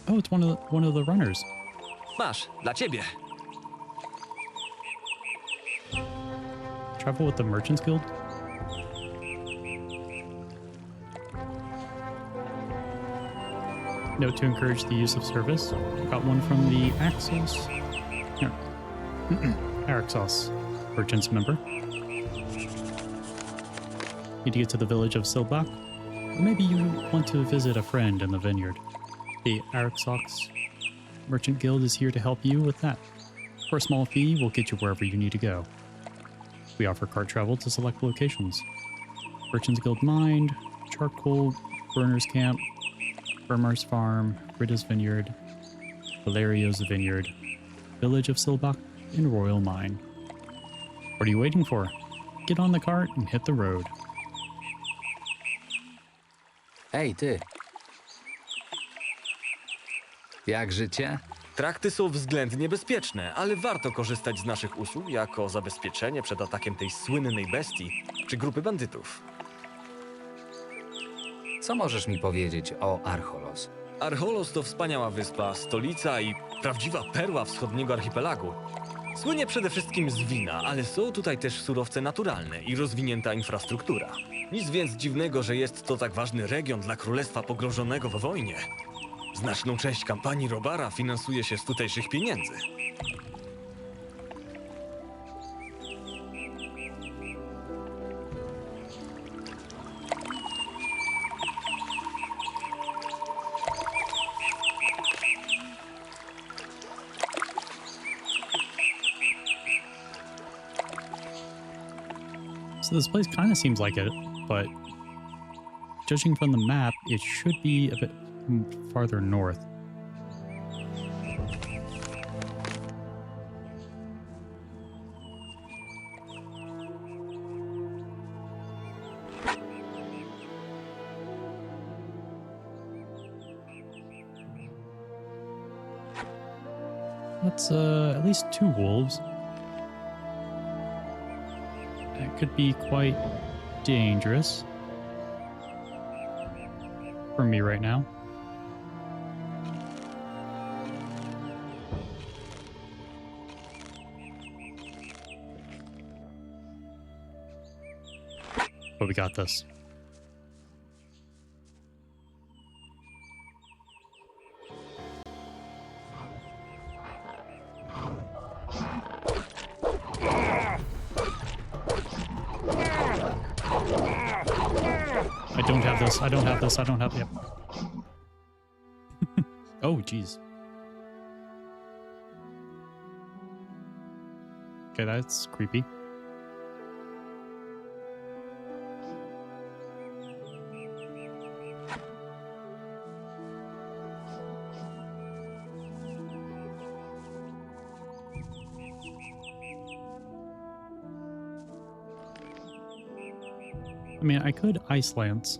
Oh, it's one of the runners. Masz, dla ciebie. Travel with the Merchants Guild? Note to encourage the use of service. Got one from the Archolos. No. Archolos Merchants member. Need to get to the village of Silbach? Or maybe you want to visit a friend in the vineyard. The Archolos Merchant Guild is here to help you with that. For a small fee, we'll get you wherever you need to go. We offer cart travel to select locations. Merchants Guild Mine, Charcoal, Burner's Camp, Burmer's Farm, Rita's Vineyard, Valerio's Vineyard, Village of Silbach, and Royal Mine. What are you waiting for? Get on the cart and hit the road. Ej, ty. Jak życie? Trakty są względnie bezpieczne, ale warto korzystać z naszych usług jako zabezpieczenie przed atakiem tej słynnej bestii czy grupy bandytów. Co możesz mi powiedzieć o Archolos? Archolos to wspaniała wyspa, stolica i prawdziwa perła wschodniego archipelagu. Słynie przede wszystkim z wina, ale są tutaj też surowce naturalne i rozwinięta infrastruktura. Nic więc dziwnego, że jest to tak ważny region dla królestwa pogrążonego w wojnie. Znaczną część kampanii Robara finansuje się z tutejszych pieniędzy. So this place kind of seems like it, but judging from the map, it should be a bit farther north. That's at least 2 wolves. That could be quite dangerous for me right now. But we got this. I don't have this. I don't have this. I don't have. Yep. Oh, jeez. Okay, that's creepy. I mean, I could ice lance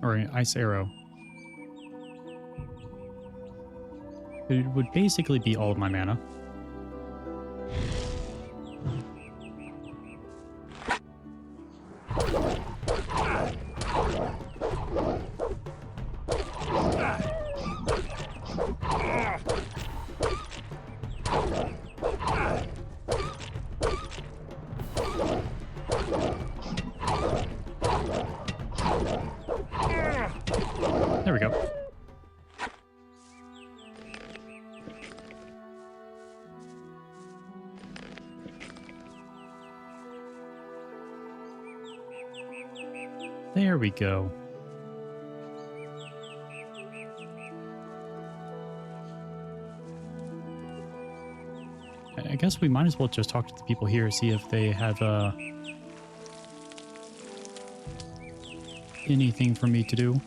or an ice arrow. It would basically be all of my mana. There we go. There we go. I guess we might as well just talk to the people here, see if they have anything for me to do.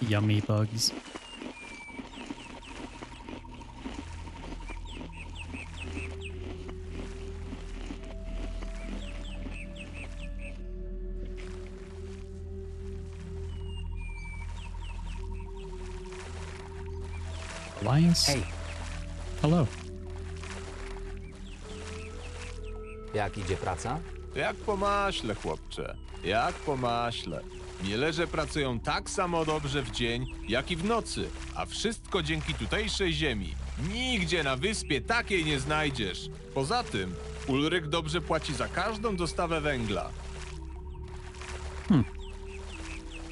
Yummy bugs. Alliance? Hej, Hello. jak idzie praca? Jak po maśle, chłopcze. Jak po maśle. Mielerze pracują tak samo dobrze w dzień, jak i w nocy, a wszystko dzięki tutejszej ziemi. Nigdzie na wyspie takiej nie znajdziesz. Poza tym, Ulryk dobrze płaci za każdą dostawę węgla.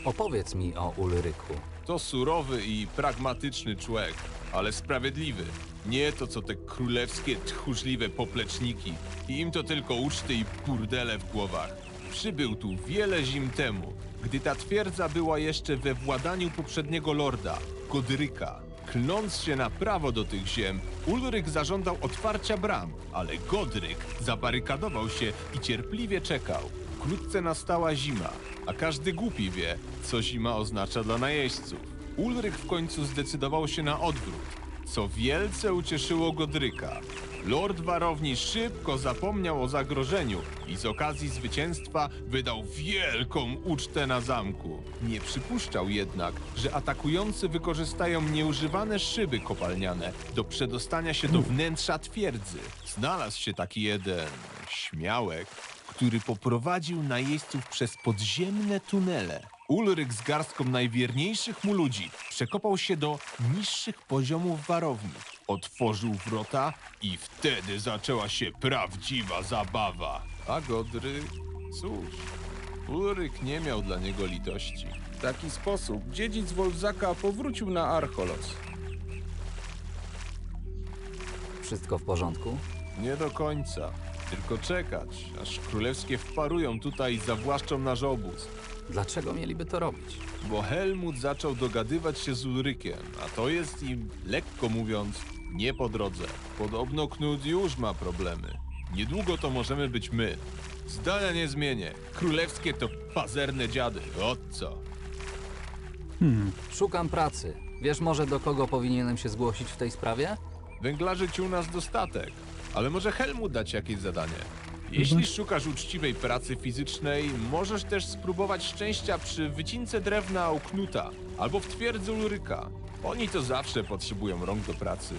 Opowiedz mi o Ulryku. To surowy i pragmatyczny człowiek, ale sprawiedliwy. Nie to co te królewskie, tchórzliwe popleczniki. Im to tylko uczty i burdele w głowach. Przybył tu wiele zim temu, gdy ta twierdza była jeszcze we władaniu poprzedniego lorda, Godryka. Klnąc się na prawo do tych ziem, Ulryk zażądał otwarcia bram, ale Godryk zabarykadował się i cierpliwie czekał. Wkrótce nastała zima, a każdy głupi wie, co zima oznacza dla najeźdźców. Ulryk w końcu zdecydował się na odwrót. co wielce ucieszyło Godryka. Lord Warowni szybko zapomniał o zagrożeniu i z okazji zwycięstwa wydał wielką ucztę na zamku. Nie przypuszczał jednak, że atakujący wykorzystają nieużywane szyby kopalniane do przedostania się do wnętrza twierdzy. Znalazł się taki jeden śmiałek, który poprowadził najeźdźców przez podziemne tunele. Ulryk z garstką najwierniejszych mu ludzi przekopał się do niższych poziomów warowni. Otworzył wrota i wtedy zaczęła się prawdziwa zabawa. A Godryk, cóż, Ulryk nie miał dla niego litości. W taki sposób dziedzic Wolfzaka powrócił na Archolos. Wszystko w porządku? Nie do końca. Tylko czekać, aż królewskie wparują tutaj i zawłaszczą nasz obóz. Dlaczego mieliby to robić? Bo Helmut zaczął dogadywać się z Ulrykiem, a to jest im, lekko mówiąc, nie po drodze. Podobno Knud już ma problemy. Niedługo to możemy być my. Zdania nie zmienię. Królewskie to pazerne dziady. Ot co? Szukam pracy. Wiesz może, do kogo powinienem się zgłosić w tej sprawie? Węglarzy ci u nas dostatek. Ale może Helmut dać jakieś zadanie? Jeśli szukasz uczciwej pracy fizycznej, możesz też spróbować szczęścia przy wycince drewna u Knuta albo w twierdzy Ulryka. Oni to zawsze potrzebują rąk do pracy.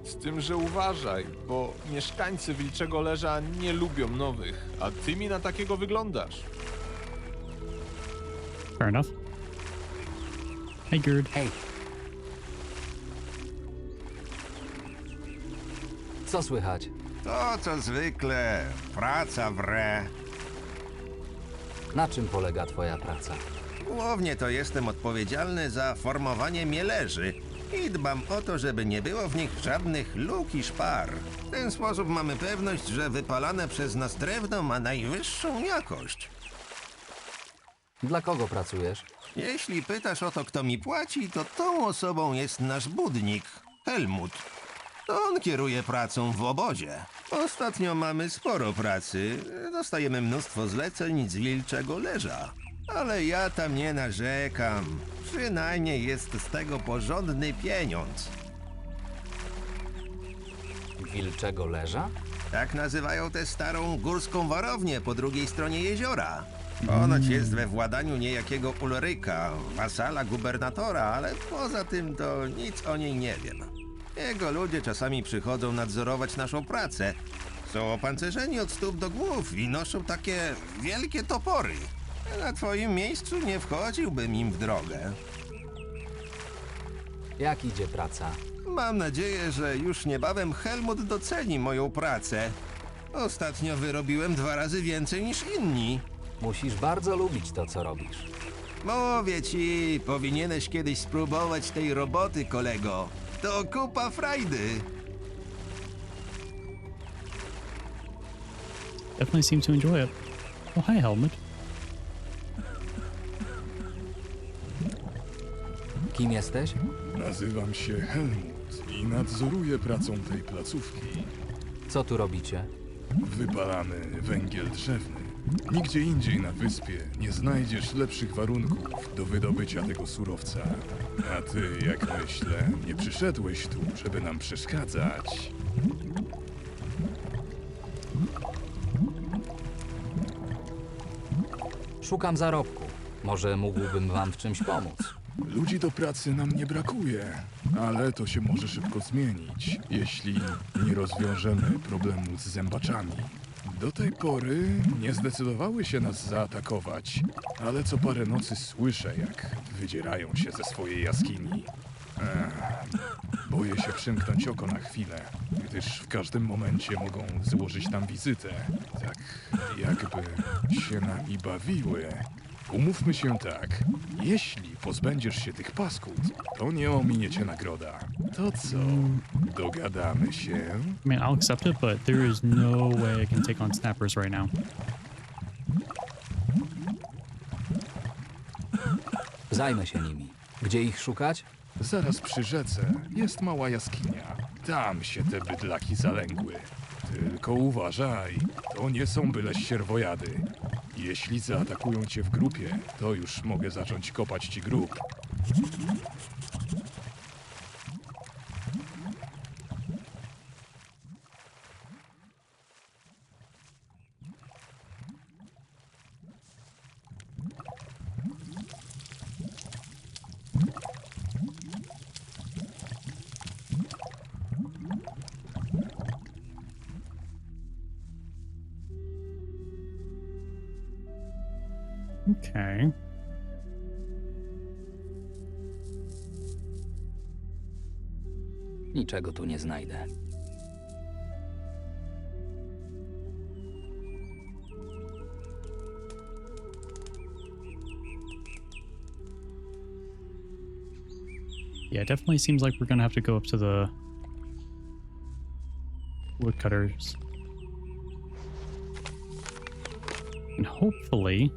Z tym, że uważaj, bo mieszkańcy Wilczego Leża nie lubią nowych, a ty mi na takiego wyglądasz. Fair enough. Hey, Gerd. Hej. Co słychać? To co zwykle, praca wre. Na czym polega twoja praca? Głównie to jestem odpowiedzialny za formowanie mielerzy i dbam o to, żeby nie było w nich żadnych luk i szpar. W ten sposób mamy pewność, że wypalane przez nas drewno ma najwyższą jakość. Dla kogo pracujesz? Jeśli pytasz o to, kto mi płaci, to tą osobą jest nasz budnik, Helmut. To on kieruje pracą w obozie. Ostatnio mamy sporo pracy. Dostajemy mnóstwo zleceń z Wilczego Leża. Ale ja tam nie narzekam. Przynajmniej jest z tego porządny pieniądz. Wilczego Leża? Tak nazywają tę starą górską warownię po drugiej stronie jeziora. Ponoć jest we władaniu niejakiego Ulryka, wasala gubernatora, ale poza tym to nic o niej nie wiem. Jego ludzie czasami przychodzą nadzorować naszą pracę. Są opancerzeni od stóp do głów i noszą takie wielkie topory. Na twoim miejscu nie wchodziłbym im w drogę. Jak idzie praca? Mam nadzieję, że już niebawem Helmut doceni moją pracę. Ostatnio wyrobiłem 2 razy więcej niż inni. Musisz bardzo lubić to, co robisz. Mówię ci, powinieneś kiedyś spróbować tej roboty, kolego. To kupa frajdy. Definitely seem to enjoy it. Oh, hi, Helmut. Kim jesteś? Nazywam się Helmut i nadzoruję pracą tej placówki. Co tu robicie? Wypalamy węgiel drzewny. Nigdzie indziej na wyspie nie znajdziesz lepszych warunków do wydobycia tego surowca. A ty, jak myślę, nie przyszedłeś tu, żeby nam przeszkadzać. Szukam zarobku. Może mógłbym wam w czymś pomóc. Ludzi do pracy nam nie brakuje, ale to się może szybko zmienić, jeśli nie rozwiążemy problemu z zębaczami. Do tej pory nie zdecydowały się nas zaatakować, ale co parę nocy słyszę, jak wydzierają się ze swojej jaskini. Boję się przymknąć oko na chwilę, gdyż w każdym momencie mogą złożyć nam wizytę, tak jakby się nami bawiły. Umówmy się tak, jeśli pozbędziesz się tych paskud, to nie ominie cię nagroda. To co? Dogadamy się? I mean, I'll accept it, but there is no way I can take on snappers right now. Zajmę się nimi. Gdzie ich szukać? Zaraz przy rzece jest mała jaskinia. Tam się te bydlaki zalęgły. Tylko uważaj, to nie są byle sierwojady. Jeśli zaatakują cię w grupie, to już mogę zacząć kopać ci grób. Okay. Niczego tu nie znajdę. Yeah, it definitely seems like we're gonna have to go up to the woodcutters. And hopefully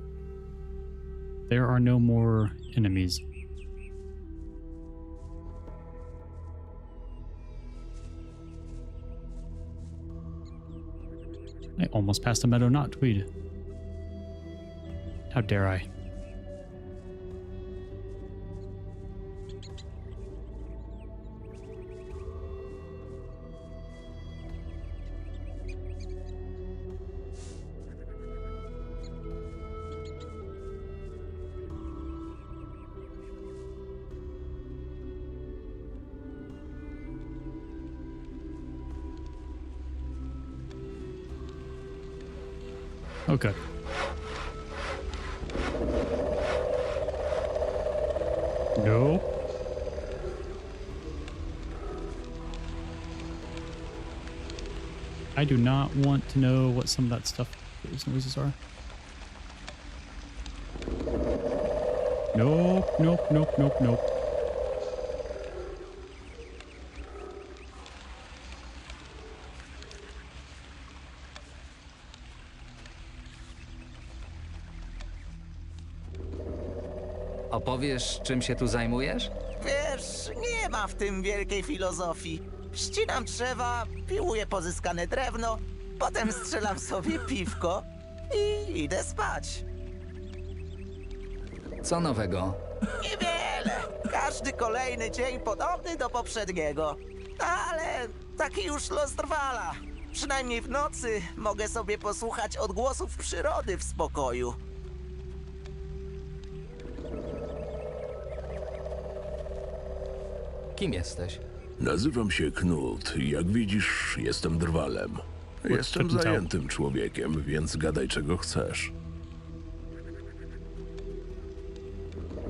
there are no more enemies. I almost passed a meadow knotweed. How dare I? Oh, good. No. I do not want to know what some of that stuff, those noises are. Nope, nope, nope, nope, nope. Opowiesz, czym się tu zajmujesz? Wiesz, nie ma w tym wielkiej filozofii. Ścinam drzewa, piłuję pozyskane drewno, potem strzelam sobie piwko i idę spać. Co nowego? Niewiele. Każdy kolejny dzień podobny do poprzedniego. Ale taki już los trwala. Przynajmniej w nocy mogę sobie posłuchać odgłosów przyrody w spokoju. Kim jesteś? Nazywam się Knut i jak widzisz, jestem drwalem. Jestem zajętym człowiekiem, więc gadaj czego chcesz.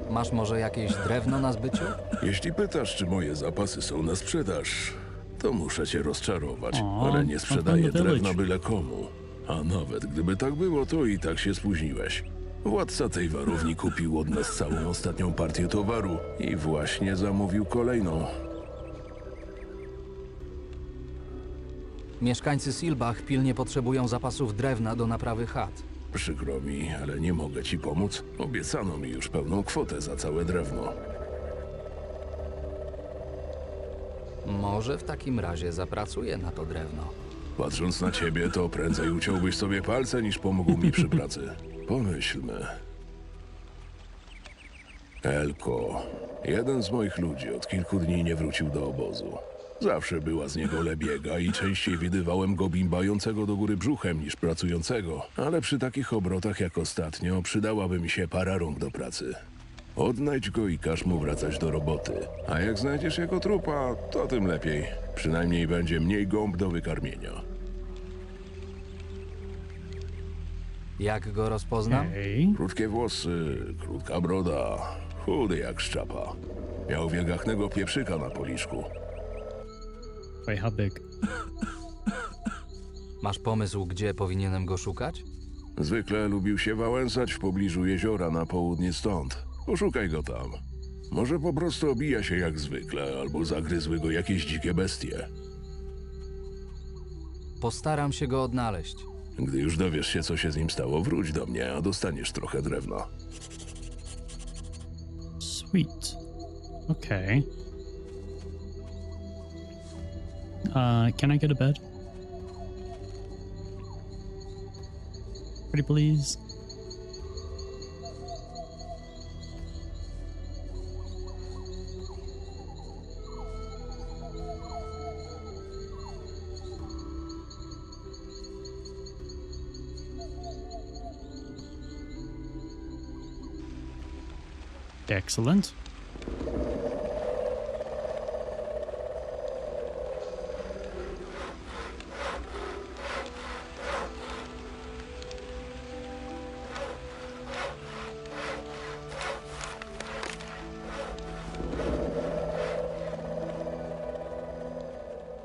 Masz może jakieś drewno na zbyciu? Jeśli pytasz, czy moje zapasy są na sprzedaż, to muszę cię rozczarować, ale nie sprzedaję drewna byle komu. A nawet gdyby tak było, to i tak się spóźniłeś. Władca tej warowni kupił od nas całą ostatnią partię towaru i właśnie zamówił kolejną. Mieszkańcy Silbach pilnie potrzebują zapasów drewna do naprawy chat. Przykro mi, ale nie mogę ci pomóc. Obiecano mi już pełną kwotę za całe drewno. Może w takim razie zapracuję na to drewno. Patrząc na ciebie, to prędzej uciąłbyś sobie palce, niż pomógł mi przy pracy. Pomyślmy. Elko. Jeden z moich ludzi od kilku dni nie wrócił do obozu. Zawsze była z niego lebiega i częściej widywałem go bimbającego do góry brzuchem niż pracującego, ale przy takich obrotach jak ostatnio przydałaby mi się para rąk do pracy. Odnajdź go i każ mu wracać do roboty. A jak znajdziesz jego trupa, to tym lepiej. Przynajmniej będzie mniej gąb do wykarmienia. Jak go rozpoznam? Krótkie włosy, krótka broda, chudy jak szczapa. Miał wielgachnego pieprzyka na policzku. Wait, how big? Masz pomysł, gdzie powinienem go szukać? Zwykle lubił się wałęsać w pobliżu jeziora na południe stąd. Poszukaj go tam. Może po prostu obija się jak zwykle, albo zagryzły go jakieś dzikie bestie. Postaram się go odnaleźć. Gdy już dowiesz się, co się z nim stało, wróć do mnie, a dostaniesz trochę drewna. Sweet. Okay. Can I get a bed? Pretty please. Excellent.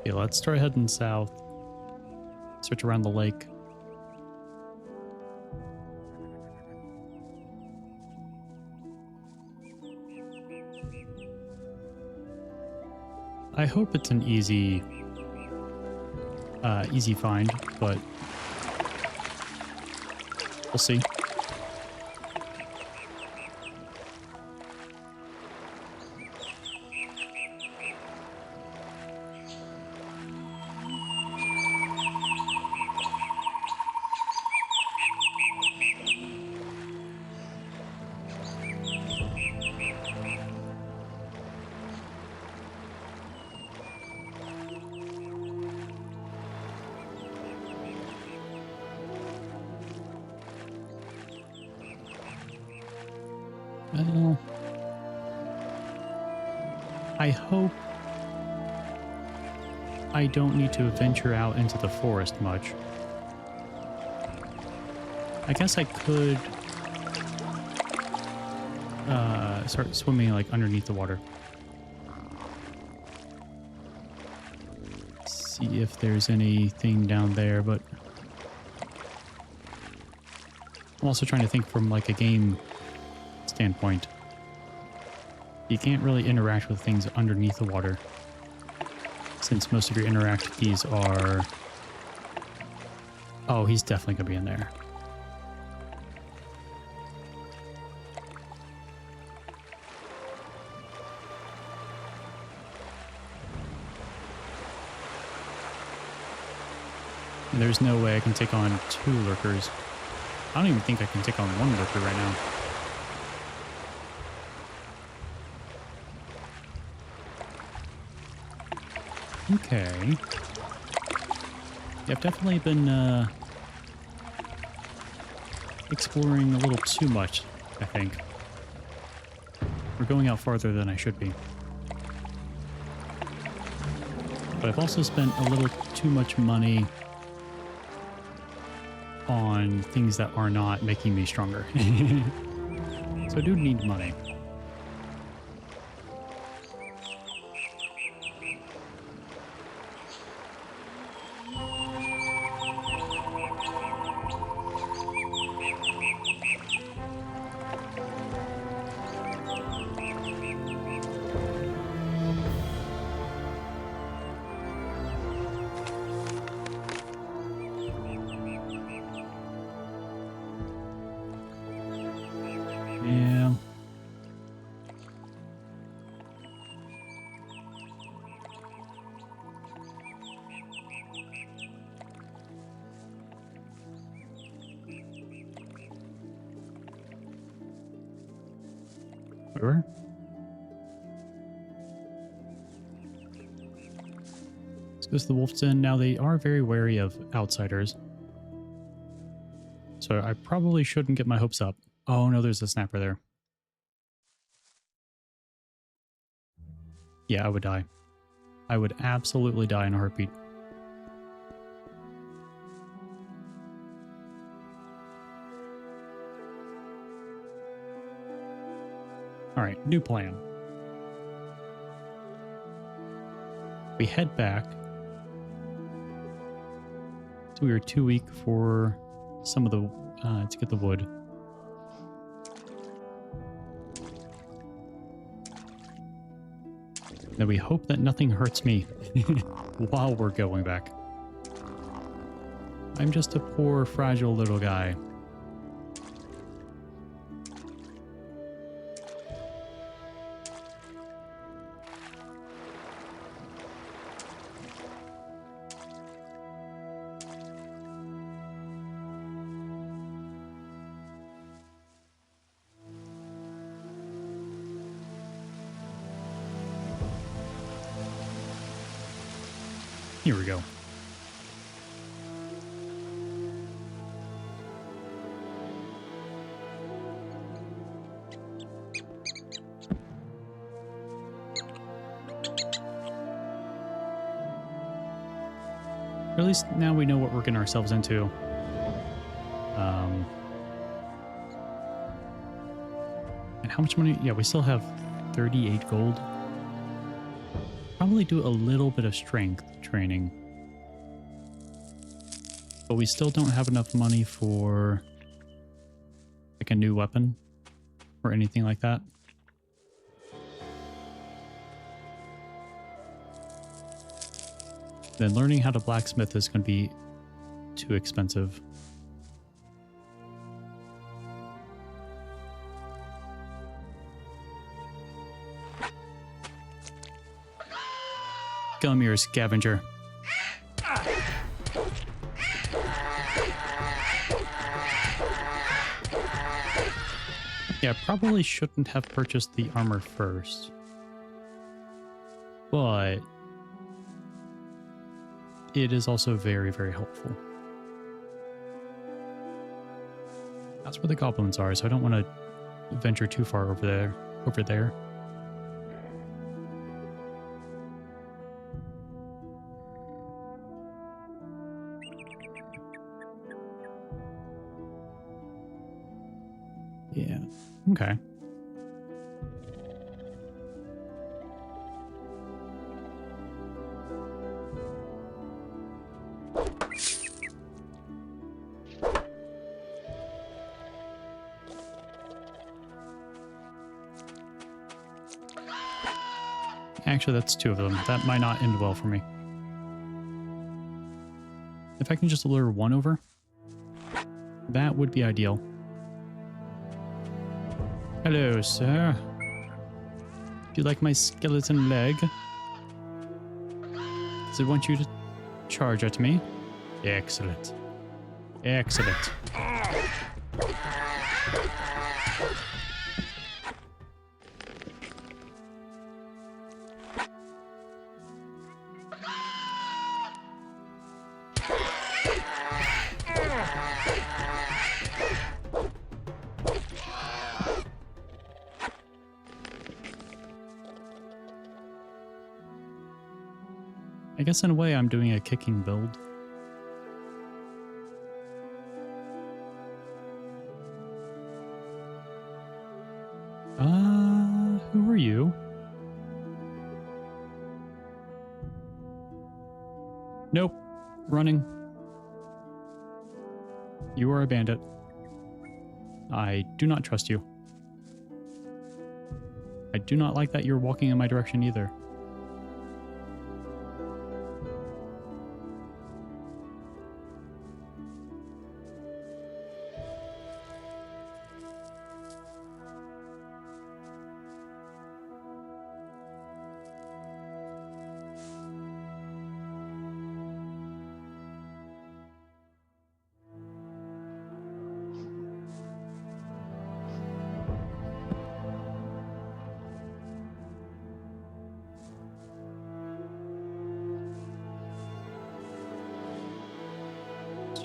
Okay, let's start heading south. Search around the lake. I hope it's an easy find, but we'll see. Well, I hope I don't need to venture out into the forest much. I guess I could start swimming like underneath the water. See if there's anything down there, but I'm also trying to think from like a game standpoint. You can't really interact with things underneath the water, since most of your interact keys are... Oh, he's definitely gonna be in there. And there's no way I can take on 2 lurkers. I don't even think I can take on 1 lurker right now. Okay. Yeah, I've definitely been exploring a little too much, I think. We're going out farther than I should be. But I've also spent a little too much money on things that are not making me stronger. So I do need money. Yeah. Where? This goes to the Wolf's Den. Now they are very wary of outsiders, so I probably shouldn't get my hopes up. Oh no, there's a snapper there. Yeah, I would die. I would absolutely die in a heartbeat. All right, new plan. We head back. So we were too weak for some of the to get the wood. Now we hope that nothing hurts me while we're going back. I'm just a poor, fragile little guy. Here we go. Or at least now we know what we're getting ourselves into. And how much money? Yeah, we still have 38 gold. probably do a little bit of strength training. But we still don't have enough money for like a new weapon or anything like that. Then learning how to blacksmith is going to be too expensive. Come here, scavenger. Yeah, probably shouldn't have purchased the armor first. But it is also very, very helpful. That's where the goblins are, so I don't want to venture too far over there. Yeah. Okay. Actually, that's two of them. That might not end well for me. If I can just lure one over, that would be ideal. Hello, sir. Do you like my skeleton leg? Does it want you to charge at me? Excellent. Excellent. I guess in a way I'm doing a kicking build. Who are you? Nope. Running. You are a bandit. I do not trust you. I do not like that you're walking in my direction either.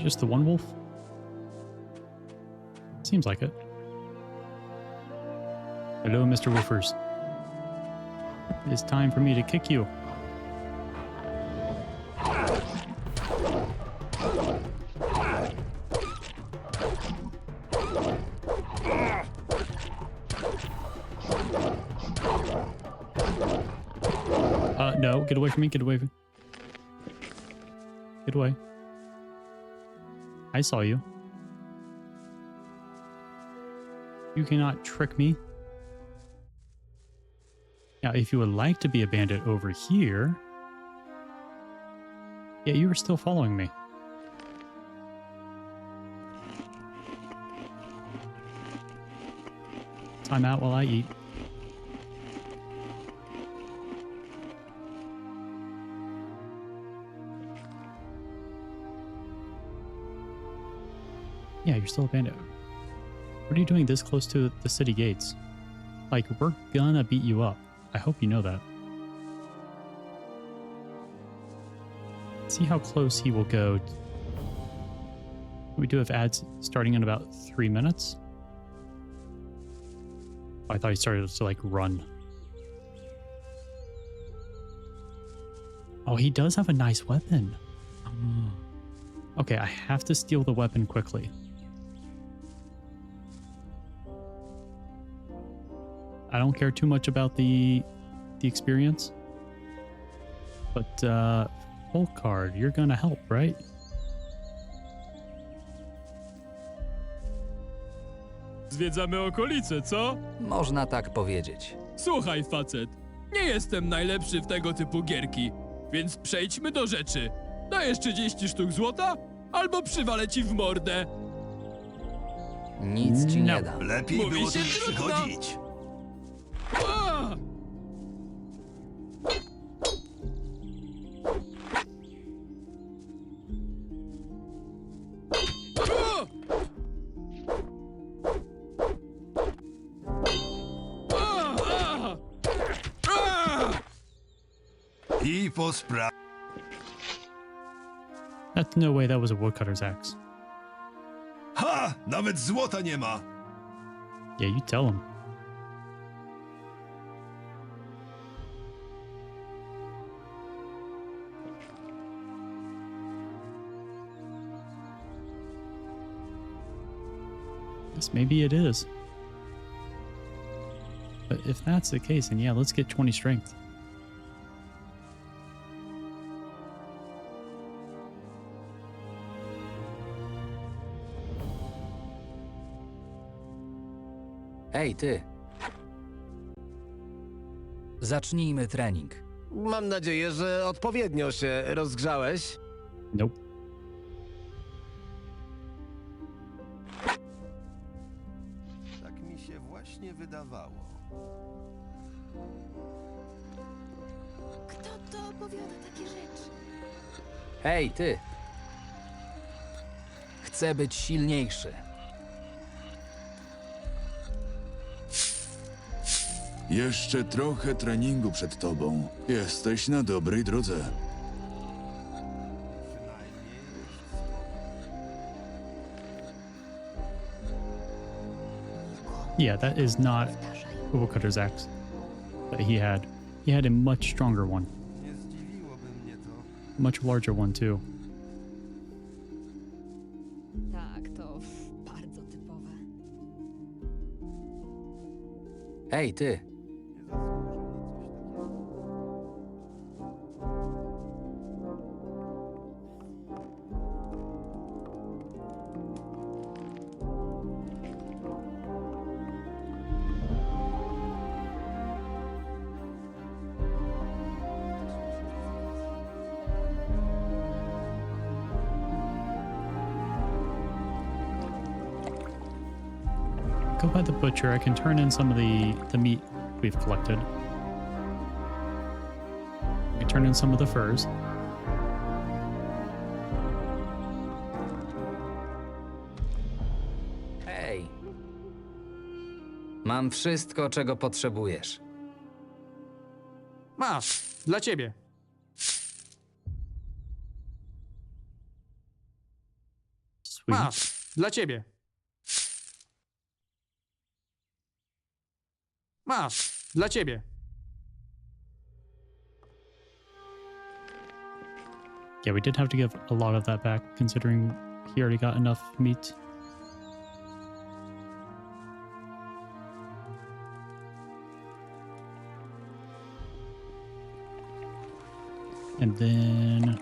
Just the one wolf? Seems like it. Hello, Mr. Wolfers. It's time for me to kick you. No, get away from me, get away from me. Get away. I saw you. You cannot trick me. Now, if you would like to be a bandit over here... Yeah, you are still following me. Time out while I eat. Yeah, you're still a bandit. What are you doing this close to the city gates? Like, we're gonna beat you up. I hope you know that. See how close he will go. We do have ads starting in about 3 minutes. I thought he started to, like, run. Oh, he does have a nice weapon. Okay, I have to steal the weapon quickly. I don't care too much about the experience. But Volkard, you're gonna help, right? Zwiedzamy okolice, co? Można tak powiedzieć. Słuchaj, facet. Nie jestem najlepszy w tego typu gierki, więc przejdźmy do rzeczy. Dajesz 30 sztuk złota? Albo przywalę ci w mordę. Nic ci nie dam. Lepiej Mówi było tu się nie trudno. przychodzić. A! A! A! A! I po sprawie. That's no way that was a woodcutter's axe. Ha! Nawet złota nie ma! Yeah, you tell him. Yes, maybe it is. But if that's the case, then yeah, let's get 20 strength. Ej, ty. Zacznijmy trening. Mam nadzieję, że odpowiednio się rozgrzałeś. Nope. Tak mi się właśnie wydawało. Kto to opowiada takie rzeczy? Hej, ty. Chcę być silniejszy. Jeszcze trochę treningu przed tobą. Jesteś na dobrej drodze. Yeah, that is not a woodcutter's axe that he had. He had a much stronger one. Nie zdziwiłoby mnie to. Much larger one too. Tak, to bardzo typowe. Ej, ty. Go by the butcher. I can turn in some of the meat we've collected. I can turn in some of the furs. Hej. Mam wszystko, czego potrzebujesz. Masz, dla ciebie. Sweet. Masz, dla ciebie. Masz, dla ciebie. Yeah, we did have to give a lot of that back, considering he already got enough meat. And then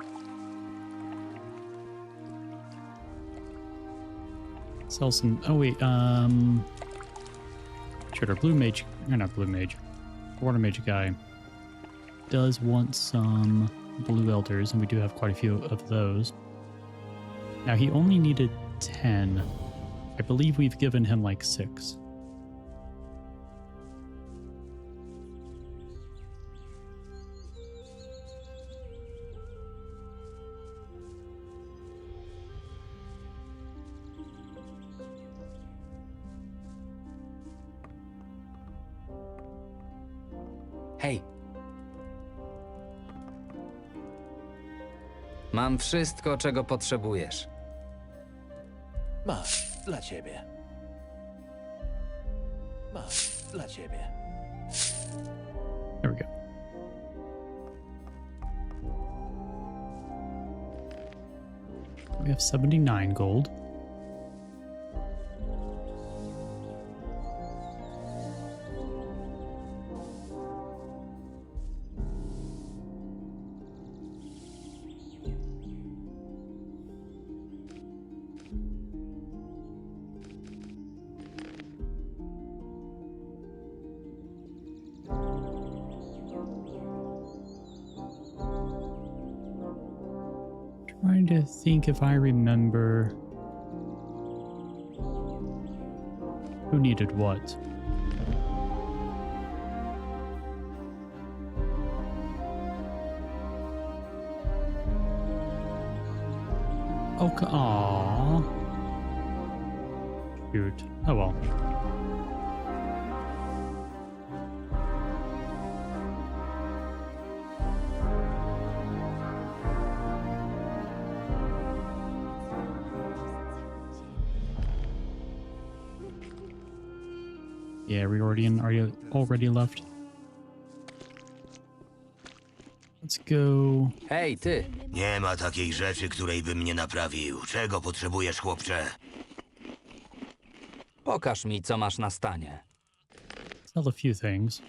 sell some. Oh wait, should our blue mage, or not blue mage, water mage guy does want some blue elders, and we do have quite a few of those. Now he only needed 10. I believe we've given him like 6. Hej. Mam wszystko, czego potrzebujesz. Masz, dla ciebie. Masz, dla ciebie. There we go. We have 79 gold. Trying to think if I remember who needed what. Okay. Aww. Shoot. Oh well. Yeah, already left. Let's go. Hej, ty! Nie ma takiej rzeczy, której bym nie naprawił. Czego potrzebujesz, chłopcze? Pokaż mi, co masz na stanie. Sell a few things.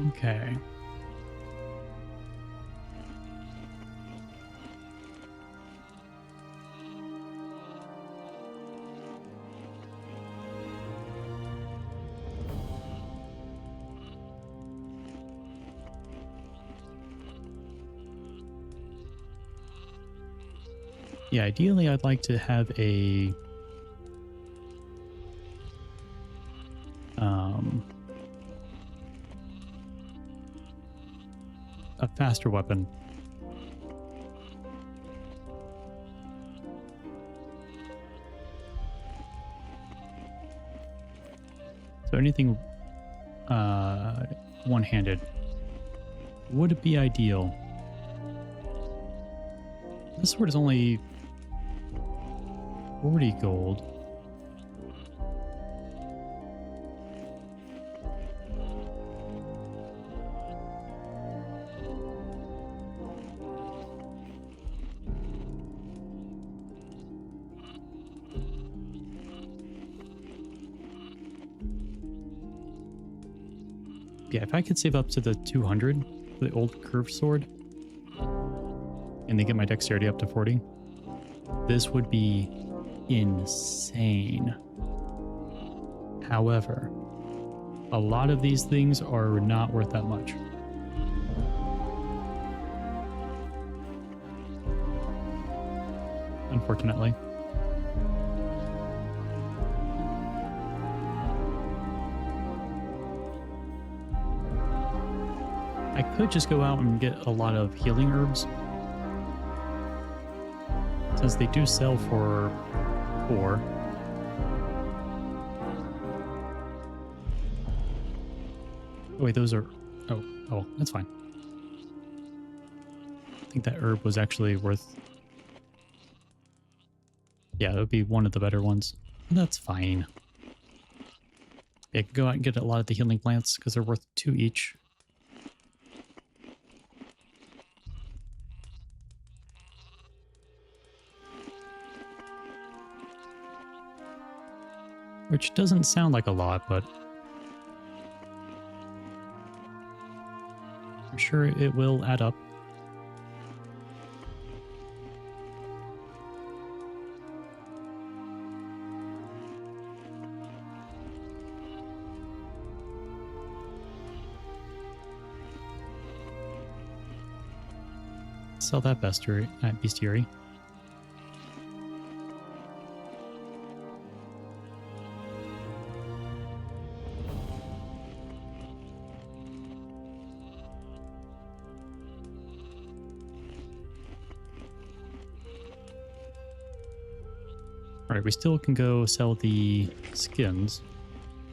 Okay. Yeah, ideally I'd like to have a faster weapon. So anything one-handed would be ideal. This sword is only 40 gold. Yeah, if I could save up to the 200 for the old curved sword, and then get my dexterity up to 40, this would be insane. However, a lot of these things are not worth that much. Unfortunately. I could just go out and get a lot of healing herbs, since they do sell for 4. Oh, wait, those are... Oh, that's fine. I think that herb was actually worth... Yeah, it would be one of the better ones. That's fine. Yeah, go out and get a lot of the healing plants, because they're worth 2 each. Which doesn't sound like a lot, but I'm sure it will add up. Sell that bestiary. Alright, we still can go sell the skins.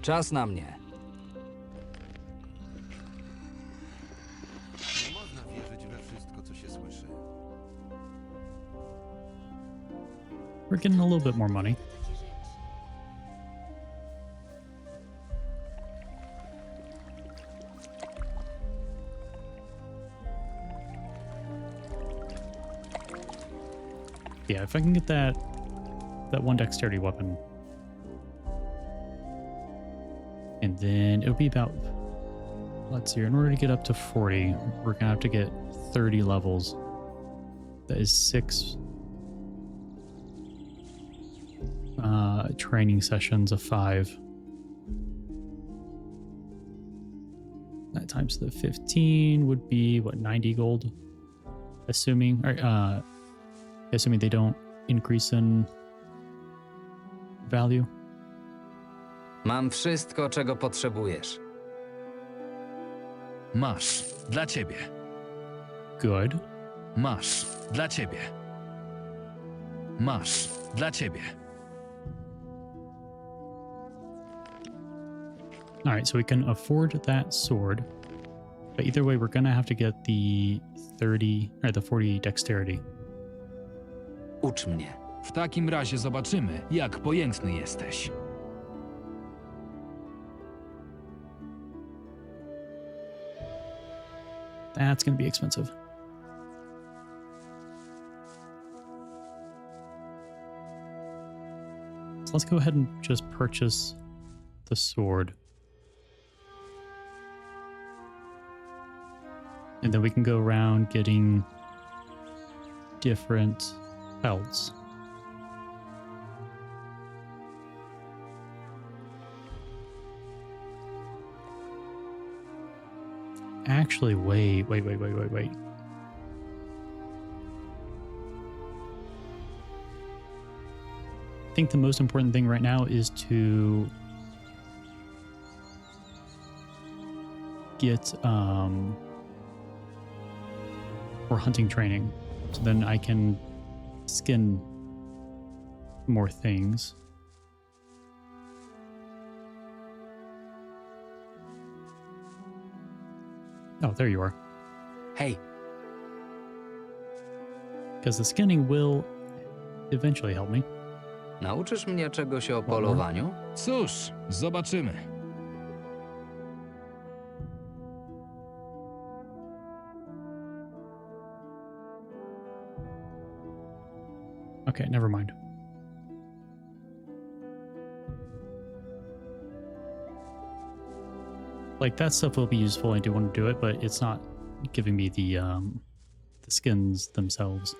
Czas na mnie. Nie można wierzyć we wszystko, co się słyszy. We're getting a little bit more money. Yeah, if I can get that one dexterity weapon, And then it'll be about, let's see, in order to get up to 40, we're going to have to get 30 levels. That is 6 training sessions of 5. That times the 15 would be, what, 90 gold? Assuming, or, assuming they don't increase in value. Mam wszystko, czego potrzebujesz. Masz, dla ciebie. Good. Masz, dla ciebie. Masz, dla ciebie. All right, so we can afford that sword, but either way, we're gonna have to get the 30 or the 40 dexterity. Ucz mnie. W takim razie zobaczymy, jak pojętny jesteś. That's gonna be expensive. So let's go ahead and just purchase the sword. And then we can go around getting different belts. Actually, wait. I think the most important thing right now is to get for hunting training, so then I can skin more things. Oh, there you are. Hej, Because the skinning will eventually help me. nauczysz mnie czegoś o polowaniu? Cóż, zobaczymy. Okay, never mind. Like, that stuff will be useful. I do want to do it, but it's not giving me the skins themselves.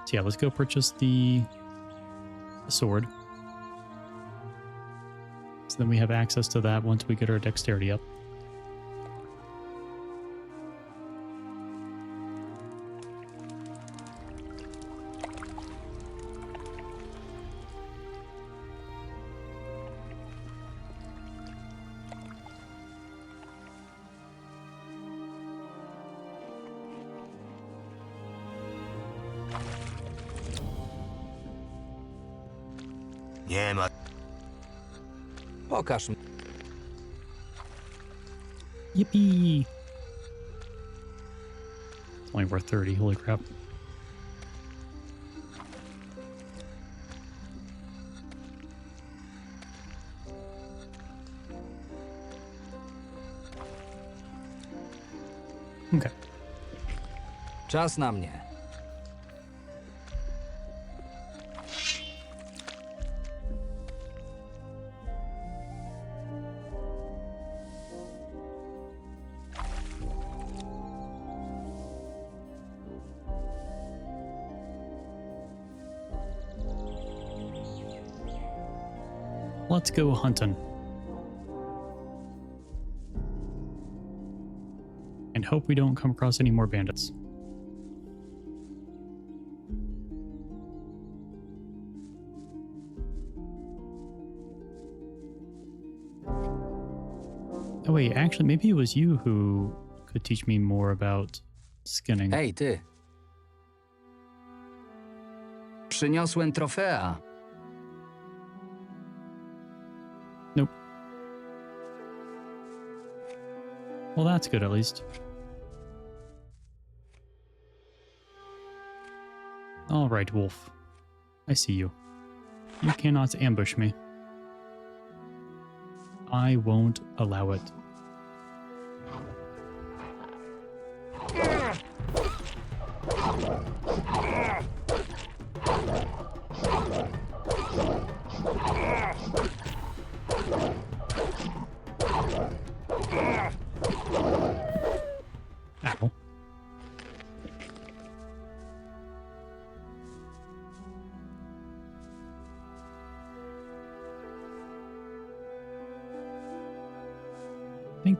So yeah, let's go purchase the sword. So then we have access to that once we get our dexterity up. Nie ma. Pokaż mi. Yippee! It's only worth 30, holy crap. Okay. Czas na mnie. Let's go hunting. And hope we don't come across any more bandits. Oh wait, actually maybe it was you who could teach me more about skinning. Hej, ty. Przyniosłem trofea. Nope. Well, that's good at least. All right, Wolf. I see you. You cannot ambush me. I won't allow it.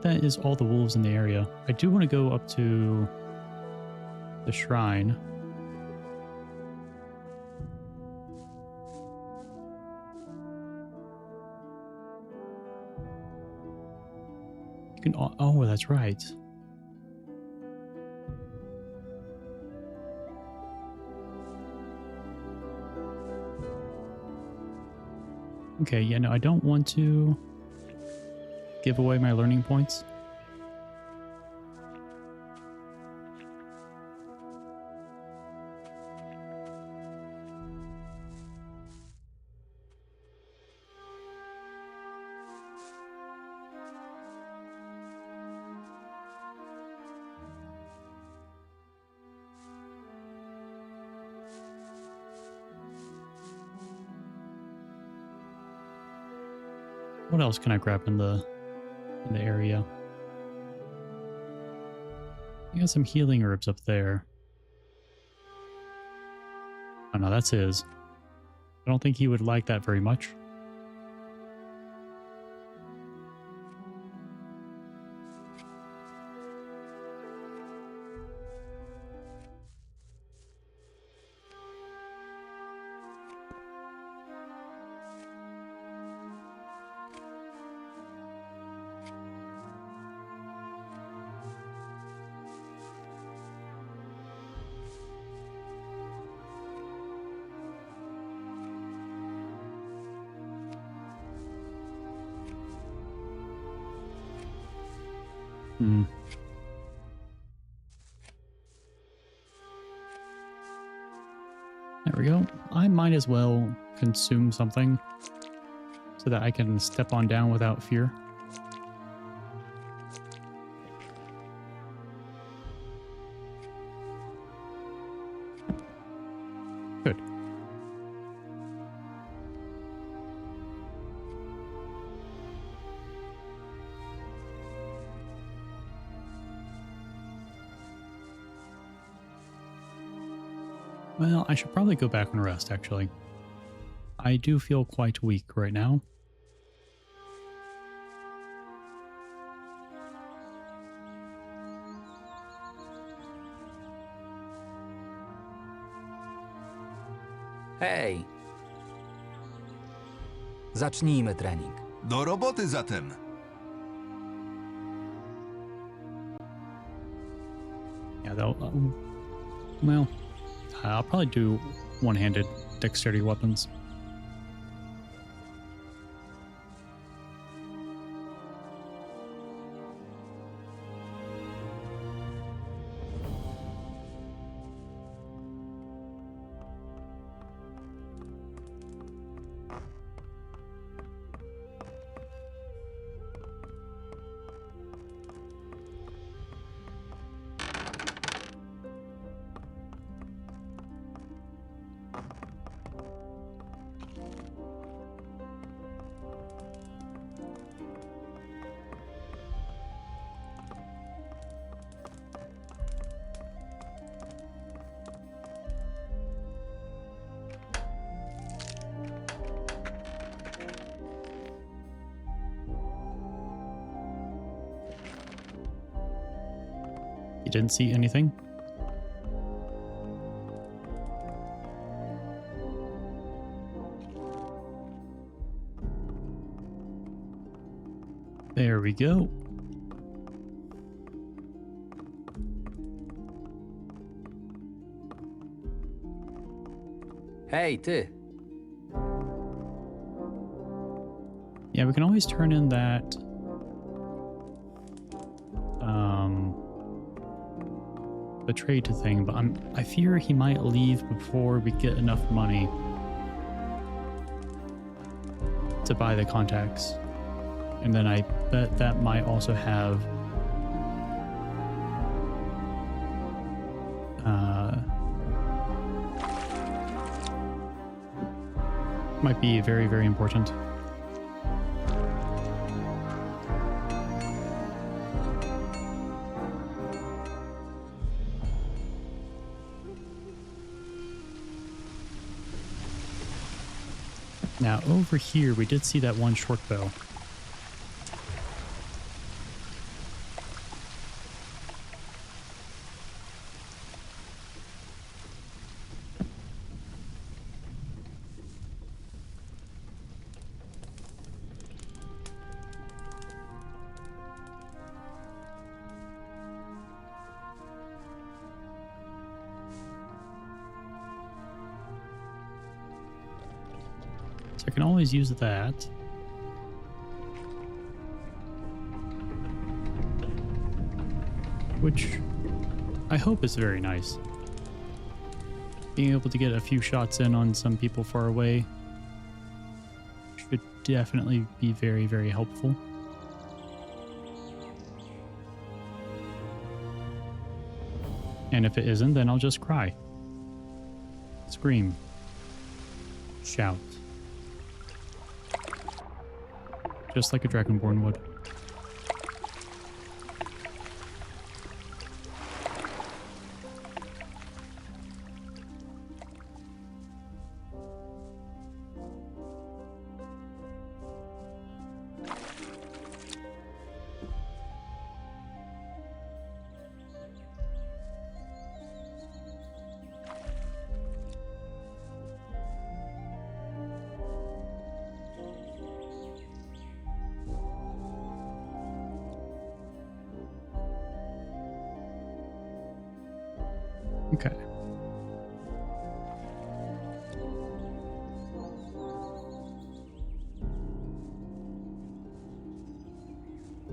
think that is all the wolves in the area. I do want to go up to the shrine. You can, oh, that's right. Okay, yeah, no, I don't want to give away my learning points. What else can I grab in the area? You got some healing herbs up there. Oh no, that's his. I don't think he would like that very much. Hmm. There we go. I might as well consume something so that I can step on down without fear. Good. Well, I should probably go back and rest, actually. I do feel quite weak right now. Hej! Zacznijmy trening. Do roboty zatem. Yeah, well, I'll probably do one-handed dexterity weapons. You didn't see anything? There we go. Hej, ty! Yeah, we can always turn in that betrayed thing, but I fear he might leave before we get enough money to buy the contacts. And then I bet that might also have might be very, very important. Now, over here, we did see that one short bow. So I can always use that. Which I hope is very nice. Being able to get a few shots in on some people far away should definitely be very, very helpful. And if it isn't, then I'll just cry. Scream. Shout. Just like a Dragonborn would. Okay.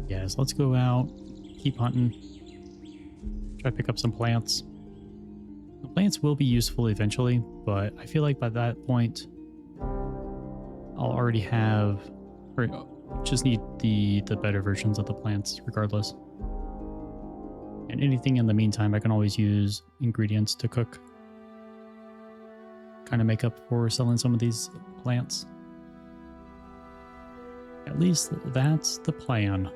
Yes, let's go out, keep hunting, try to pick up some plants. The plants will be useful eventually, but I feel like by that point, I'll already have, or just need the better versions of the plants regardless. And anything in the meantime, I can always use ingredients to cook. Kind of make up for selling some of these plants. At least that's the plan.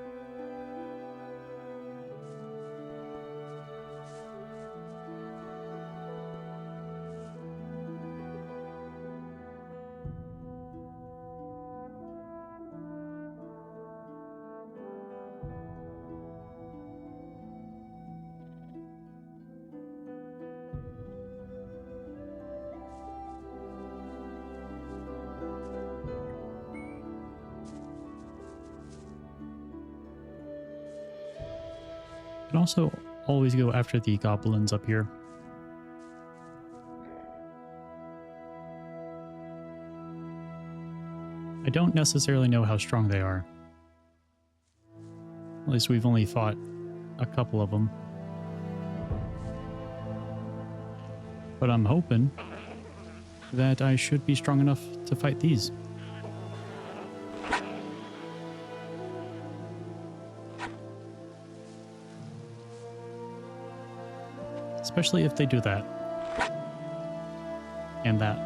Can also always go after the goblins up here. I don't necessarily know how strong they are. At least we've only fought a couple of them. But I'm hoping that I should be strong enough to fight these. Especially if they do that. And that.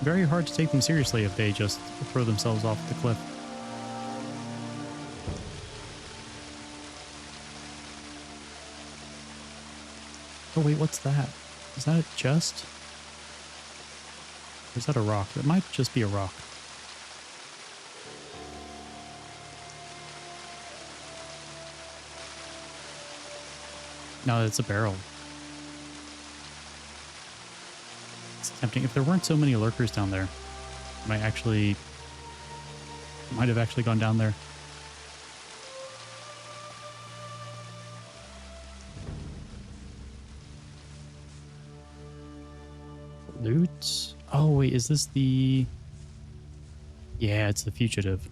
Very hard to take them seriously if they just throw themselves off the cliff. Oh wait, what's that? Is that a chest? Or is that a rock? It might just be a rock. No, it's a barrel. It's tempting. If there weren't so many lurkers down there, I might have actually gone down there. Loot? Oh wait, is this the... Yeah, it's the fugitive.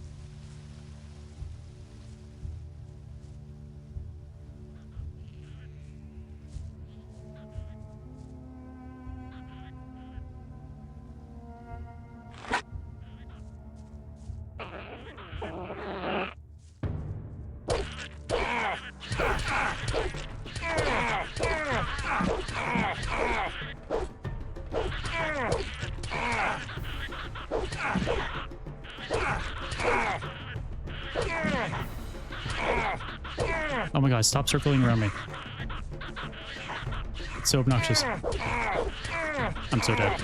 Oh my god, stop circling around me. It's so obnoxious. I'm so dead.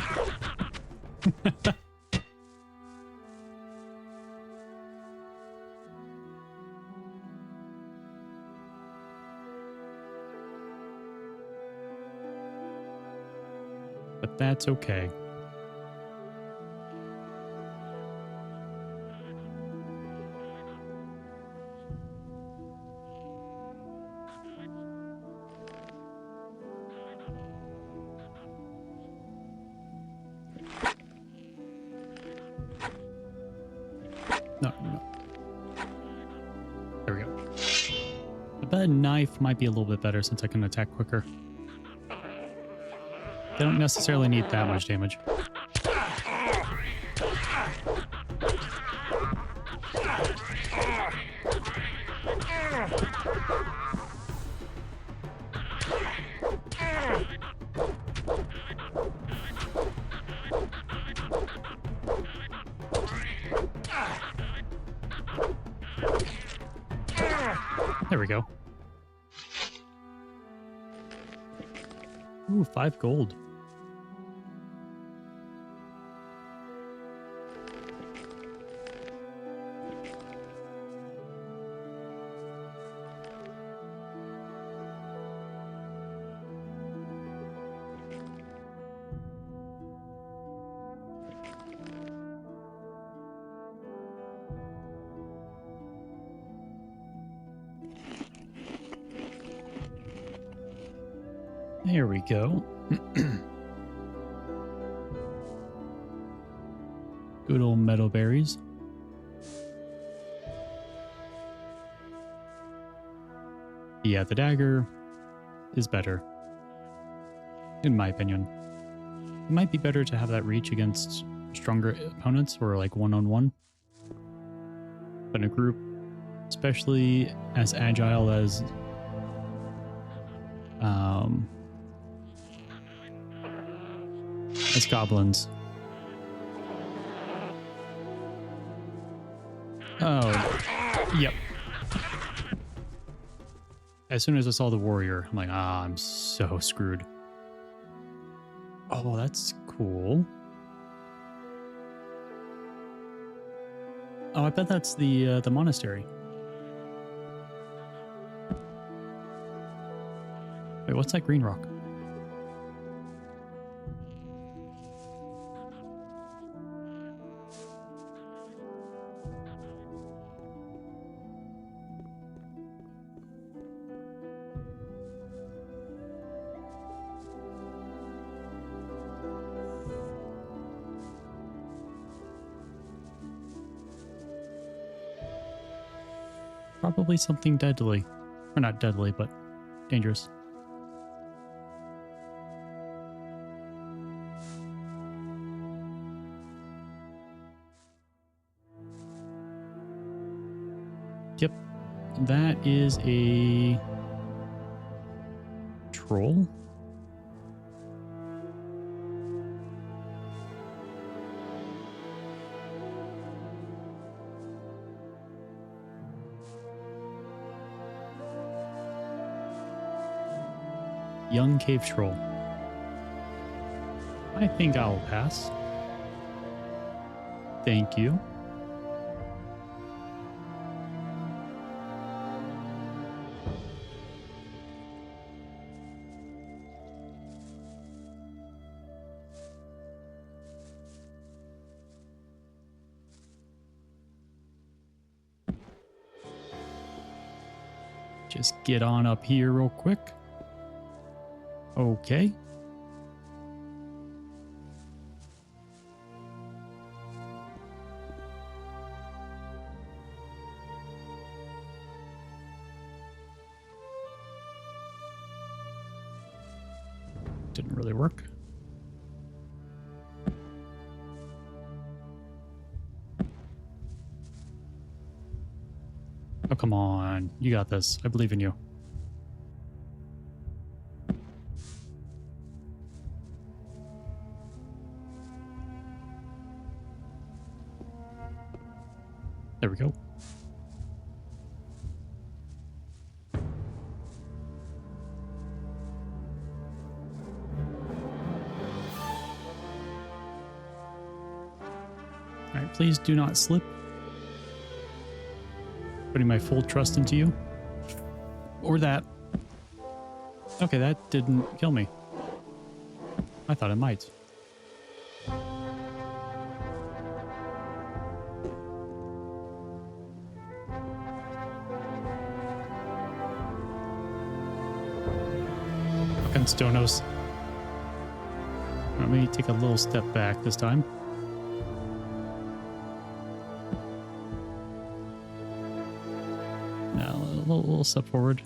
But that's okay. No, no. There we go. I bet a knife might be a little bit better since I can attack quicker. They don't necessarily need that much damage. There we go. Ooh, 5 gold. There we go. Good old meadow berries. Yeah, the dagger is better. In my opinion. It might be better to have that reach against stronger opponents or like one-on-one. But in a group, especially as agile as goblins. Oh, yep. As soon as I saw the warrior, I'm like, ah, I'm so screwed. Oh, that's cool. Oh, I bet that's the monastery. Wait, what's that green rock? Probably something deadly. Or not deadly, but dangerous. Yep. That is a troll. Young cave troll. I think I'll pass. Thank you. Just get on up here real quick. Okay. Didn't really work. Oh, come on. You got this. I believe in you. There we go. All right, please do not slip. Putting my full trust into you. Or that. Okay, that didn't kill me. I thought it might. Fucking Stonos. Let me take a little step back this time. Now, a little step forward.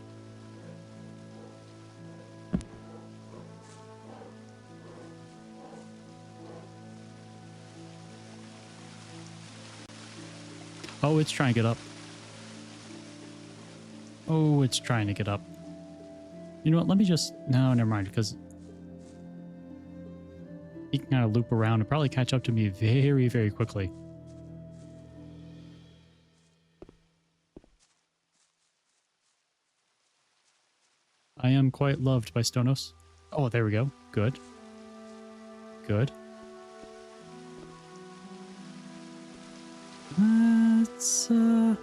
Oh, it's trying to get up. Oh, it's trying to get up. You know what? Let me just... No, never mind, because he can kind of loop around and probably catch up to me very, very quickly. I am quite loved by Stonos. Oh, there we go. Good. Good. Let's, yeah,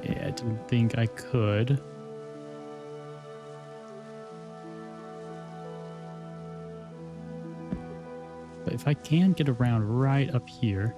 I didn't think I could. But if I can get around right up here.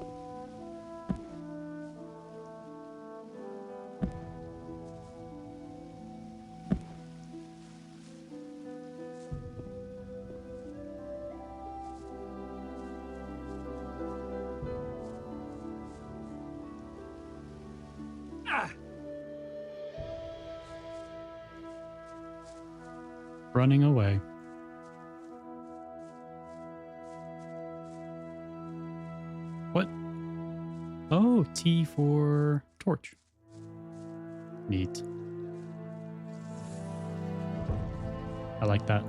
Running away. What? Oh, T for torch. Neat. I like that.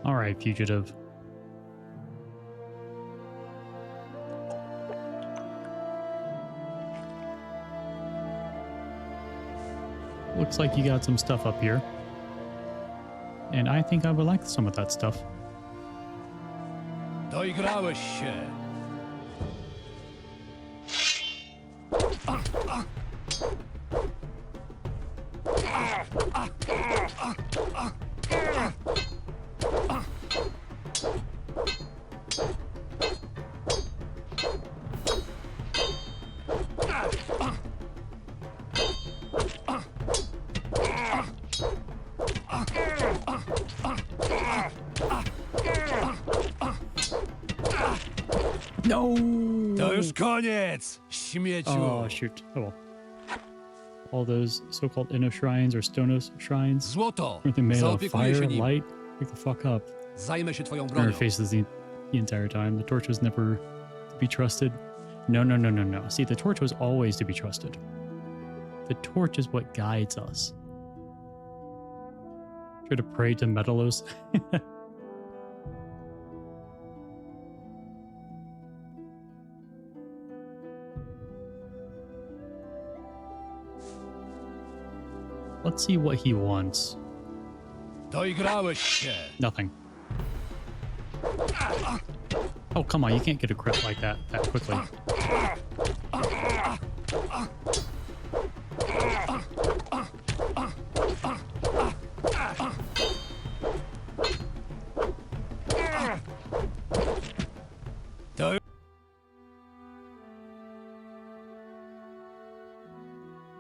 All right, fugitive. Looks like you got some stuff up here. And I think I would like some of that stuff. Doigrałeś się. No! To już koniec, śmieciu. Oh, shoot. Oh well. All those so-called Inno shrines or Stonos shrines. Złoto. Everything made of Zaopiekuję fire się and nim. light. Wake the fuck up. Zajmę się twoją On bronią. her faces the entire time. The torch was never to be trusted. No, no, no, no, no. See, the torch was always to be trusted. The torch is what guides us. Try to pray to Metalos. Let's see what he wants. Doigrałeś się. Nothing. Oh, come on. You can't get a crit like that quickly.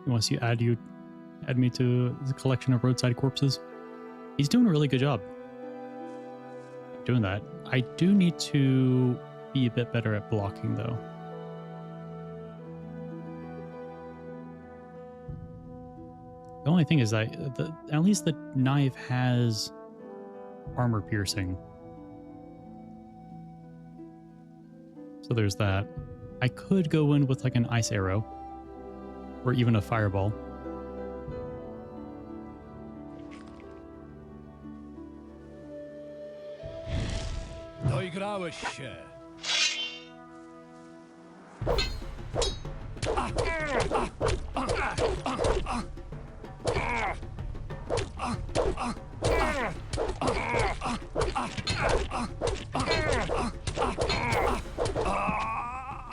He wants you add me to the collection of roadside corpses. He's doing a really good job doing that. I do need to be a bit better at blocking, though. The only thing is that at least the knife has armor piercing. So there's that. I could go in with like an ice arrow or even a fireball. Doigrałeś się.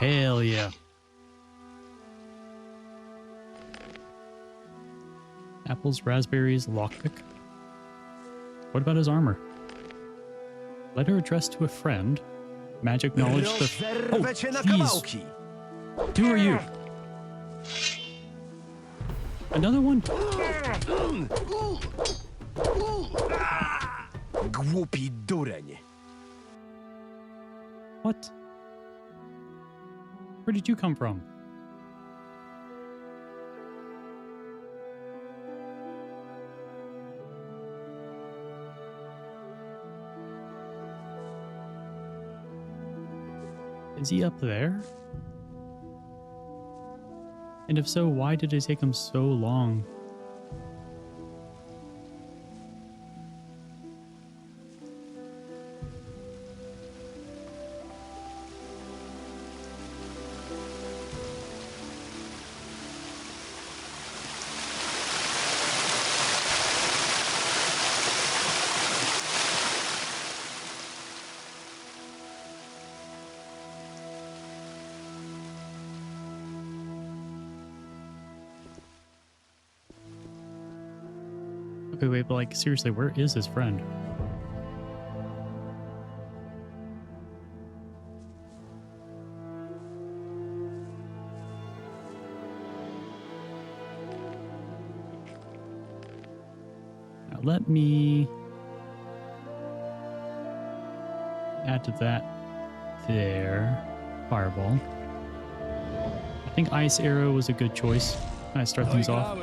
Hell yeah. Apples, raspberries, lockpick. What about his armor? Letter addressed to a friend. Magic knowledge. Oh, jeez. Who are you? Another one? Głupi dureń. What? Where did you come from? Is he up there? And if so, why did it take him so long? Okay, wait, but like, seriously, where is his friend? Now let me add to that there. Fireball. I think Ice Arrow was a good choice. Can I start things off?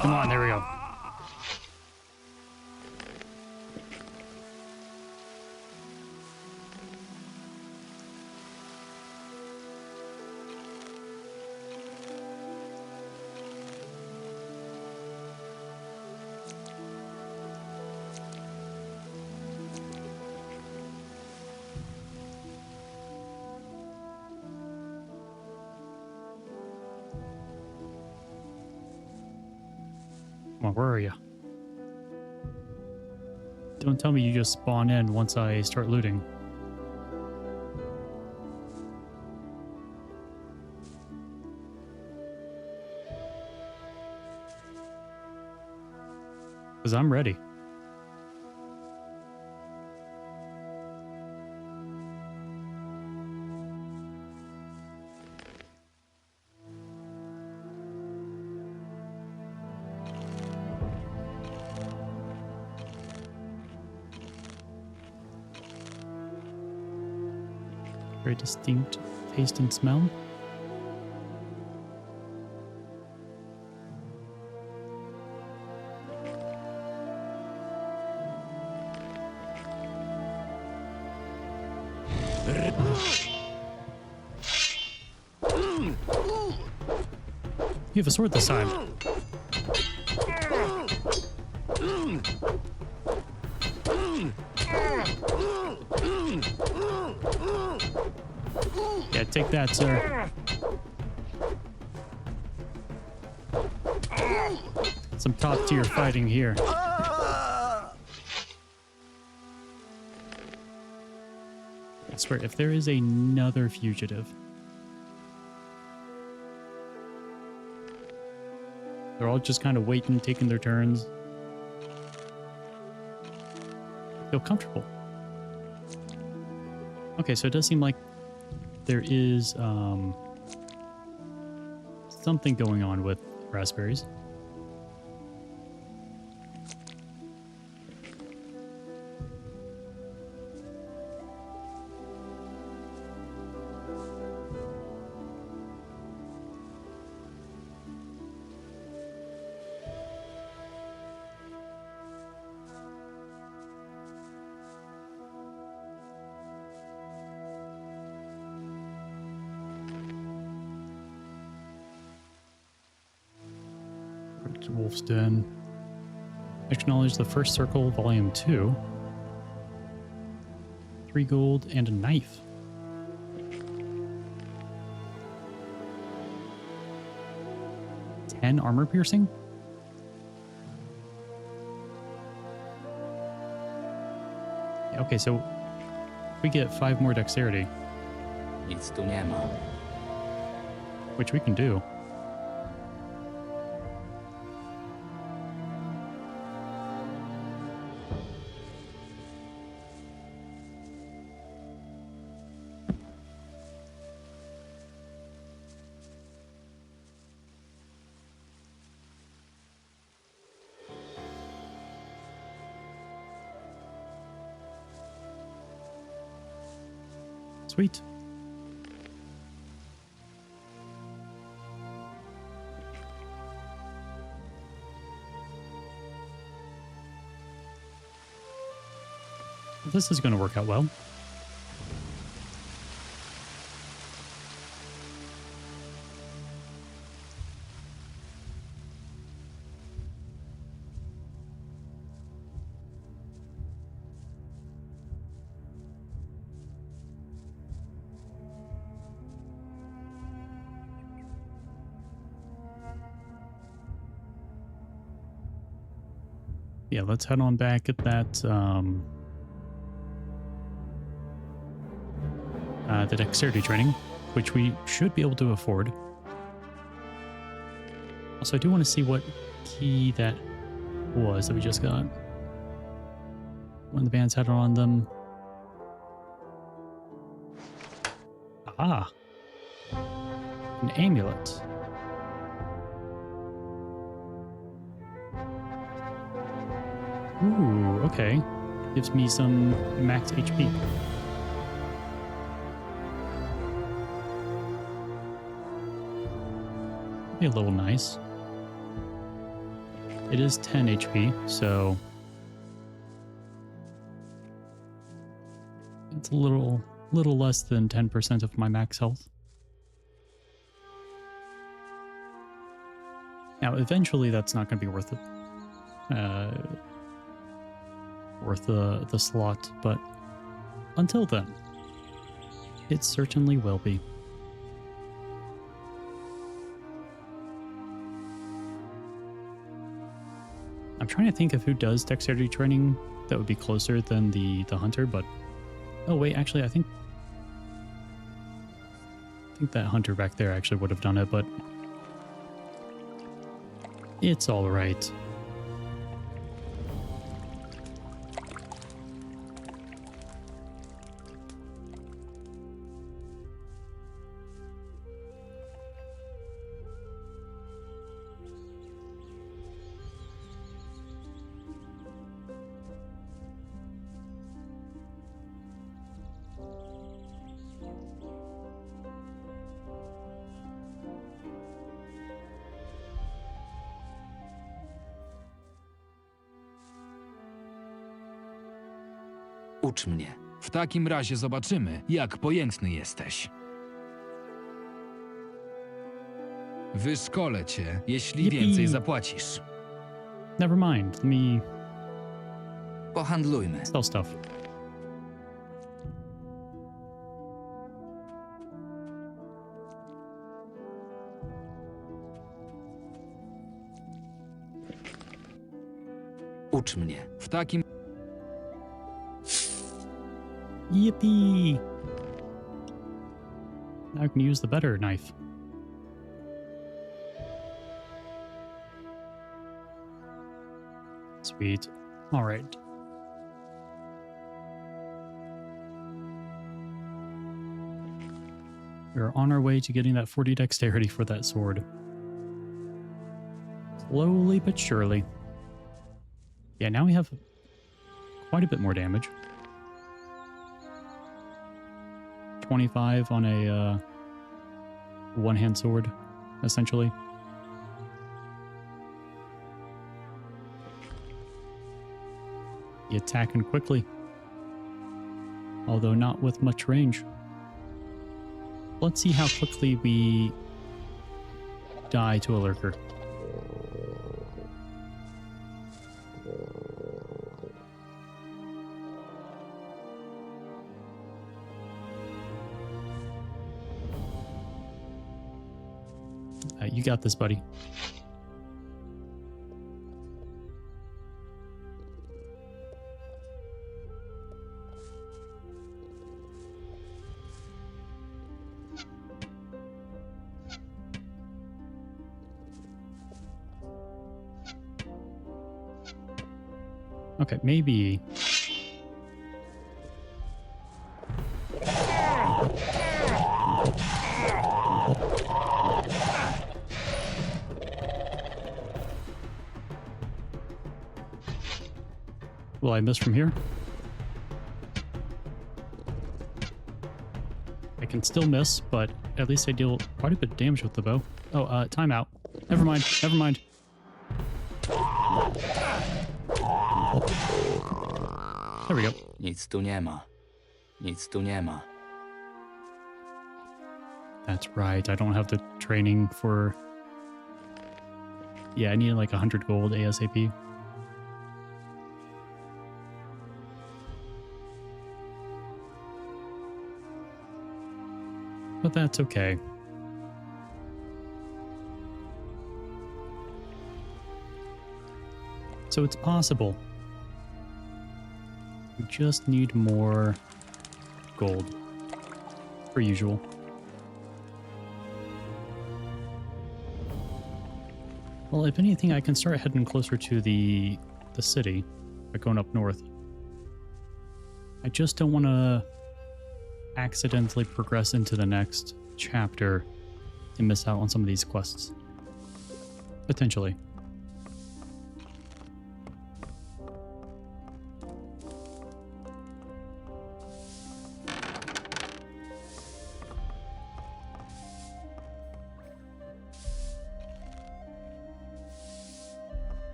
Come on, there we go. Come on, where are you? Don't tell me you just spawn in once I start looting. Because I'm ready. Very distinct taste and smell. You have a sword this time. Yeah, take that, sir. Some top tier fighting here. I swear, if there is another fugitive, they're all just kind of waiting, taking their turns. Feel comfortable. Okay, so it does seem like there is something going on with raspberries. Wolf's Den. Acknowledge the first circle, volume 2. 3 gold and a knife. Ten armor piercing? Okay, so we get 5 more dexterity, Nic tu nie ma. which we can do. Sweet. This is going to work out well. Yeah, let's head on back at that, the dexterity training, which we should be able to afford. Also, I do want to see what key that was that we just got. When the bands had it on them. Ah! An amulet. Ooh, okay. Gives me some max HP. Be a little nice. It is 10 HP, so it's a little less than 10% of my max health. Now, eventually, that's not going to be worth it. Worth the slot, but until then, it certainly will be. I'm trying to think of who does dexterity training that would be closer than the hunter, but oh wait, actually I think that hunter back there actually would have done it, but it's all right. Ucz mnie. W takim razie zobaczymy, jak pojętny jesteś. Wyszkolę cię, jeśli Yippee. więcej zapłacisz. Never mind, let me Pohandlujmy. sell stuff. Ucz mnie. W takim... Yippee! Now I can use the better knife. Sweet. All right. We're on our way to getting that 40 dexterity for that sword. Slowly but surely. Yeah, now we have quite a bit more damage. 25 on a one-hand sword, essentially. You attacking quickly, although not with much range. Let's see how quickly we die to a lurker. You got this, buddy. Okay, maybe. Will I miss from here? I can still miss, but at least I deal quite a bit of damage with the bow. Oh, timeout. Never mind. Never mind. There we go. Nic tu nie ma. Nic tu nie ma. That's right. I don't have the training for... Yeah, I need like 100 gold ASAP. But that's okay. So it's possible. We just need more gold, per usual. Well, if anything, I can start heading closer to the city by going up north. I just don't want to accidentally progress into the next chapter and miss out on some of these quests. Potentially.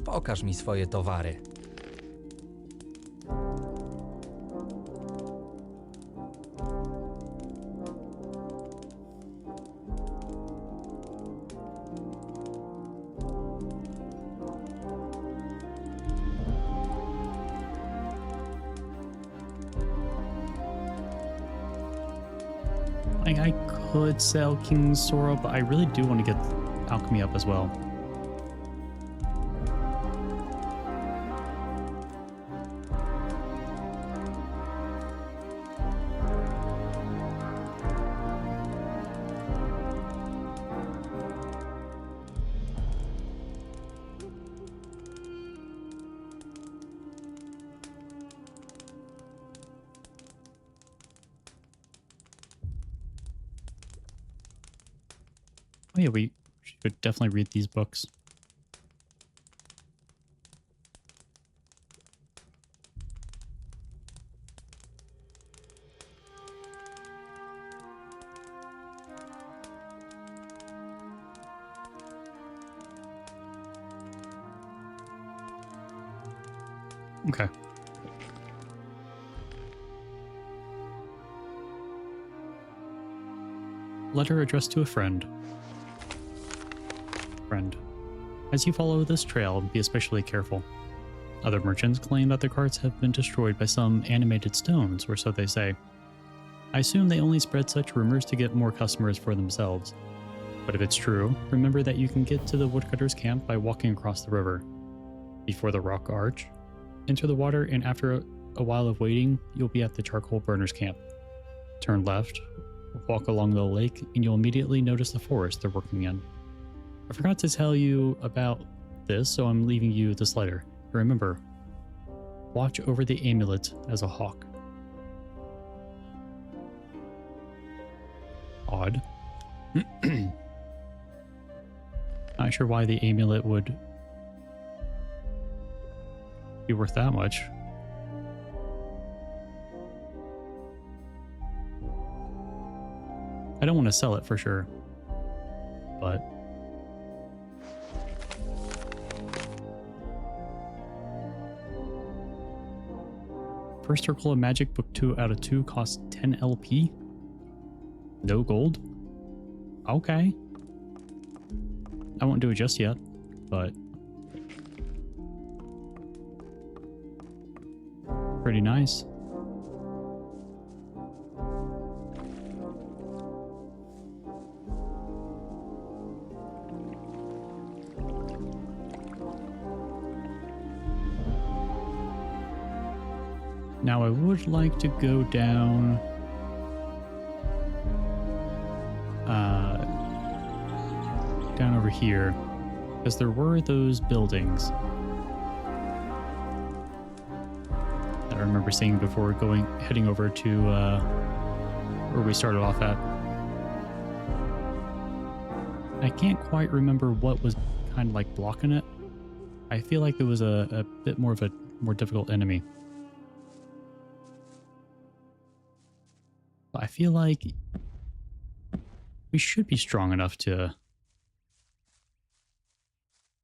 Pokaż mi swoje towary. Like, I could sell King's Sora, but I really do want to get alchemy up as well. Oh yeah, we should definitely read these books. Okay. Letter addressed to a friend. As you follow this trail, be especially careful. Other merchants claim that their carts have been destroyed by some animated stones, or so they say. I assume they only spread such rumors to get more customers for themselves. But if it's true, remember that you can get to the woodcutter's camp by walking across the river. Before the rock arch, enter the water, and after a while of waiting, you'll be at the charcoal burner's camp. Turn left, walk along the lake, and you'll immediately notice the forest they're working in. I forgot to tell you about this, so I'm leaving you this letter. Remember, watch over the amulet as a hawk. Odd. Not sure why the amulet would be worth that much. I don't want to sell it for sure, but First Circle of Magic Book 2 out of 2 costs 10 LP. No gold? Okay. I won't do it just yet, but... Pretty nice. Now I would like to go down down over here, because there were those buildings that I remember seeing before heading over to where we started off at. I can't quite remember what was kind of like blocking it. I feel like there was a bit more of a more difficult enemy. I feel like we should be strong enough to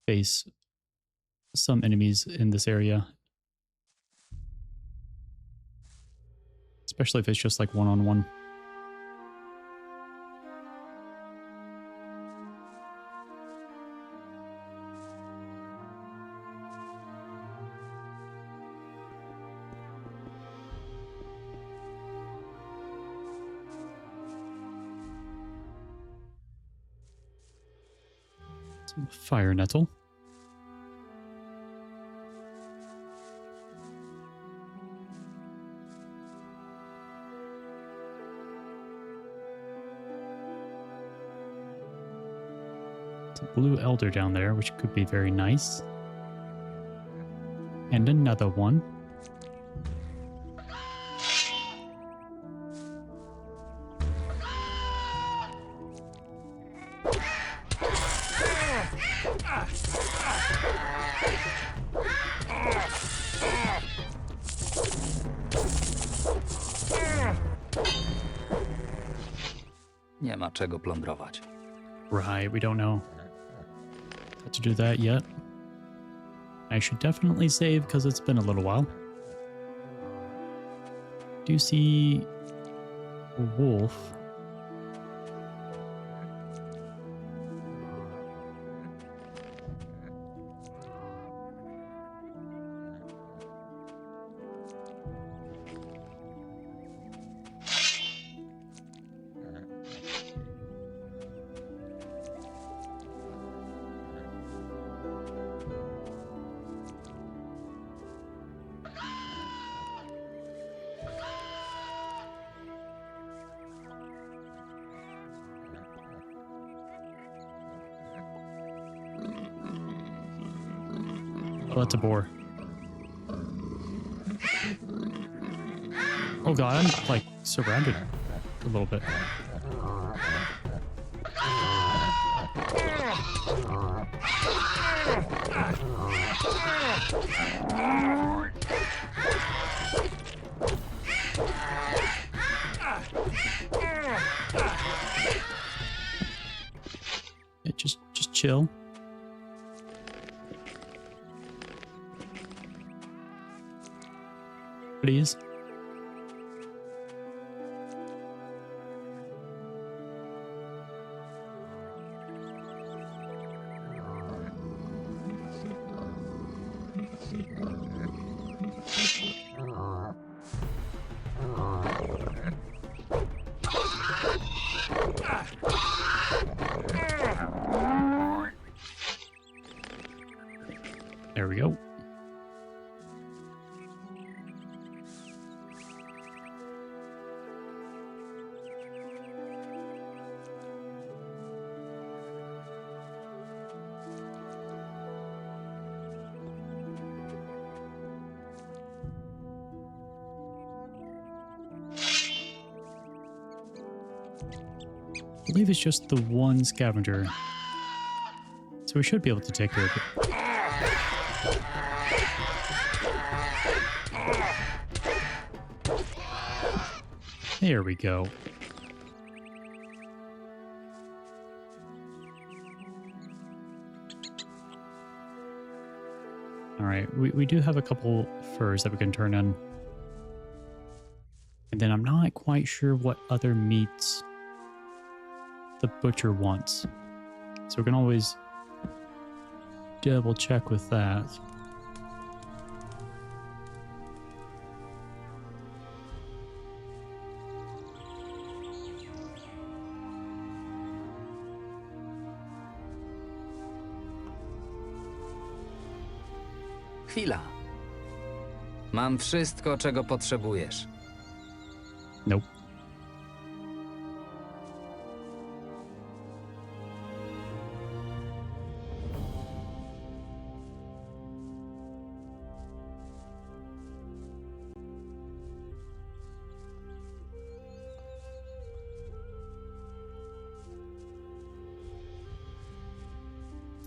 face some enemies in this area. Especially if it's just like one-on-one. Some fire nettle. Blue elder down there, which could be very nice. And another one. Nie ma czego plądrować. Right, we don't know how to do that yet. I should definitely save because it's been a little while. Do you see a wolf? Oh, that's a boar. Oh god, I'm like surrounded a little bit. Yeah, just chill. Please. There we go. I believe it's just the one scavenger. So we should be able to take care of it. There we go. Alright, we do have a couple furs that we can turn in. And then I'm not quite sure what other meats the butcher wants. So we can always double check with that. chwila. Mam wszystko, czego potrzebujesz. Nope.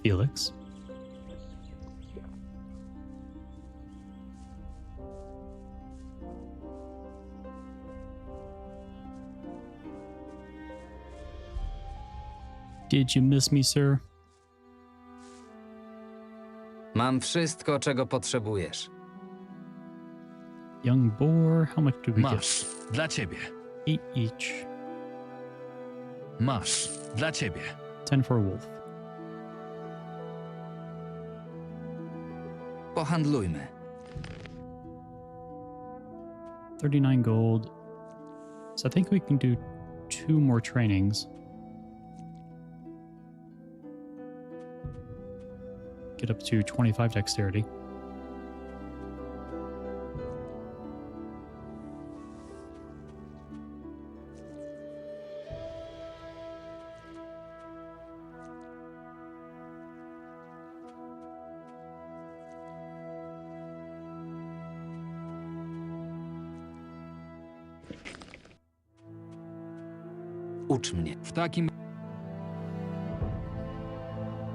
Felix. Did you miss me, sir? Mam wszystko, czego potrzebujesz. Young boar, how much do we Masz, dla ciebie. 8 each. Masz, dla ciebie. 10 for a wolf. Pohandlujmy. 39 gold. So I think we can do 2 more trainings. Get up to 25 dexterity. Ucz mnie. W takim...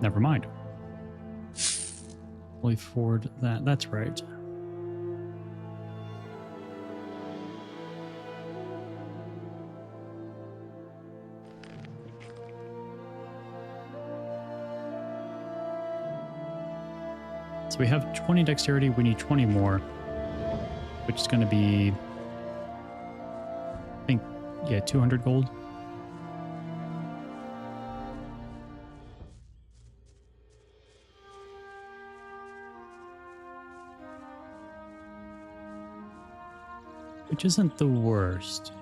Never mind. Fully forward that. That's right. So we have 20 dexterity. We need 20 more, which is going to be, I think, yeah, 200 gold. Which isn't the worst.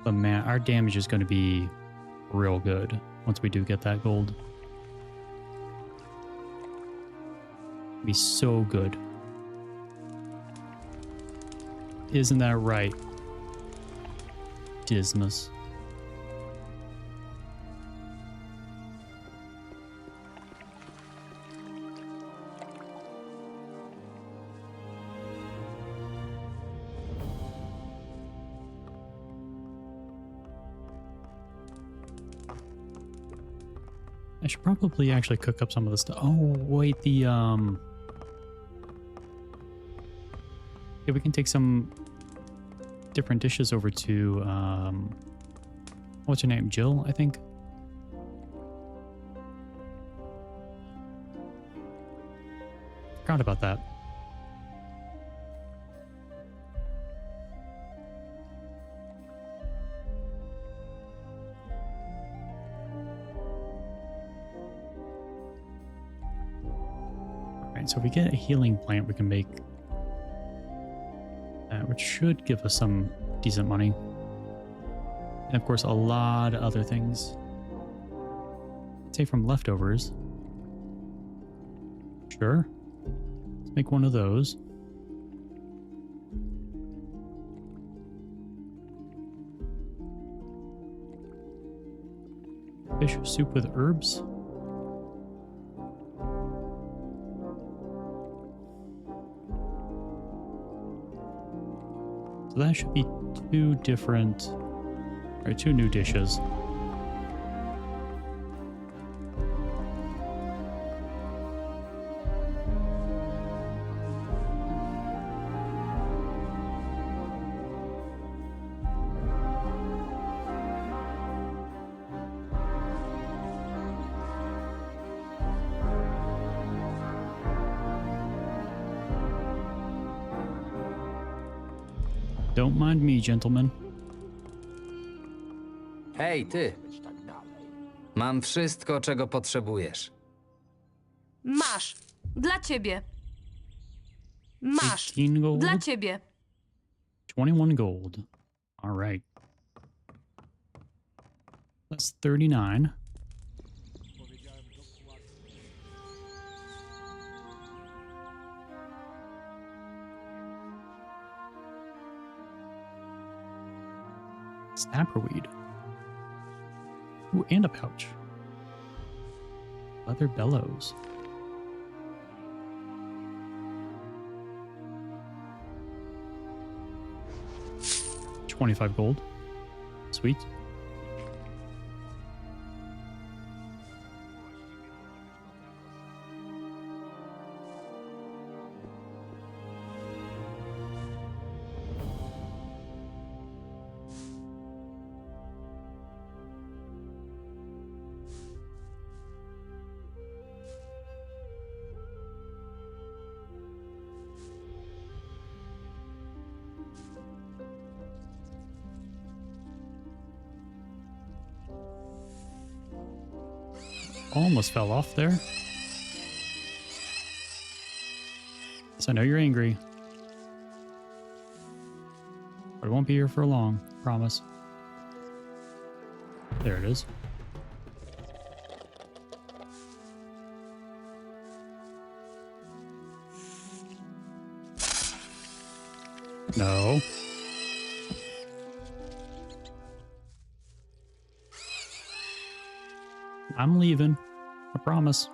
But man, our damage is going to be real good once we do get that gold. Be so good. Isn't that right, Dismas? I should probably actually cook up some of the stuff. Oh, wait, the, yeah, we can take some different dishes over to, what's her name? Jill, I think? Forgot about that. So if we get a healing plant, we can make that, which should give us some decent money. And of course, a lot of other things. Say from leftovers. Sure. Let's make one of those. Fish soup with herbs. So that should be 2 different, or 2 new dishes. Don't mind me, gentlemen. Hej, ty. Mam wszystko, czego potrzebujesz. Masz. Dla ciebie. Masz. 15 gold. Dla ciebie. 21 gold. All right. That's 39. Snapperweed. Ooh, and a pouch. Leather bellows. $25 gold. Sweet. Almost fell off there. So I know you're angry. But it won't be here for long, promise. There it is. No. I'm leaving. I promise.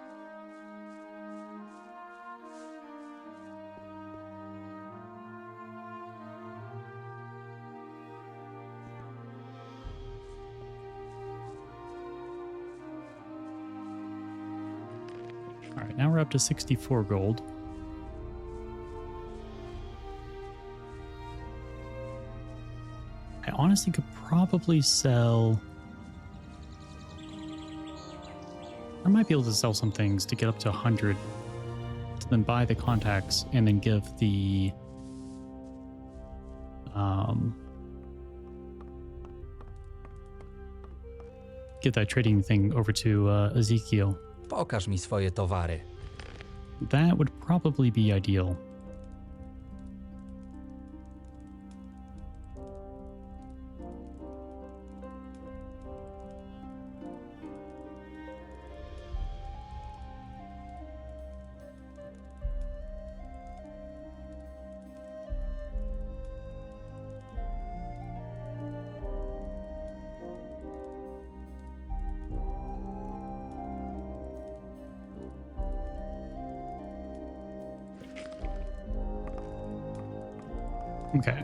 All right, now we're up to 64 gold. I honestly could probably sell... I might be able to sell some things to get up to 100, to then buy the contacts and then give the get that trading thing over to Ezekiel. Pokaż mi swoje towary. That would probably be ideal. Okay.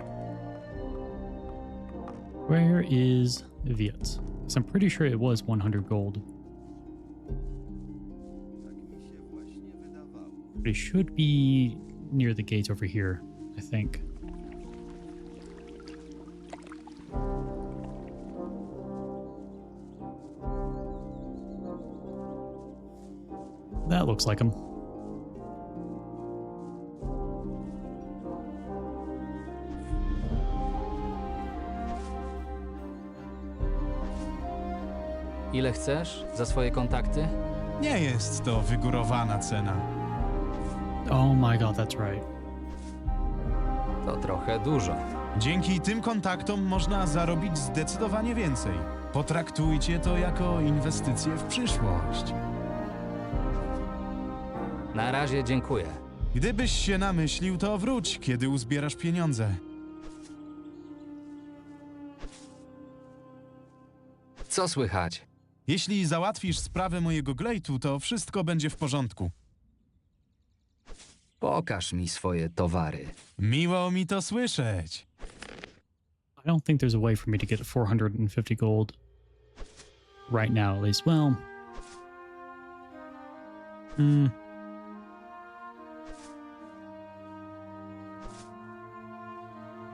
Where is Viet? Because I'm pretty sure it was 100 gold. But it should be near the gates over here, I think. That looks like him. Ile chcesz za swoje kontakty? Nie jest to wygórowana cena. Oh my god, that's right. To trochę dużo. Dzięki tym kontaktom można zarobić zdecydowanie więcej. Potraktujcie to jako inwestycję w przyszłość. Na razie dziękuję. Gdybyś się namyślił, to wróć, kiedy uzbierasz pieniądze. Co słychać? Jeśli załatwisz sprawę mojego glejtu, to wszystko będzie w porządku. Pokaż mi swoje towary. Miło mi to słyszeć. I don't think there's a way for me to get 450 gold right now, at least. Well,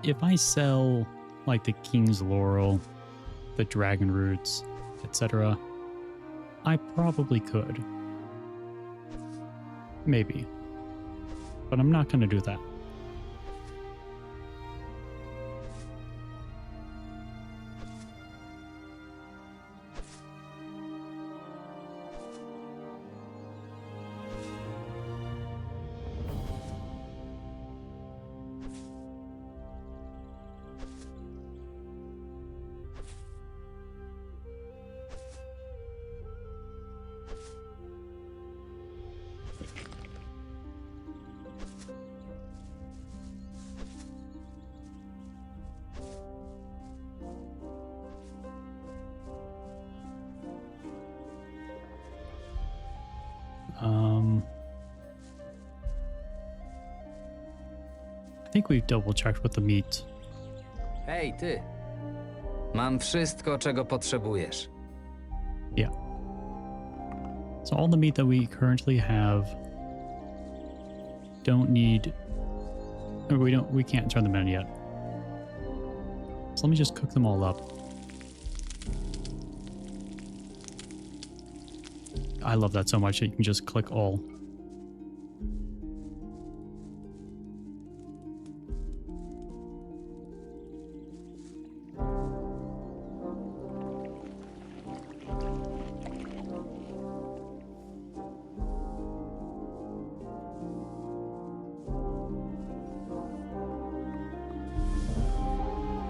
if I sell like the King's Laurel, the Dragon Roots, etc., I probably could. Maybe. But I'm not going to do that. think we've double checked with the meat. Hej, ty. Mam wszystko, czego potrzebujesz. Yeah. So all the meat that we currently have don't need, or we can't turn them in yet. So let me just cook them all up. I love that so much that you can just click all.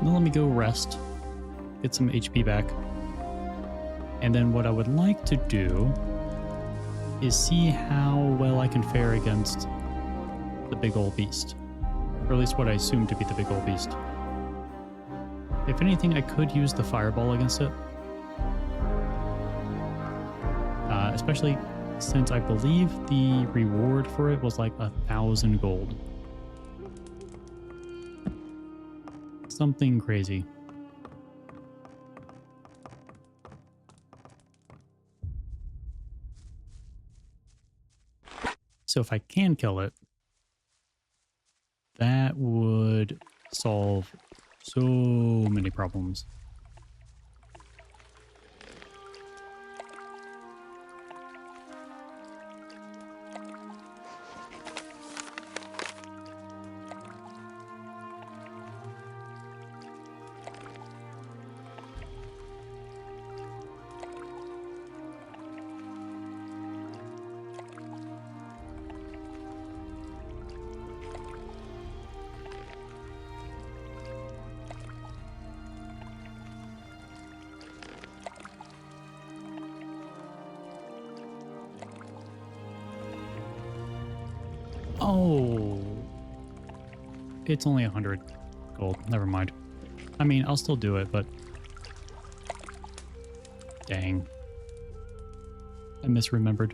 Then let me go rest, get some HP back. And then what I would like to do is see how well I can fare against the big old beast. Or at least what I assume to be the big old beast. If anything, I could use the fireball against it. Especially since I believe the reward for it was like 1,000 gold. Something crazy. So if I can kill it, that would solve so many problems. Oh, it's only 100 gold. Never mind. I mean, I'll still do it, but dang, I misremembered.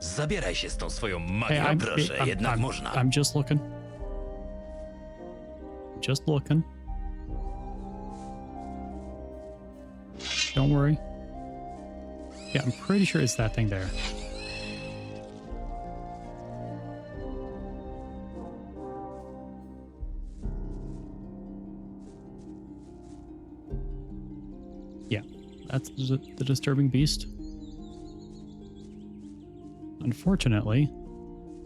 Zabieraj się z tą swoją magią, proszę, jednak można. I'm just looking. Just looking. Don't worry. Yeah, I'm pretty sure it's that thing there. Yeah, that's the disturbing beast. Unfortunately,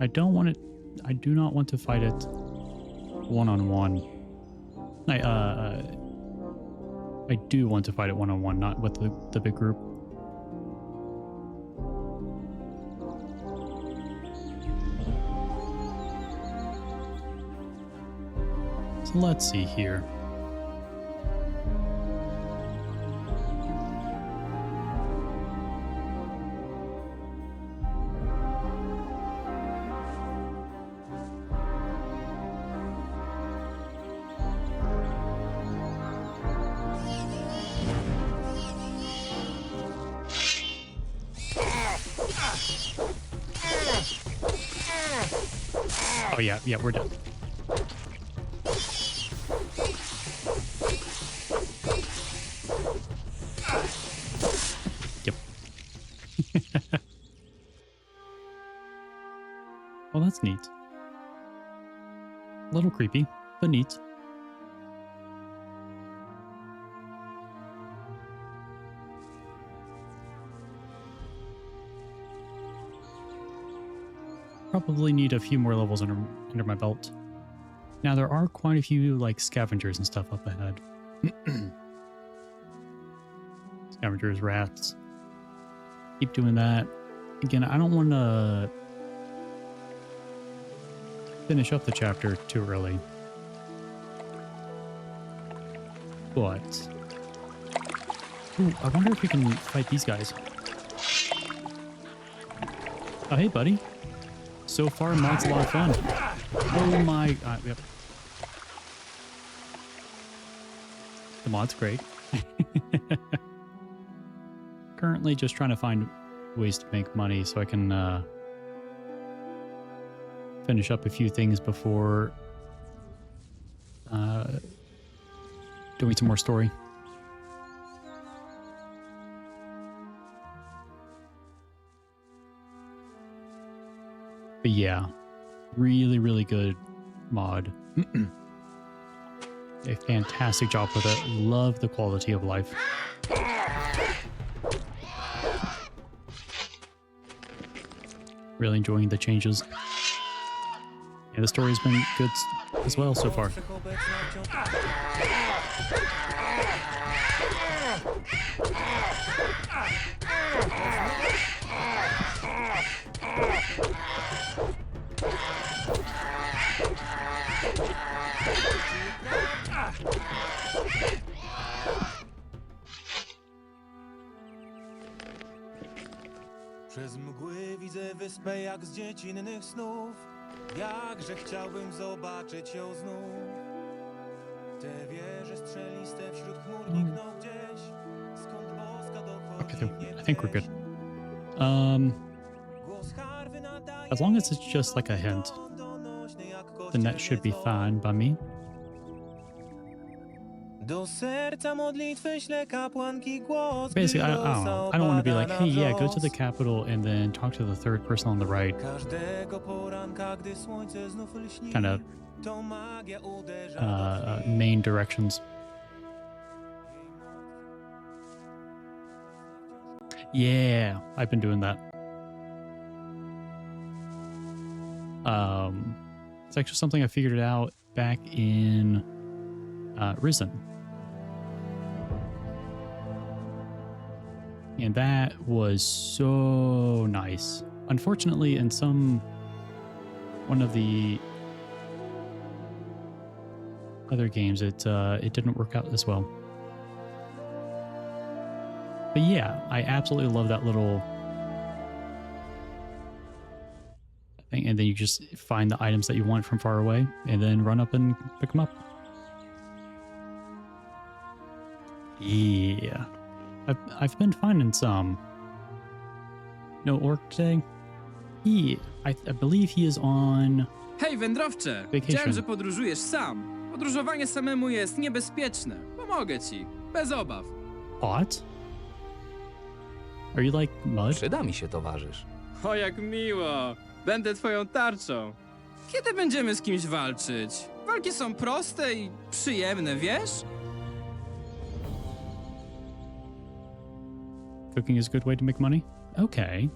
I do not want to fight it one-on-one. I do want to fight it one-on-one, not with the big group. So let's see here. Oh yeah, we're done. Yep. Well, that's neat. A little creepy, but neat. Probably need a few more levels under my belt. Now there are quite a few like scavengers and stuff up ahead. Scavengers, rats. Keep doing that. Again, I don't want to finish up the chapter too early. But ooh, I wonder if we can fight these guys. Oh, hey, buddy. So far, mod's a lot of fun. Oh my god, yep. The mod's great. Currently just trying to find ways to make money so I can finish up a few things before doing some more story. But yeah, really, really good mod. A fantastic job with it. Love the quality of life. Really enjoying the changes. And the story's been good as well so far. Przez mgły widzę wyspę jak z dziecinnych snów. Jakże chciałbym zobaczyć ją znów. Te wieże strzeliste wśród chmur nikną gdzieś. Skąd boska dochodzi I think we're good. As long as it's just like a hint, then that should be fine by me. Do serca modlitwy śle kapłanki głos. Basically, I don't know. I don't want to be like, hey, yeah, go to the capital and then talk to the third person on the right. Kind of main directions. Yeah, I've been doing that. It's actually something I figured out back in Risen. And that was so nice. Unfortunately, in one of the other games, it didn't work out as well. But yeah, I absolutely love that little thing. And then you just find the items that you want from far away and then run up and pick them up. Yeah. I've been finding some. No orc today? I believe he is on Hej, wędrowcze! vacation. Wiedziałem, że podróżujesz sam. Podróżowanie samemu jest niebezpieczne. Pomogę ci. Bez obaw. What? Are you like mud? Przyda mi się towarzysz. O, jak miło! Będę twoją tarczą. Kiedy będziemy z kimś walczyć? Walki są proste i przyjemne, wiesz? Cooking is a good way to make money? Okay.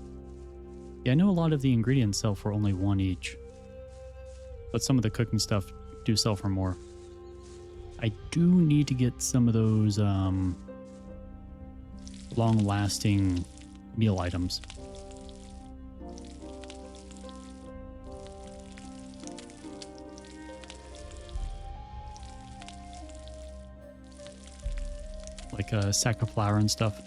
Yeah, I know a lot of the ingredients sell for only one each. But some of the cooking stuff do sell for more. I do need to get some of those long-lasting meal items. Like a sack of flour and stuff.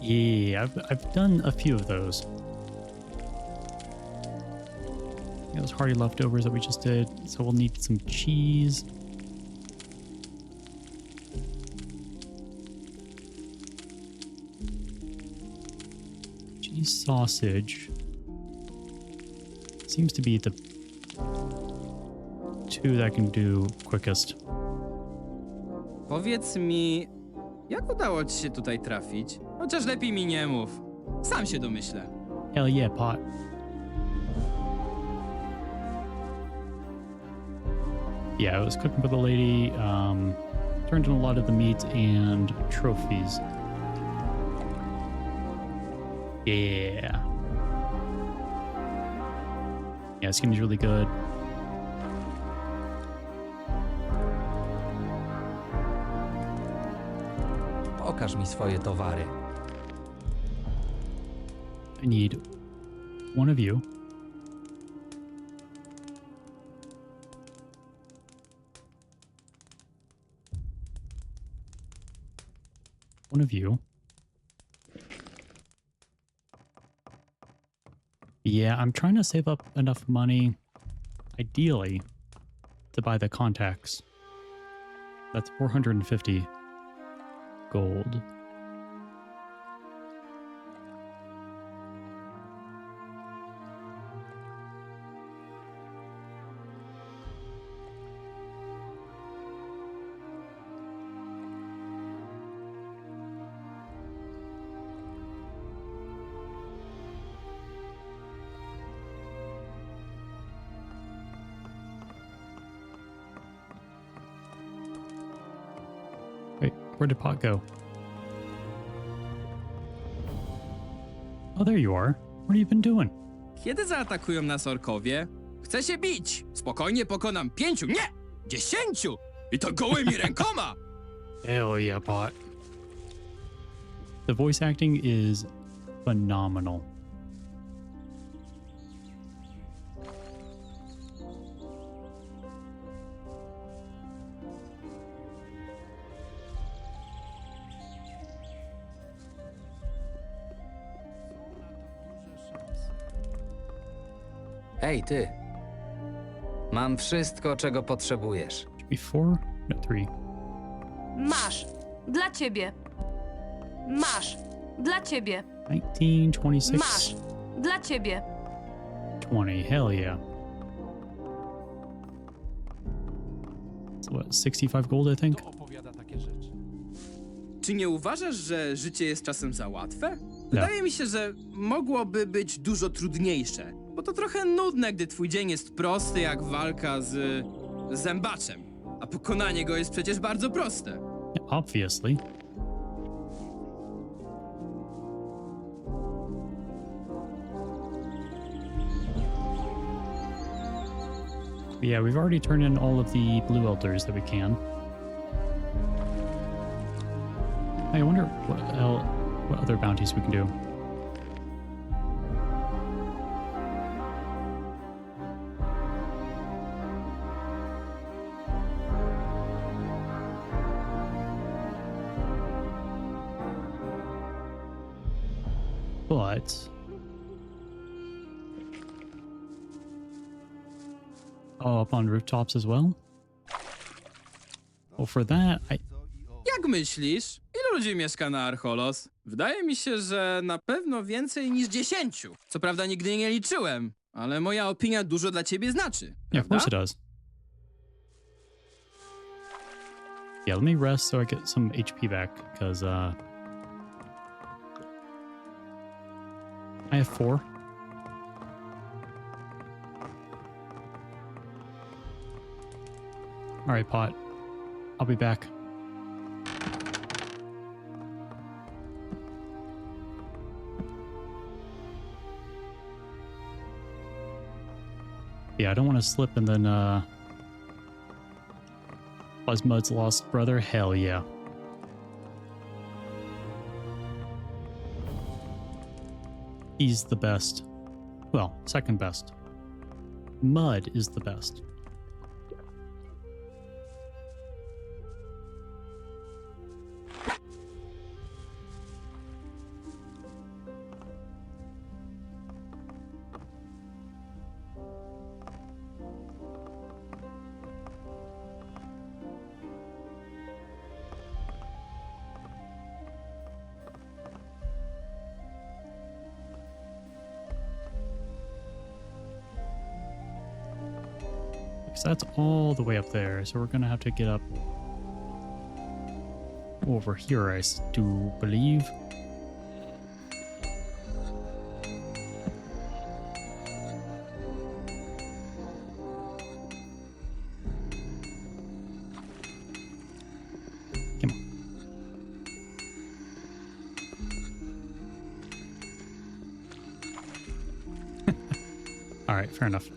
Yeah, I've done a few of those. Those hearty leftovers that we just did. So we'll need some cheese. Cheese sausage. Seems to be the two that I can do quickest. Powiedz mi, jak udało ci się tutaj trafić? Chociaż lepiej mi nie mów. Sam się domyślę. Hell yeah, pot. Yeah, I was cooking for the lady, turned in a lot of the meat and trophies. Yeah. Yeah, skin is really good. Pokaż mi swoje towary. I need one of you. one of you. Yeah, I'm trying to save up enough money, ideally, to buy the contacts. That's 450 gold. Wait, where did Pot go? Oh, there you are. What have you been doing? Kiedy zaatakują nas orkowie? Chcę się bić! Spokojnie pokonam 5, nie! 10! I to gołymi rękoma! Hell yeah, Pot. The voice acting is phenomenal. Hej, ty. Mam wszystko, czego potrzebujesz. Before? No, 3. Masz. Dla ciebie. Masz. Dla ciebie. 19, 26, Masz. Dla ciebie. 20. Hell yeah. So what, 65 gold, I think? Czy nie uważasz, że życie jest czasem za łatwe? Wydaje mi się, że mogłoby być dużo trudniejsze. Bo to trochę nudne, gdy twój dzień jest prosty jak walka z zębaczem. A pokonanie go jest przecież bardzo proste. Yeah, obviously. But yeah, we've already turned in all of the blue elders that we can. I wonder what other bounties we can do. But up on rooftops as well? Well, for that, Jak myślisz? Ilu ludzi mieszka na Archolos? Wydaje mi się, że na pewno więcej niż 10. Co prawda nigdy nie liczyłem, ale moja opinia dużo dla ciebie znaczy. Yeah, of course it does. Yeah, let me rest so I get some HP back, because I have 4. All right, Pot. I'll be back. Yeah, I don't want to slip and then Buzzmud's lost brother. Hell yeah. He's the best. Well, second best. Mud is the best. So that's all the way up there. So we're gonna have to get up over here, I do believe. Come on. All right, fair enough.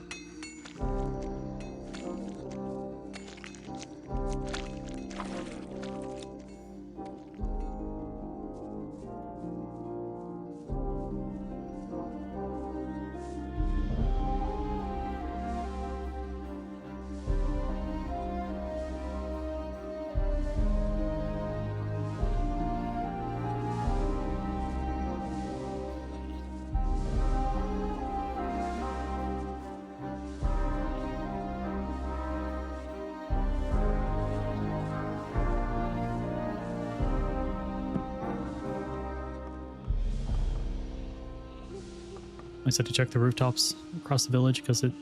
I said to check the rooftops across the village because it's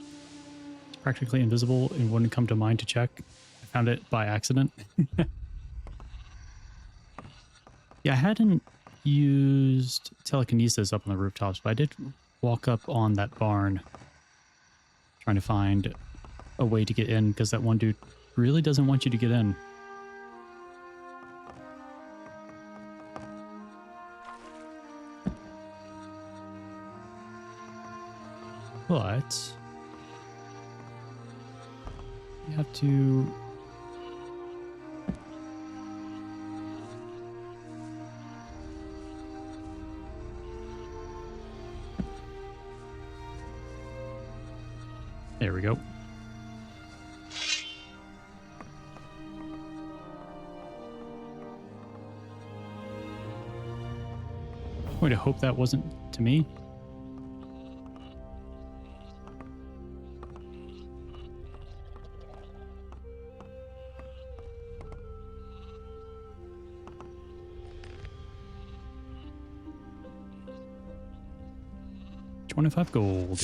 practically invisible and wouldn't come to mind to check. I found it by accident. Yeah, I hadn't used telekinesis up on the rooftops, but I did walk up on that barn trying to find a way to get in because that one dude really doesn't want you to get in. But you have to... There we go. I'm going to hope that wasn't to me. $25 gold.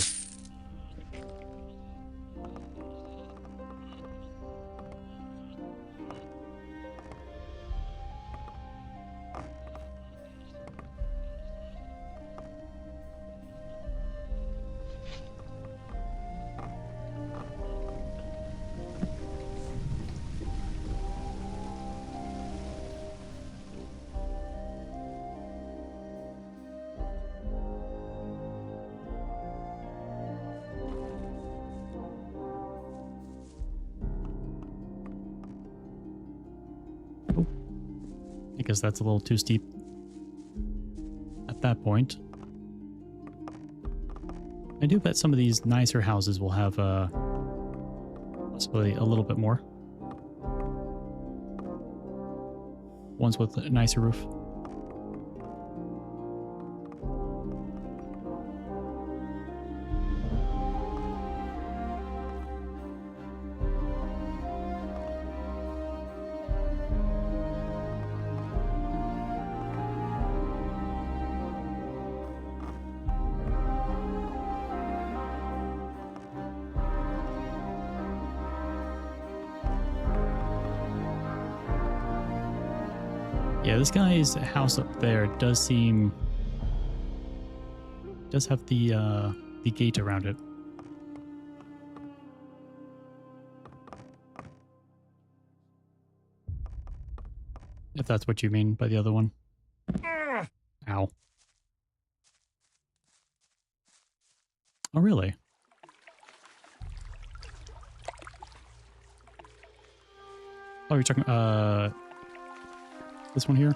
I guess that's a little too steep at that point. I do bet some of these nicer houses will have possibly a little bit more. Ones with a nicer roof. Yeah, this guy's house up there does have the gate around it. If that's what you mean by the other one. Ow. Oh, really? Oh, you're talking, this one here?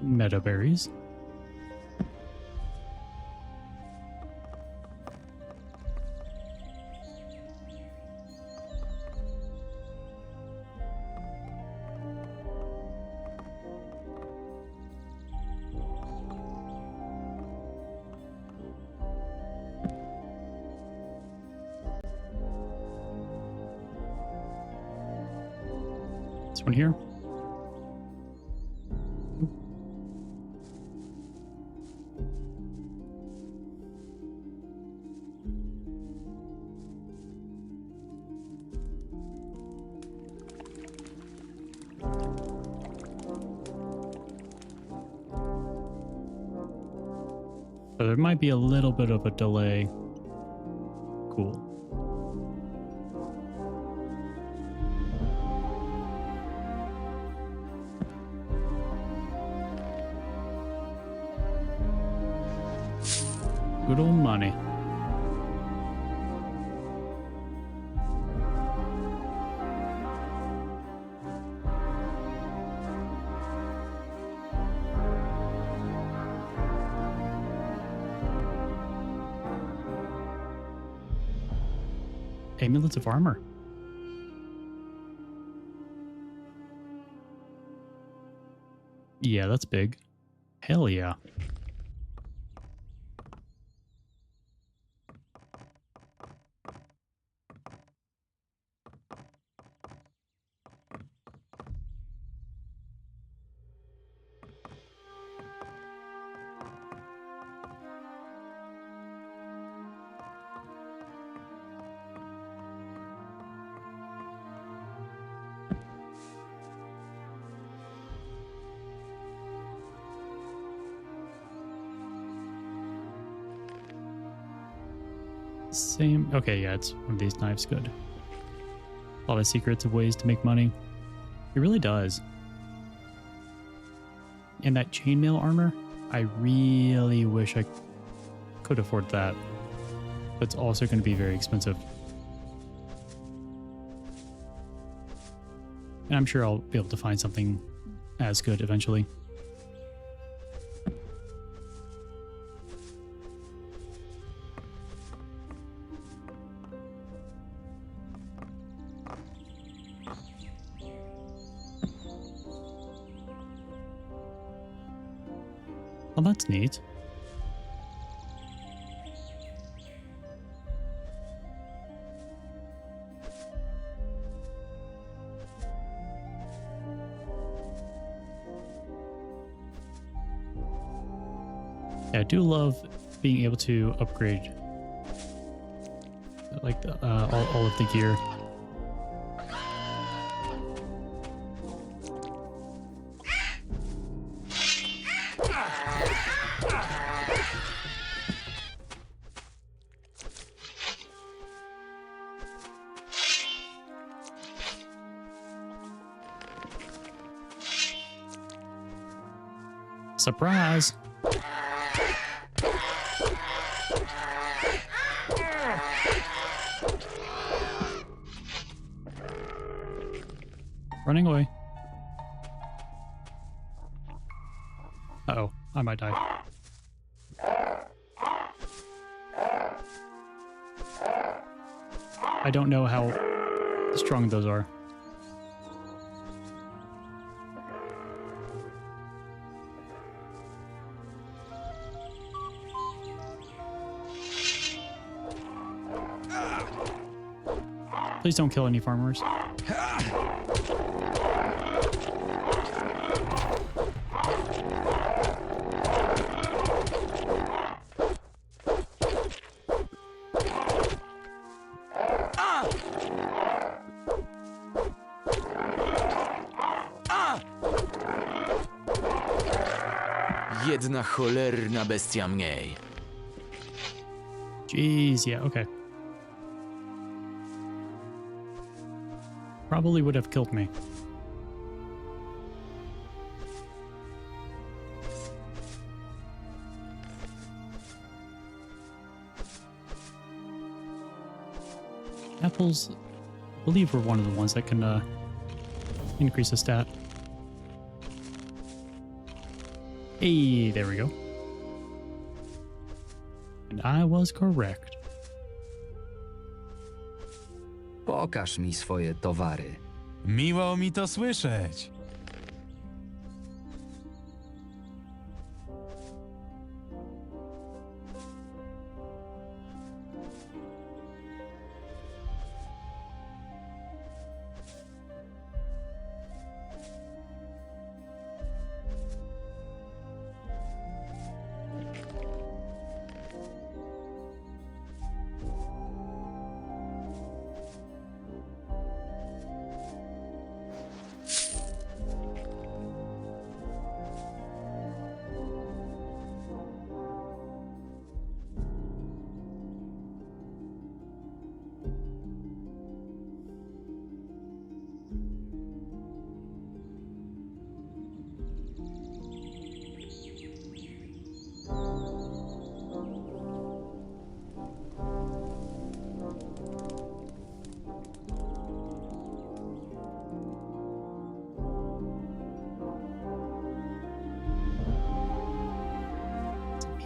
Meadowberries. This one here. So there might be a little bit of a delay. Cool. Good old money. Amulets of armor. Yeah, that's big. Hell yeah. Same. Okay, yeah, it's one of these knives. Good. A lot of secrets of ways to make money. It really does. And that chainmail armor, I really wish I could afford that. But it's also going to be very expensive. And I'm sure I'll be able to find something as good eventually. Well, that's neat. Yeah, I do love being able to upgrade like all of the gear. Surprise! Running away. Uh-oh, I might die. I don't know how strong those are. Please don't kill any farmers. Jedna cholerna bestia mniej. Jeez, yeah, okay. Probably would have killed me. Apples, I believe, were one of the ones that can increase the stat. Hey, there we go. And I was correct. Pokaż mi swoje towary. Miło mi to słyszeć.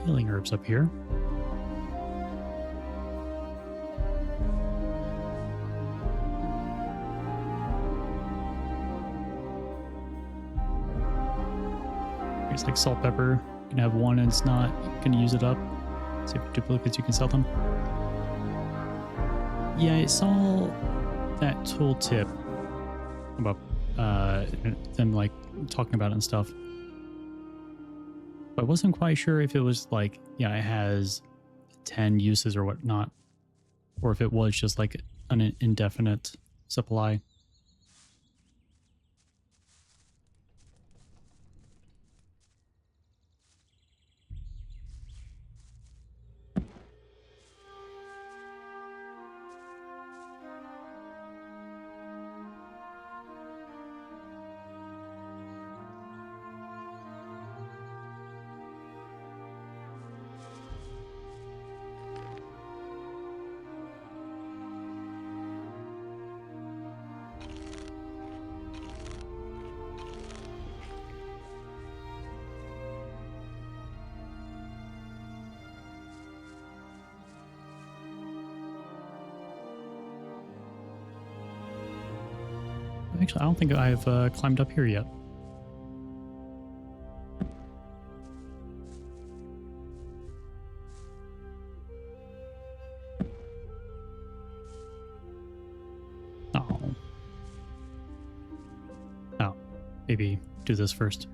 healing herbs up here. It's like salt, pepper. You can have one and it's not going to use it up. See if duplicates you can sell them. Yeah, I saw that tooltip about them like talking about it and stuff. But I wasn't quite sure if it was like, yeah, it has 10 uses or whatnot, or if it was just like an indefinite supply. Actually, I don't think I've climbed up here yet. Oh. Oh, maybe do this first.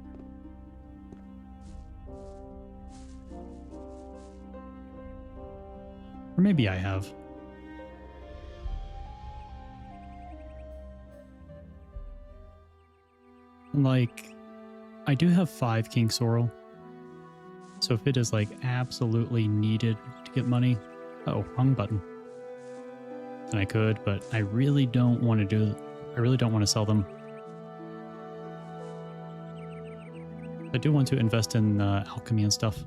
Or maybe I have. Like, I do have 5 King Sorrel. So if it is like absolutely needed to get money, oh, wrong button. Then I could, but I really don't want to do. I really don't want to sell them. I do want to invest in alchemy and stuff.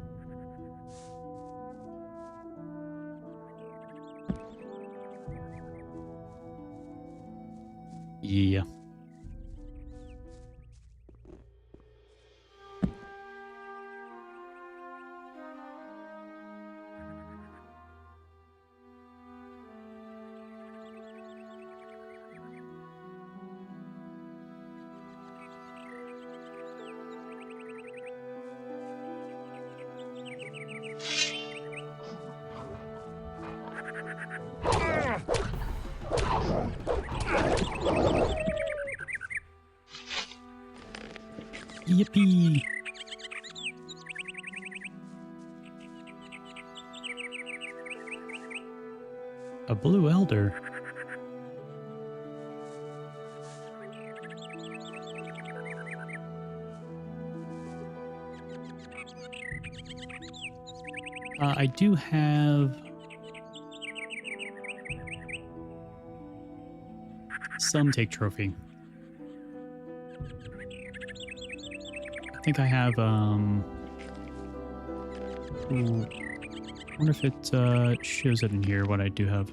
Yeah. Yippee! A blue elder. I do have some take trophy. I think I have, ooh, I wonder if it shows it in here, what I do have.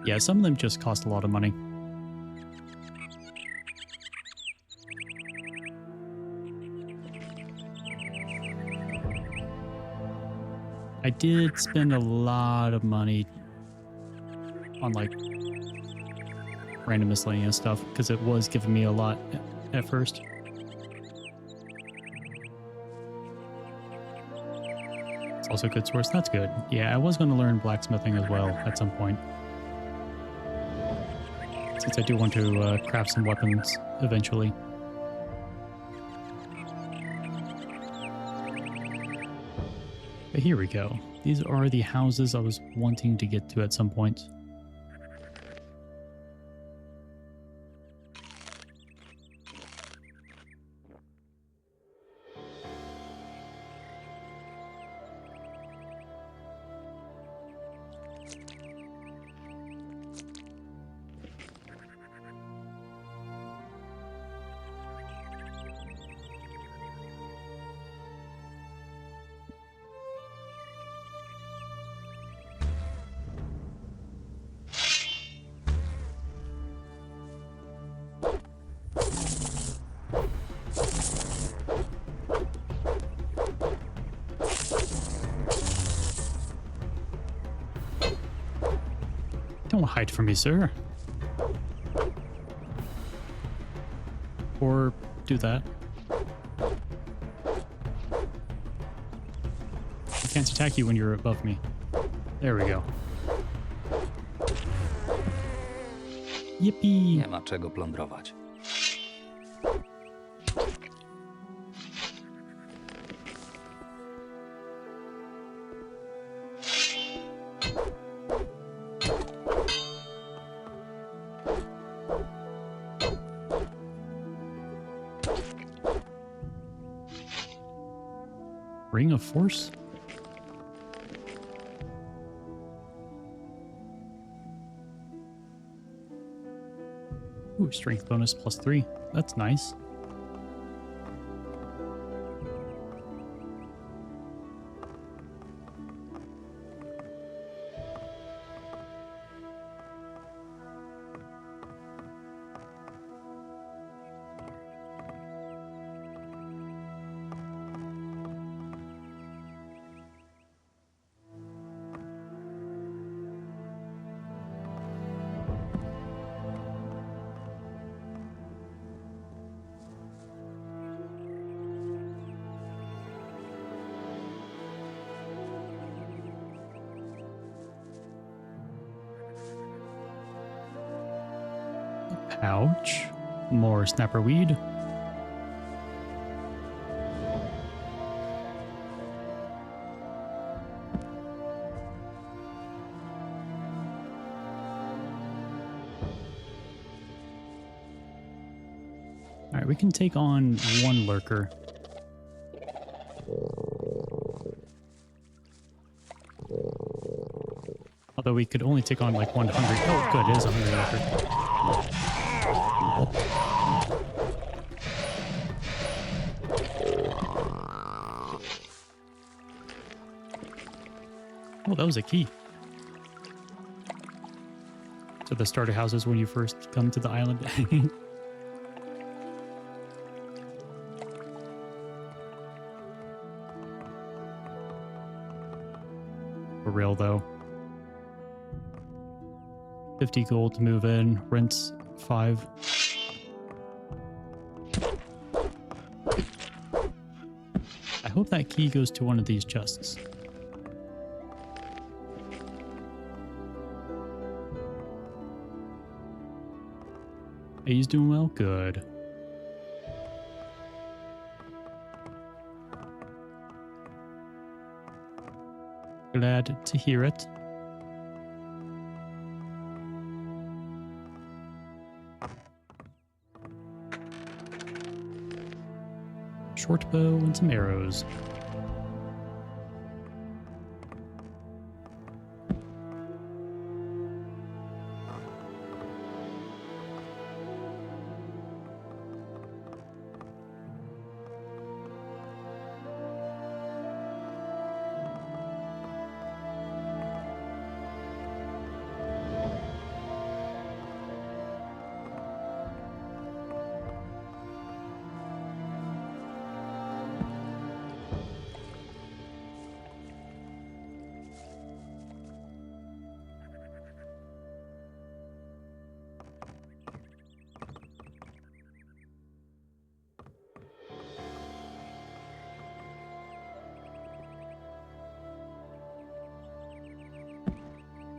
Yeah, some of them just cost a lot of money. I did spend a lot of money on like random miscellaneous stuff because it was giving me a lot at first. It's also a good source. That's good. Yeah, I was going to learn blacksmithing as well at some point, since I do want to craft some weapons eventually. But here we go. These are the houses I was wanting to get to at some point. Don't hide from me, sir. Or do that. I can't attack you when you're above me. There we go. Yippee! Nie ma czego plądrować. Ring of Force? Ooh, strength bonus +3. That's nice. Pouch. More snapper weed. Alright, we can take on one lurker. Although we could only take on like 100. Oh, good, it is a 100 lurker. Oh, that was a key. So the starter houses when you first come to the island. For real though. 50 gold to move in, rents 5. I hope that key goes to one of these chests. He's doing well? Good. Glad to hear it. Short bow and some arrows.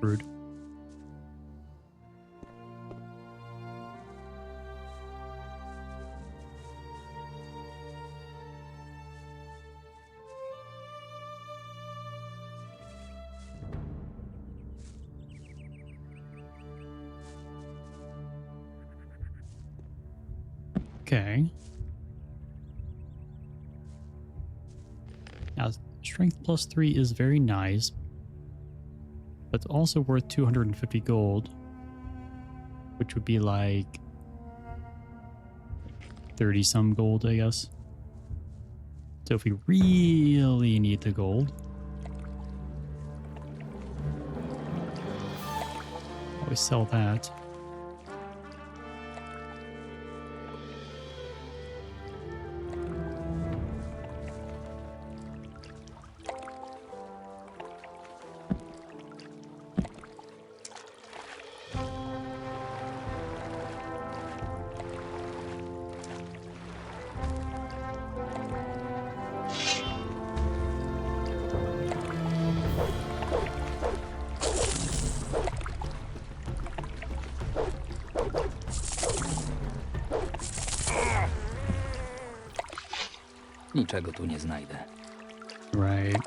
Rude. Okay. Now, strength +3 is very nice, but it's also worth 250 gold, which would be like 30 some gold, I guess. So if we really need the gold, always sell that. Niczego tu nie znajdę. Right.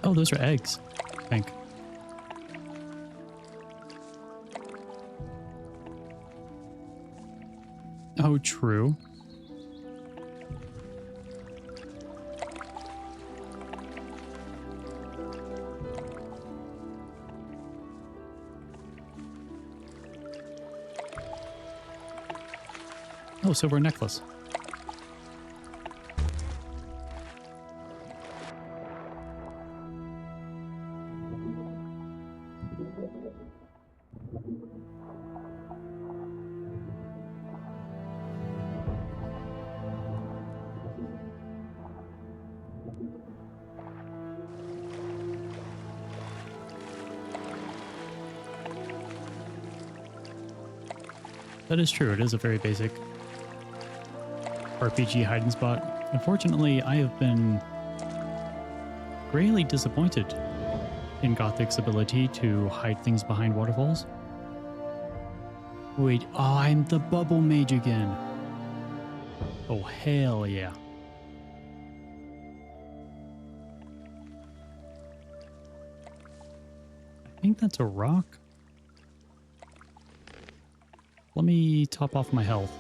Oh, those are eggs, I think. Oh, true. Oh, silver necklace. That is true. It is a very basic RPG hiding spot. Unfortunately, I have been greatly disappointed in Gothic's ability to hide things behind waterfalls. Wait, oh, I'm the bubble mage again. Oh, hell yeah. I think that's a rock. Let me top off my health.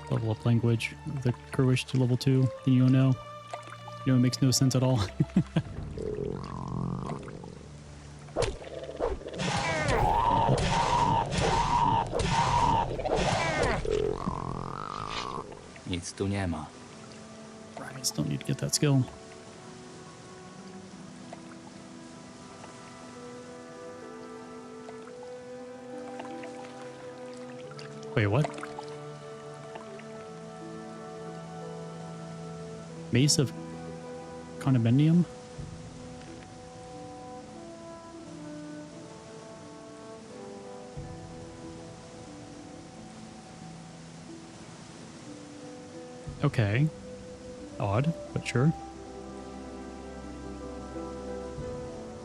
Level up language, the Kurwish to level 2, then you'll know. You know, it makes no sense at all. Nic tu nie ma. Right, I still need to get that skill. Wait, what? Mace of Condominium? Okay. Odd, but sure.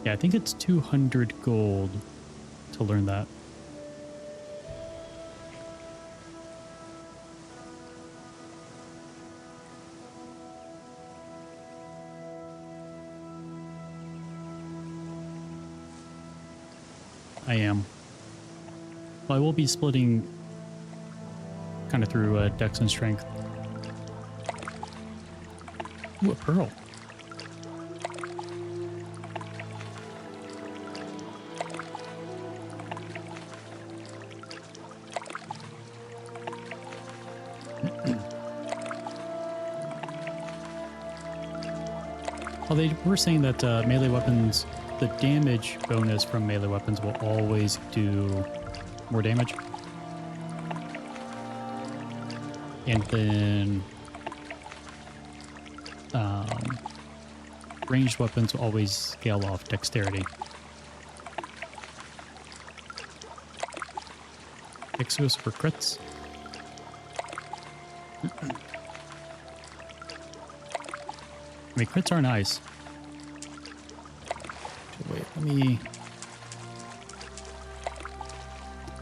Yeah, I think it's 200 gold to learn that. I am. Well, I will be splitting kind of through Dex and Strength. Ooh, a pearl. Well, they were saying that melee weapons, the damage bonus from melee weapons will always do more damage. And then ranged weapons will always scale off dexterity. X goes for crits. I mean, crits are nice. Wait, let me...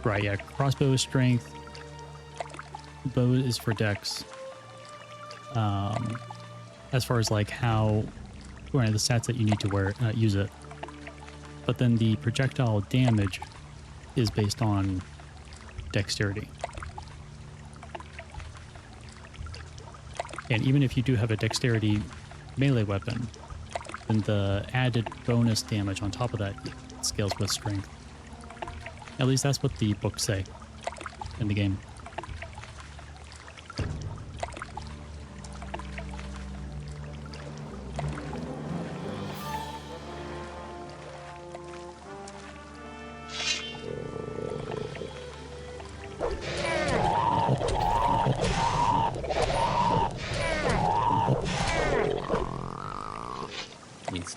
Right, yeah, crossbow is strength. Bow is for dex. As far as like how, or the stats that you need to use it. But then the projectile damage is based on dexterity. And even if you do have a dexterity melee weapon, then the added bonus damage on top of that scales with strength. At least that's what the books say in the game.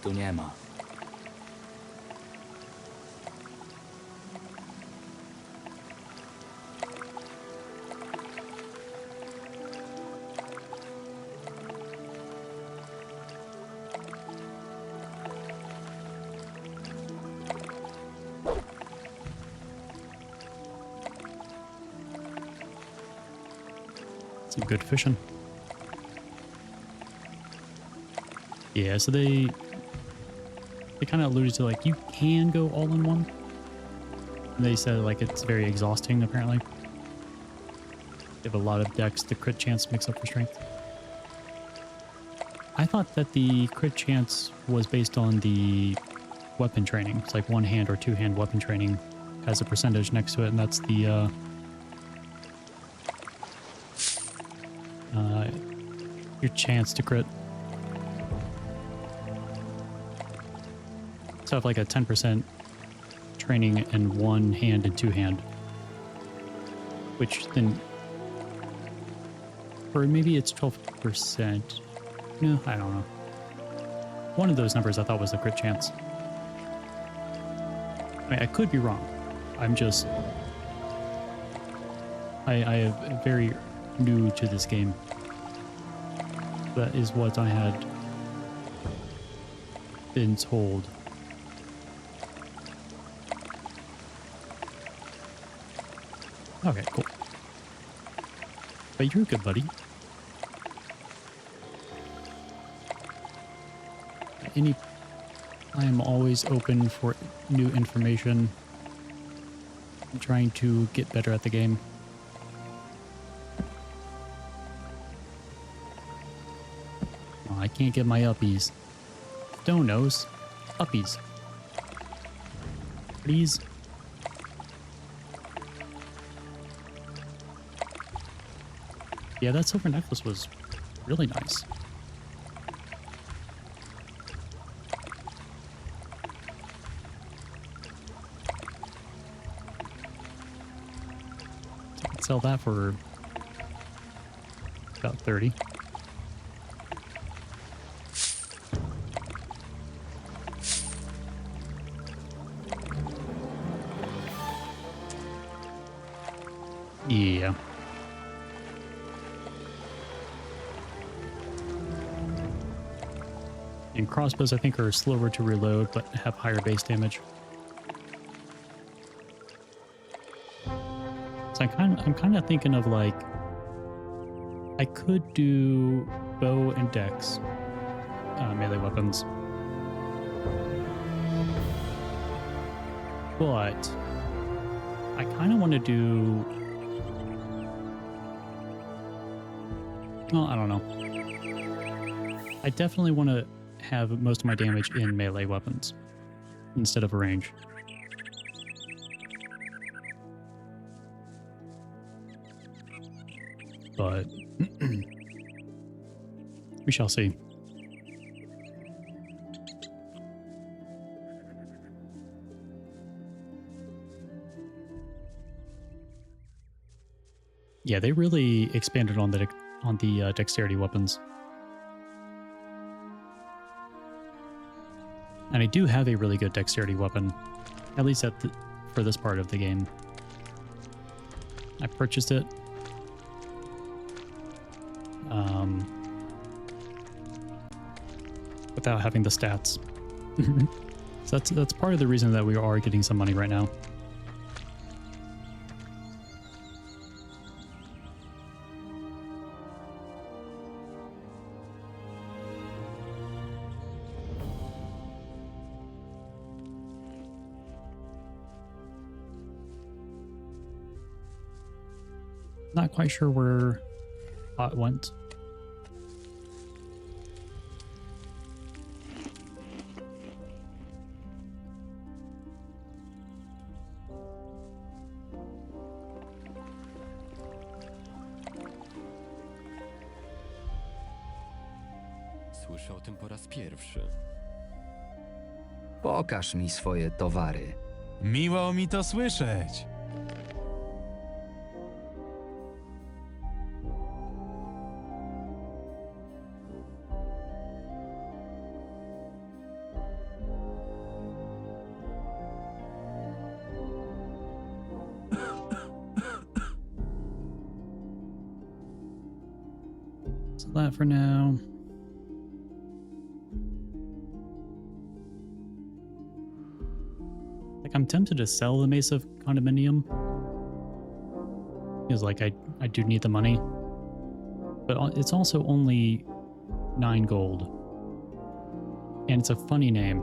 prostu nie ma. Some good fishing. Yeah, so they kind of alluded to like you can go all in one. They said like it's very exhausting apparently. They have a lot of decks. The crit chance makes up for strength. I thought that the crit chance was based on the weapon training. It's like one hand or two hand weapon training has a percentage next to it, and that's the your chance to crit. So I have like a 10% training in one hand and two hand, which then, or maybe it's 12%. No, I don't know. One of those numbers I thought was the crit chance. I mean, I could be wrong. I'm just, I am very new to this game. That is what I had been told. Okay, cool. But you're good, buddy. I am always open for new information. I'm trying to get better at the game. Oh, I can't get my uppies. Stone nose. Uppies. Please. Yeah, that silver necklace was really nice. I could sell that for about 30. Yeah. And crossbows, I think, are slower to reload, but have higher base damage. So I'm kind of thinking of like, I could do bow and dex melee weapons, but I kind of want to do. Well, I don't know. I definitely want to have most of my damage in melee weapons instead of a range. But we shall see. Yeah, they really expanded on the dexterity weapons. And I do have a really good dexterity weapon, at least for this part of the game. I purchased it. Without having the stats. So that's part of the reason that we are getting some money right now. Not quite sure where Pot went. Słyszę o tym po raz pierwszy. Pokaż mi swoje towary. Miło mi to słyszeć. So that for now. Like, I'm tempted to sell the Mesa condominium. Because, like, I do need the money. But it's also only 9 gold. And it's a funny name.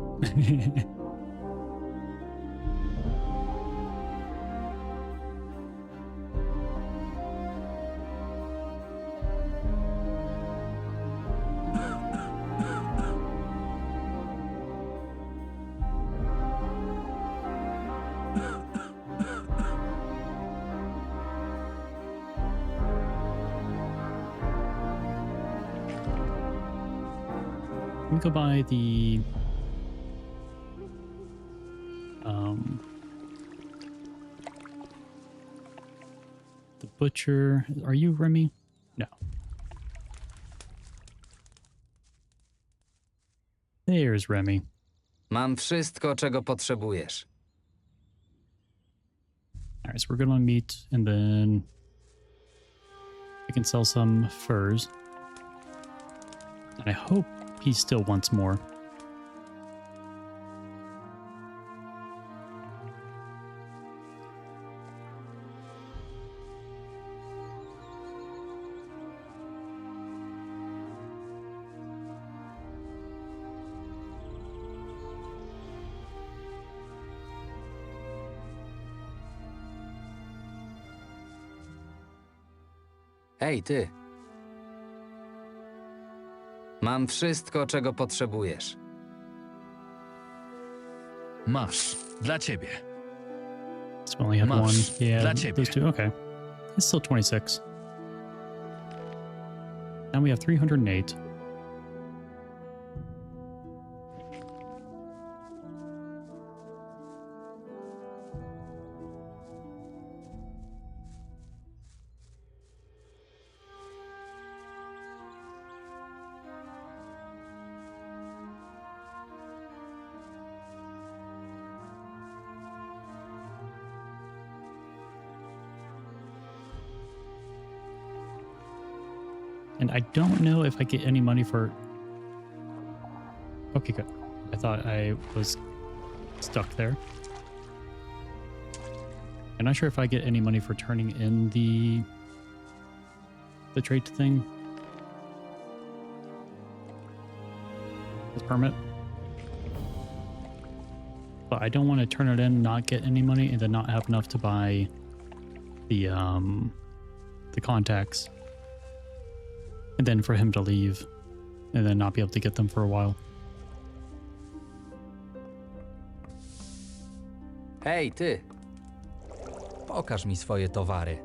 Let me go by the butcher. Are you Remy? No. There's Remy. Mam wszystko, czego potrzebujesz. Alright, so we're gonna meet and then I can sell some furs. And I hope he still wants more. Hej, ty. Mam wszystko, czego potrzebujesz. Masz. Dla ciebie. So we only have Masz. one. Yeah, Dla ciebie. those two. Okay. It's still 26. Now we have 308. And I don't know if I get any money for... Okay, good. I thought I was stuck there. I'm not sure if I get any money for turning in the trait thing. The permit. But I don't want to turn it in, not get any money, and then not have enough to buy the contacts. And then for him to leave and then not be able to get them for a while. Hej, ty. Pokaż mi swoje towary.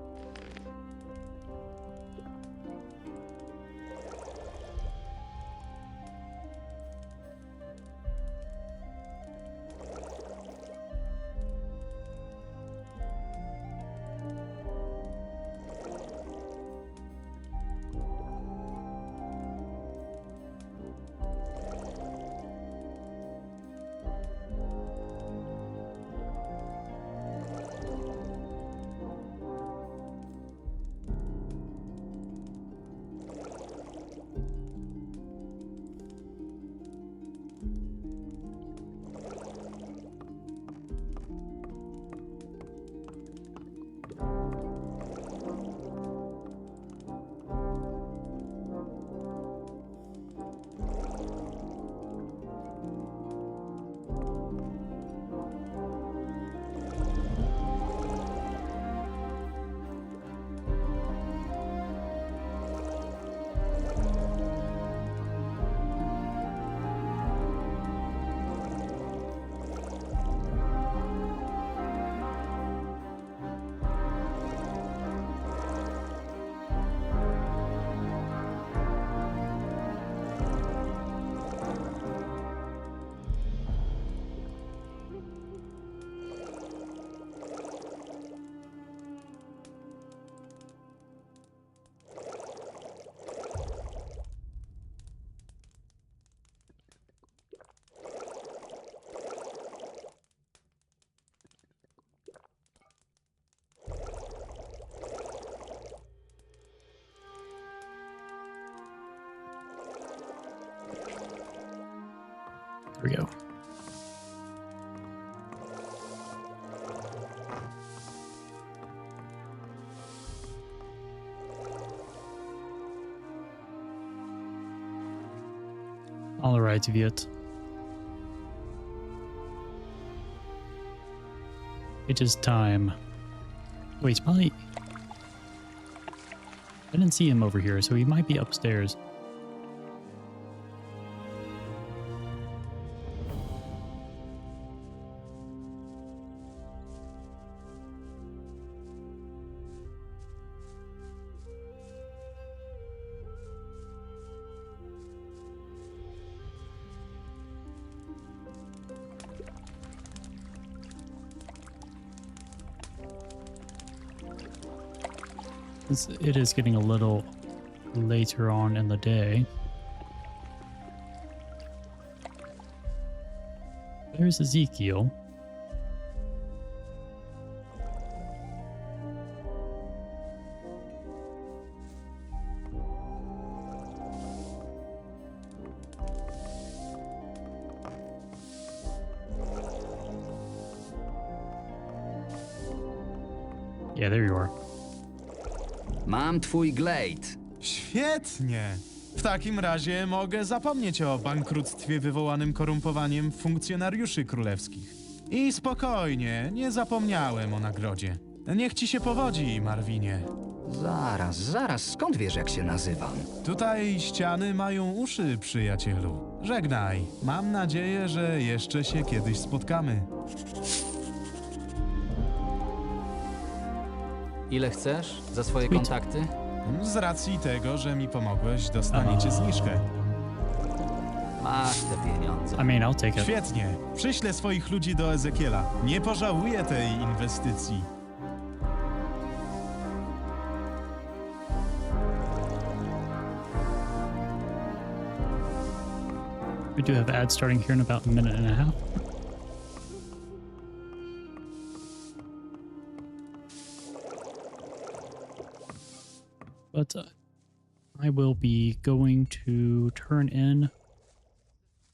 There we go. All right, Viet. It is time. Wait, he's probably... I didn't see him over here, so he might be upstairs. It is getting a little later on in the day. There's Ezekiel. Yeah, there you are. Mam twój glade. Świetnie. W takim razie mogę zapomnieć o bankructwie wywołanym korumpowaniem funkcjonariuszy królewskich. I spokojnie, nie zapomniałem o nagrodzie. Niech ci się powodzi, Marwinie. Zaraz, skąd wiesz, jak się nazywam? Tutaj ściany mają uszy, przyjacielu. Żegnaj. Mam nadzieję, że jeszcze się kiedyś spotkamy. Ile chcesz za swoje kontakty? Z racji tego, że mi pomogłeś, dostaniecie zniżkę. Masz te pieniądze. I mean, I'll take it. Świetnie. Przyślę swoich ludzi do Ezekiela. Nie pożałuję tej inwestycji. We do have ads starting here in about a minute and a half. But I will be going to turn in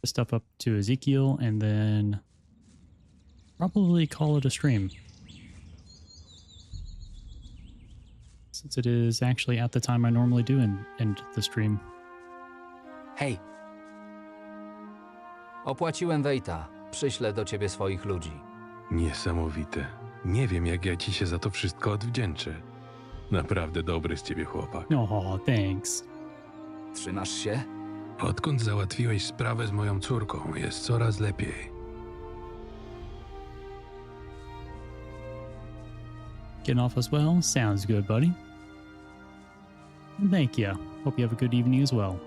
the stuff up to Ezekiel and then probably call it a stream. Since it is actually at the time I normally do end the stream. Hej. Opłaciłem Wejta. Przyślę do ciebie swoich ludzi. Niesamowite. Nie wiem, jak ja ci się za to wszystko odwdzięczę. Naprawdę dobry z ciebie chłopak. Oh, thanks. Trzymasz się? Odkąd załatwiłeś sprawę z moją córką, jest coraz lepiej. Getting off as well? Sounds good, buddy. Thank you. Hope you have a good evening as well.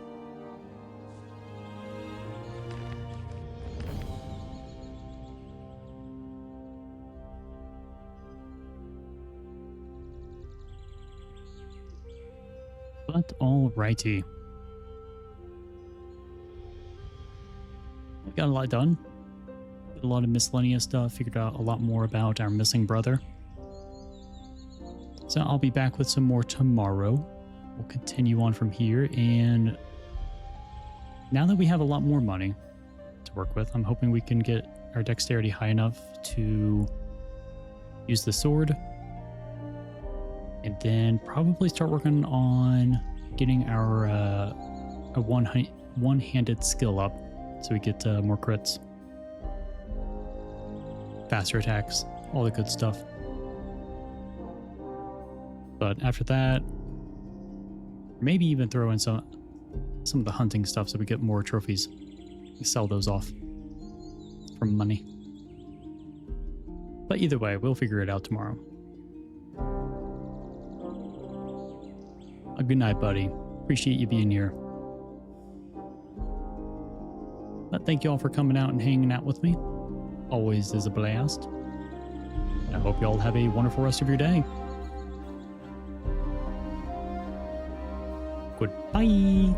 But alrighty. We got a lot done. Did a lot of miscellaneous stuff. Figured out a lot more about our missing brother. So I'll be back with some more tomorrow. We'll continue on from here. And now that we have a lot more money to work with, I'm hoping we can get our dexterity high enough to use the sword. And then probably start working on getting our a one-handed skill up so we get more crits, faster attacks, all the good stuff. But after that, maybe even throw in some of the hunting stuff so we get more trophies. We sell those off for money. But either way, we'll figure it out tomorrow. A good night, buddy. Appreciate you being here. But thank you all for coming out and hanging out with me. Always is a blast. And I hope you all have a wonderful rest of your day. Goodbye.